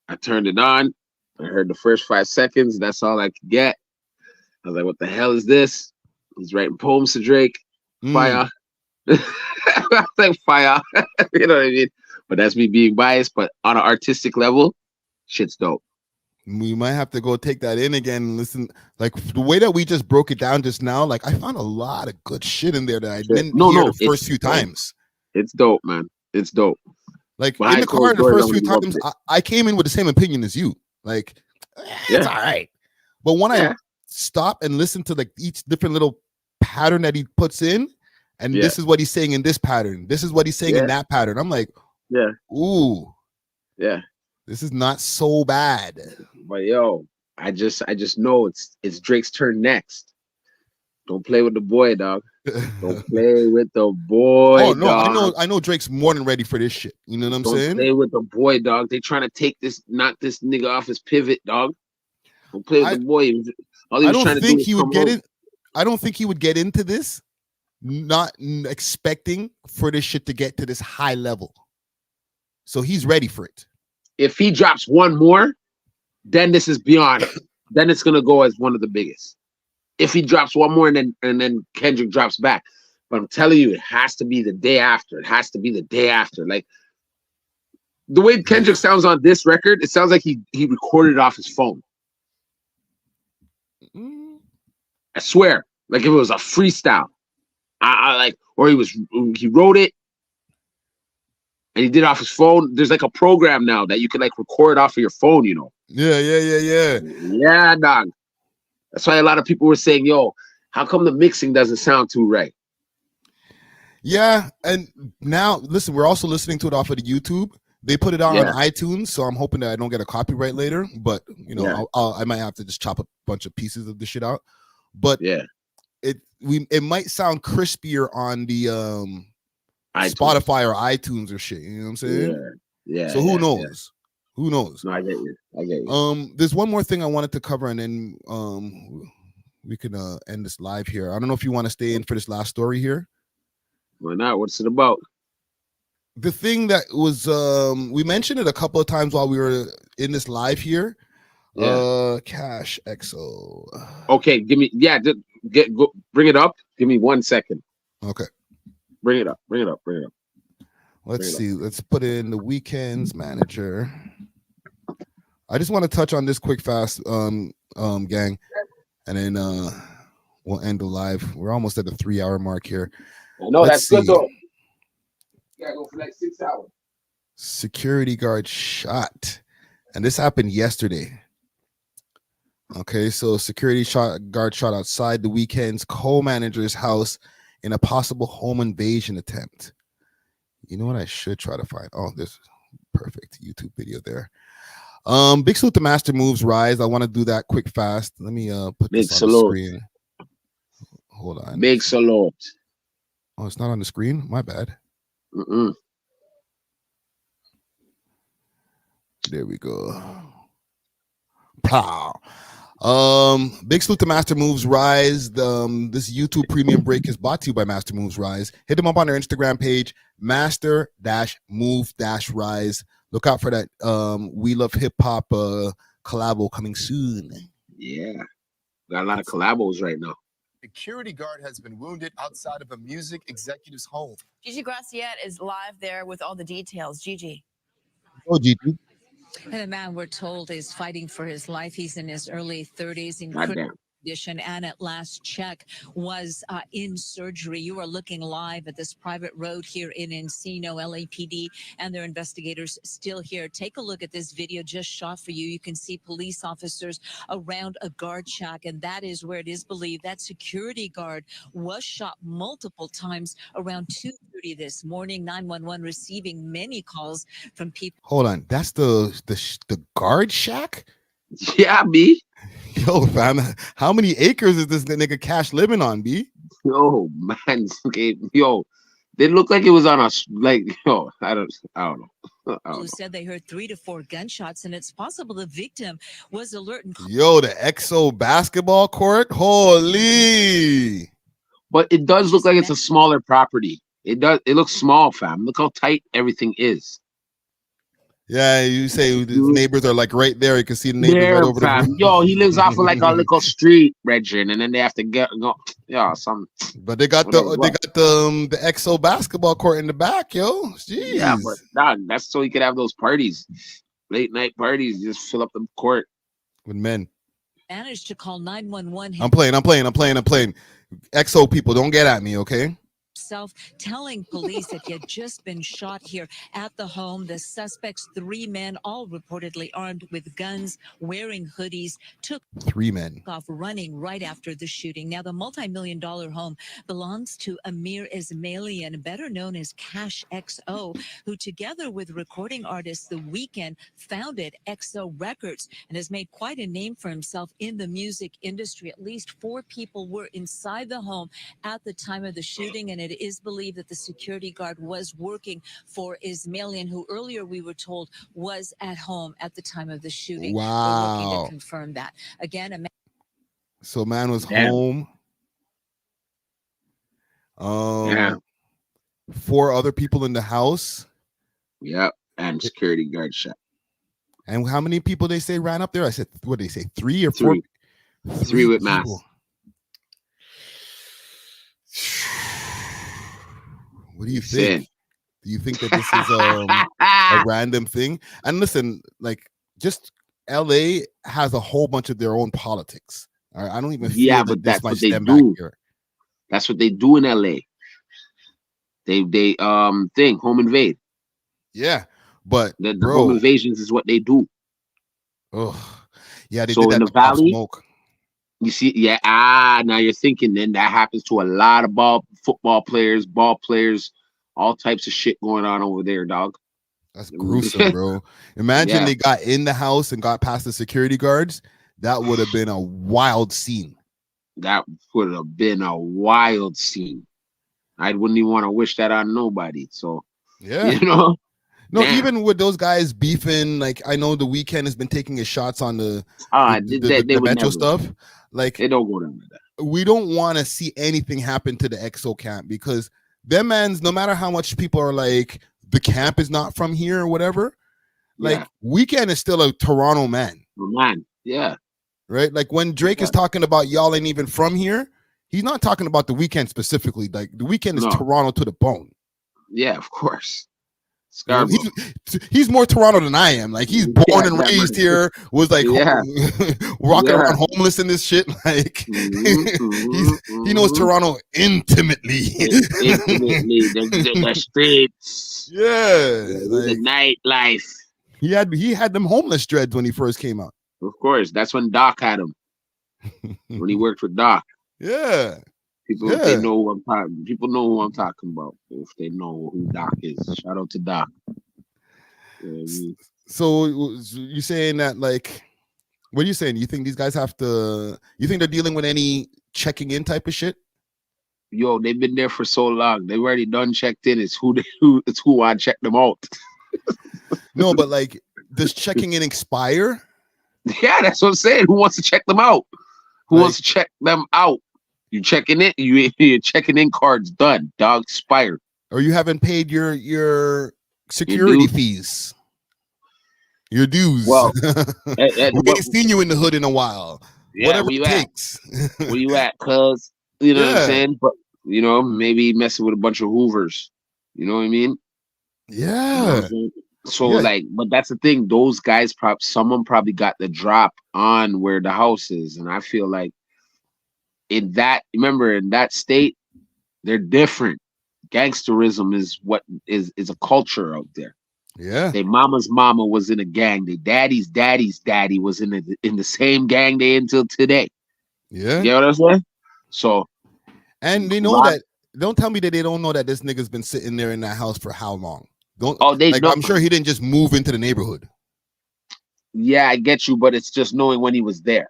I turned it on. I heard the first 5 seconds. That's all I could get. I was like, what the hell is this? He's writing poems to Drake. Fire. I was like, fire. You know what I mean? But that's me being biased. But on an artistic level, shit's dope. We might have to go take that in again and listen. Like, the way that we just broke it down just now, like, I found a lot of good shit in there that I didn't hear the first few times. It's dope, man. It's dope. Like, in the car the first few times, I came in with the same opinion as you. Like, it's all right. But when I stop and listen to, like, each different little pattern that he puts in, and this is what he's saying in this pattern, this is what he's saying in that pattern, I'm like, ooh. Yeah. This is not so bad. But yo, I just know it's Drake's turn next. Don't play with the boy, dog. Don't play with the boy, Oh no, dog. I know Drake's more than ready for this shit. You know what I'm Don't saying? play with the boy, dog. They trying to knock this nigga off his pivot, dog. Don't play with the boy. All he I was don't trying to do think was he would come get home. in. I don't think he would get into this not expecting for this shit to get to this high level. So he's ready for it. If he drops one more, then this is beyond. Then it's gonna go as one of the biggest. If he drops one more and then Kendrick drops back. But I'm telling you, it has to be the day after. It has to be the day after. Like the way Kendrick sounds on this record, it sounds like he recorded it off his phone. I swear, like if it was a freestyle, I like, or he wrote it and he did it off his phone. There's like a program now that you can like record off of your phone, you know. Yeah, dog. That's why a lot of people were saying, yo, how come the mixing doesn't sound too right? Yeah, and now listen, we're also listening to it off of the YouTube. They put it out on iTunes, so I'm hoping that I don't get a copyright later. But you know, I might have to just chop a bunch of pieces of the shit out. But it might sound crispier on the Spotify or iTunes or shit. You know what I'm saying? Yeah. So who knows? Who knows? No, I get you. There's one more thing I wanted to cover, and then we can end this live here. I don't know if you want to stay in for this last story here. Why not? What's it about? The thing that was we mentioned it a couple of times while we were in this live here. Cash XO. Okay, give me bring it up. Give me 1 second. Okay. Bring it up. Let's see. Let's put in the Weeknd's manager. I just want to touch on this quick fast gang, and then we'll end the live. We're almost at the 3-hour mark here. I know that's good though. You gotta go for like 6 hours. Security guard shot, and this happened yesterday. Okay, so security guard shot outside the Weeknd's co-manager's house in a possible home invasion attempt. You know what I should try to find? Oh, this perfect YouTube video there. Big salute to Master Moves Rise. I want to do that quick fast. Let me put this on the screen. Hold on. Big salute. Oh, it's not on the screen? My bad. There we go. Pow. Big salute to Master Moves Rise. This YouTube premium break is brought to you by Master Moves Rise. Hit them up on their Instagram page, master-move-rise. Look out for that We Love Hip Hop collabo coming soon. Yeah, got a lot of collabos right now. Security guard has been wounded outside of a music executive's home. Gigi Graciette is live there with all the details. Gigi. Oh, Gigi. And a man we're told is fighting for his life. He's in his early 30s in critical condition, and at last check was in surgery. You are looking live at this private road here in Encino. LAPD and their investigators still here. Take a look at this video just shot for you. You can see police officers around a guard shack, and that is where it is believed that security guard was shot multiple times around 2:30 this morning. 911 receiving many calls from people. Hold on, that's the guard shack? Yeah, B. Yo, fam, how many acres is this nigga Cash living on, B? Yo, man, okay, yo, they look like it was on a I don't know. Who said they heard 3 to 4 gunshots, and it's possible the victim was alert. And yo, the XO basketball court, holy! But it does look like it's a smaller property. It does. It looks small, fam. Look how tight everything is. Yeah, you say the neighbors are like right there. You can see the neighbors right over there. Yo, he lives off of like a little street, Regin, and then they have to go. Yeah, some. But they got the XO basketball court in the back, yo. Jeez. Yeah, but dog, that's so he could have those parties, late night parties. Just fill up the court with men. Managed to call 911. I'm playing. XO people, don't get at me, okay? himself, telling police that he had just been shot here at the home. The suspects, 3 men, all reportedly armed with guns, wearing hoodies, took 3 men off running right after the shooting. Now, the multi-million-dollar home belongs to Amir Ismailian, better known as Cash XO, who together with recording artist The Weeknd founded XO Records and has made quite a name for himself in the music industry. At least 4 people were inside the home at the time of the shooting, and it is believed that the security guard was working for Ismailian, who earlier we were told was at home at the time of the shooting. We're working Wow. to confirm that. Again, So man was Damn. home. Yeah. 4 other people in the house. Yep. And security guard shot. And how many people they say ran up there? I said, what did they say? 3 or 4? 3 with people. masks. What do you think? Do you think that this is a random thing? And listen, like, just LA has a whole bunch of their own politics. All right? I don't even feel that this might stem back here. That's what they do in LA. They home invade. Yeah, but the home invasions is what they do. Oh, yeah, they so did that in the to Pop valley. Smoke. You see, yeah. Now you're thinking. Then that happens to a lot of football players, ball players, all types of shit going on over there, dog. That's gruesome, bro. Imagine they got in the house and got past the security guards. That would have been a wild scene. That would have been a wild scene. I wouldn't even want to wish that on nobody. So, yeah, you know. No, even with those guys beefing, like I know The Weeknd has been taking his shots on the Metro stuff. Like they don't go down with that. We don't want to see anything happen to the EXO camp because them mans, no matter how much people are like the camp is not from here or whatever, like Weeknd is still a Toronto man. Man, yeah. Right? Like when Drake is talking about y'all ain't even from here, he's not talking about The Weeknd specifically. Like The Weeknd is Toronto to the bone. Yeah, of course. You know, he's more Toronto than I am. Like he's born and raised here, was like walking around homeless in this shit. Like he knows Toronto intimately. Intimately, the streets. Yeah, the nightlife. He had them homeless dreads when he first came out. Of course, that's when Doc had him. When he worked for Doc. Yeah. People, if they know who I'm talking. People know who I'm talking about. If they know who Doc is, shout out to Doc. So you saying that, like, what are you saying? You think these guys have to? You think they're dealing with any checking in type of shit? Yo, they've been there for so long. They've already done checked in. It's who I check them out. No, but like, does checking in expire? Yeah, that's what I'm saying. Who wants to check them out? Who wants to check them out? You checking in, your checking in card's done. Dog expired. Or you haven't paid your security fees. Your dues. Well, we ain't seen you in the hood in a while. Yeah, whatever it takes. Where you at, cuz? You know what I'm saying? But you know, maybe messing with a bunch of Hoovers. You know what I mean? Yeah. You know so like, but that's the thing. Those guys someone probably got the drop on where the house is, and I feel like in that state, they're different. Gangsterism is what is a culture out there. Yeah. Their mama's mama was in a gang. Their daddy's daddy was in the same gang they until today. Yeah. You know what I'm saying? So, and they know that. Don't tell me that they don't know that this nigga's been sitting there in that house for how long? They know. I'm sure he didn't just move into the neighborhood. Yeah, I get you, but it's just knowing when he was there.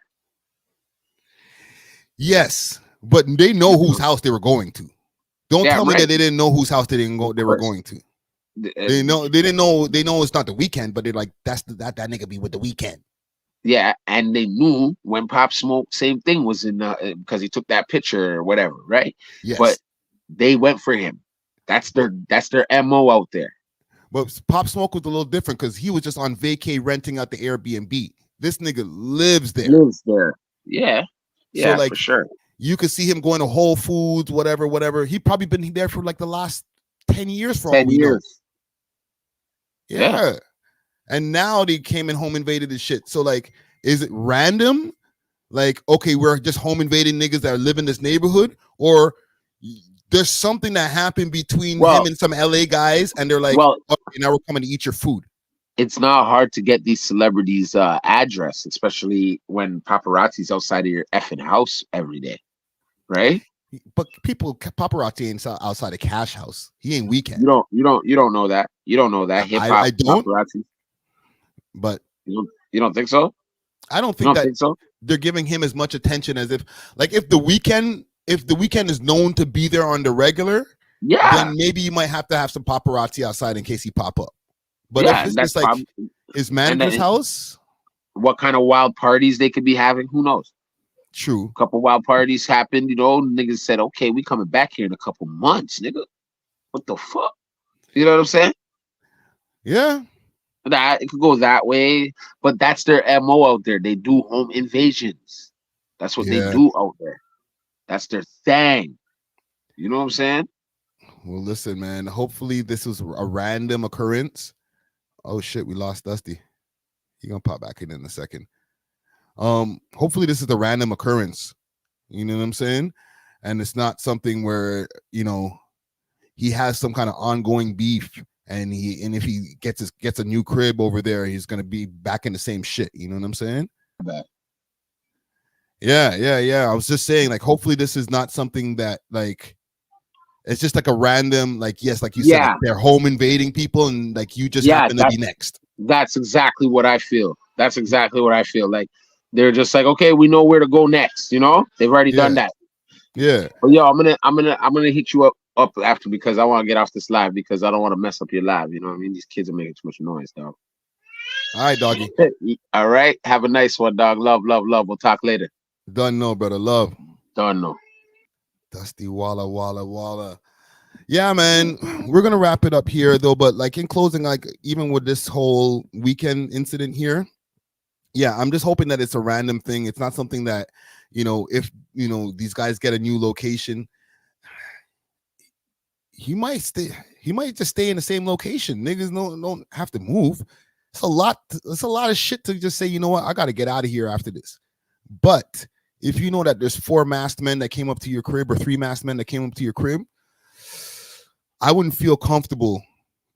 Yes, but they know whose house they were going to. Don't tell me that they didn't know whose house they were going to. They didn't know. They know it's not The Weeknd, but they're like, that nigga be with The Weeknd. Yeah, and they knew when Pop Smoke, same thing was in because he took that picture or whatever, right? Yes. But they went for him. That's their MO out there. But Pop Smoke was a little different because he was just on vacay renting out the Airbnb. This nigga lives there. Yeah. Yeah, so like, for sure. You could see him going to Whole Foods, whatever. He probably been there for like the last 10 years for all we know. Yeah. And now they came and home invaded his shit. So like, is it random? Like, okay, we're just home invading niggas that live in this neighborhood, or there's something that happened between Well- him and some LA guys, and they're like, Well- okay, now we're coming to eat your food. It's not hard to get these celebrities' address, especially when paparazzi's outside of your effing house every day, right? But paparazzi ain't outside of Cash House. He ain't Weekend. You don't know that. You don't know that. Hip hop I don't. paparazzi. But You don't think so? I don't You think don't that think so? they're giving him as much attention as if the Weekend is known to be there on the regular, Yeah. then maybe you might have to have some paparazzi outside in case he pop up. But Yeah, if it's that's just like probably- his manager's then- house, What kind of wild parties they could be having? Who knows? true. A couple wild parties happened, niggas said, okay, we coming back here in a couple months, nigga. What the fuck? You know what I'm saying? Yeah. That it could go that way, but that's their MO out there. They do home invasions. That's what they Yeah. do out there. That's their thing. You know what I'm saying? Well, listen, man. Hopefully this was a random occurrence. Oh shit, we lost Dusty. He gonna pop back in a second. Hopefully this is a random occurrence. You know what I'm saying? And it's not something where he has some kind of ongoing beef, and if he gets a new crib over there, he's gonna be back in the same shit. You know what I'm saying? Yeah. I was just saying, like, hopefully this is not something that like it's just like a random, like, yes, like you said, like they're home invading people, and like you just happen to be next. That's exactly what I feel. That's exactly what I feel. Like they're just like, okay, we know where to go next. They've already done that. Yeah. But yo, I'm gonna hit you up after, because I want to get off this live, because I don't want to mess up your live. You know what I mean? These kids are making too much noise, dog. All right, doggy. All right. Have a nice one, dog. Love. We'll talk later. Done, no, brother. Love. Done, no. Dusty Walla. Yeah, man. We're gonna wrap it up here though. But like in closing, like even with this whole Weekend incident here, yeah, I'm just hoping that it's a random thing. It's not something that, if these guys get a new location, he might just stay in the same location. Niggas don't have to move. It's a lot of shit to just say, you know what, I gotta get out of here after this. But if you know that there's 4 masked men that came up to your crib, or 3 masked men that came up to your crib, I wouldn't feel comfortable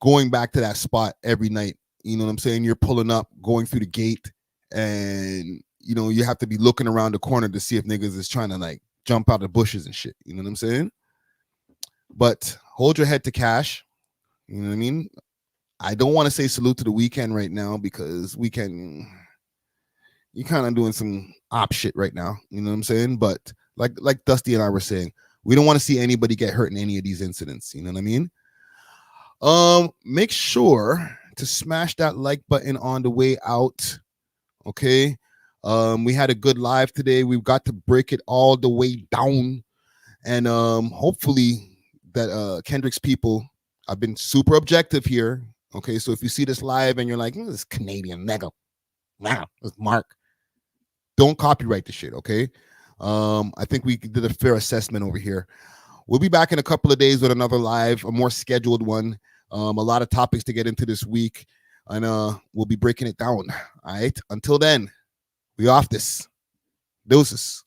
going back to that spot every night. You know what I'm saying? You're pulling up, going through the gate, and you have to be looking around the corner to see if niggas is trying to like jump out of bushes and shit. You know what I'm saying? But hold your head to cash. You know what I mean? I don't want to say salute to the Weekend right now, because Weekend, you kind of doing some op shit right now. You know what I'm saying? But like Dusty and I were saying, we don't want to see anybody get hurt in any of these incidents. You know what I mean? Make sure to smash that like button on the way out. Okay. We had a good live today. We've got to break it all the way down. And hopefully that Kendrick's people, I've been super objective here. Okay. So if you see this live and you're like, this Canadian mega, wow, this Mark, don't copyright the shit. Okay. I think we did a fair assessment over here. We'll be back in a couple of days with another live, a more scheduled one. A lot of topics to get into this week, and we'll be breaking it down. All right. Until then, we off this. Deuces.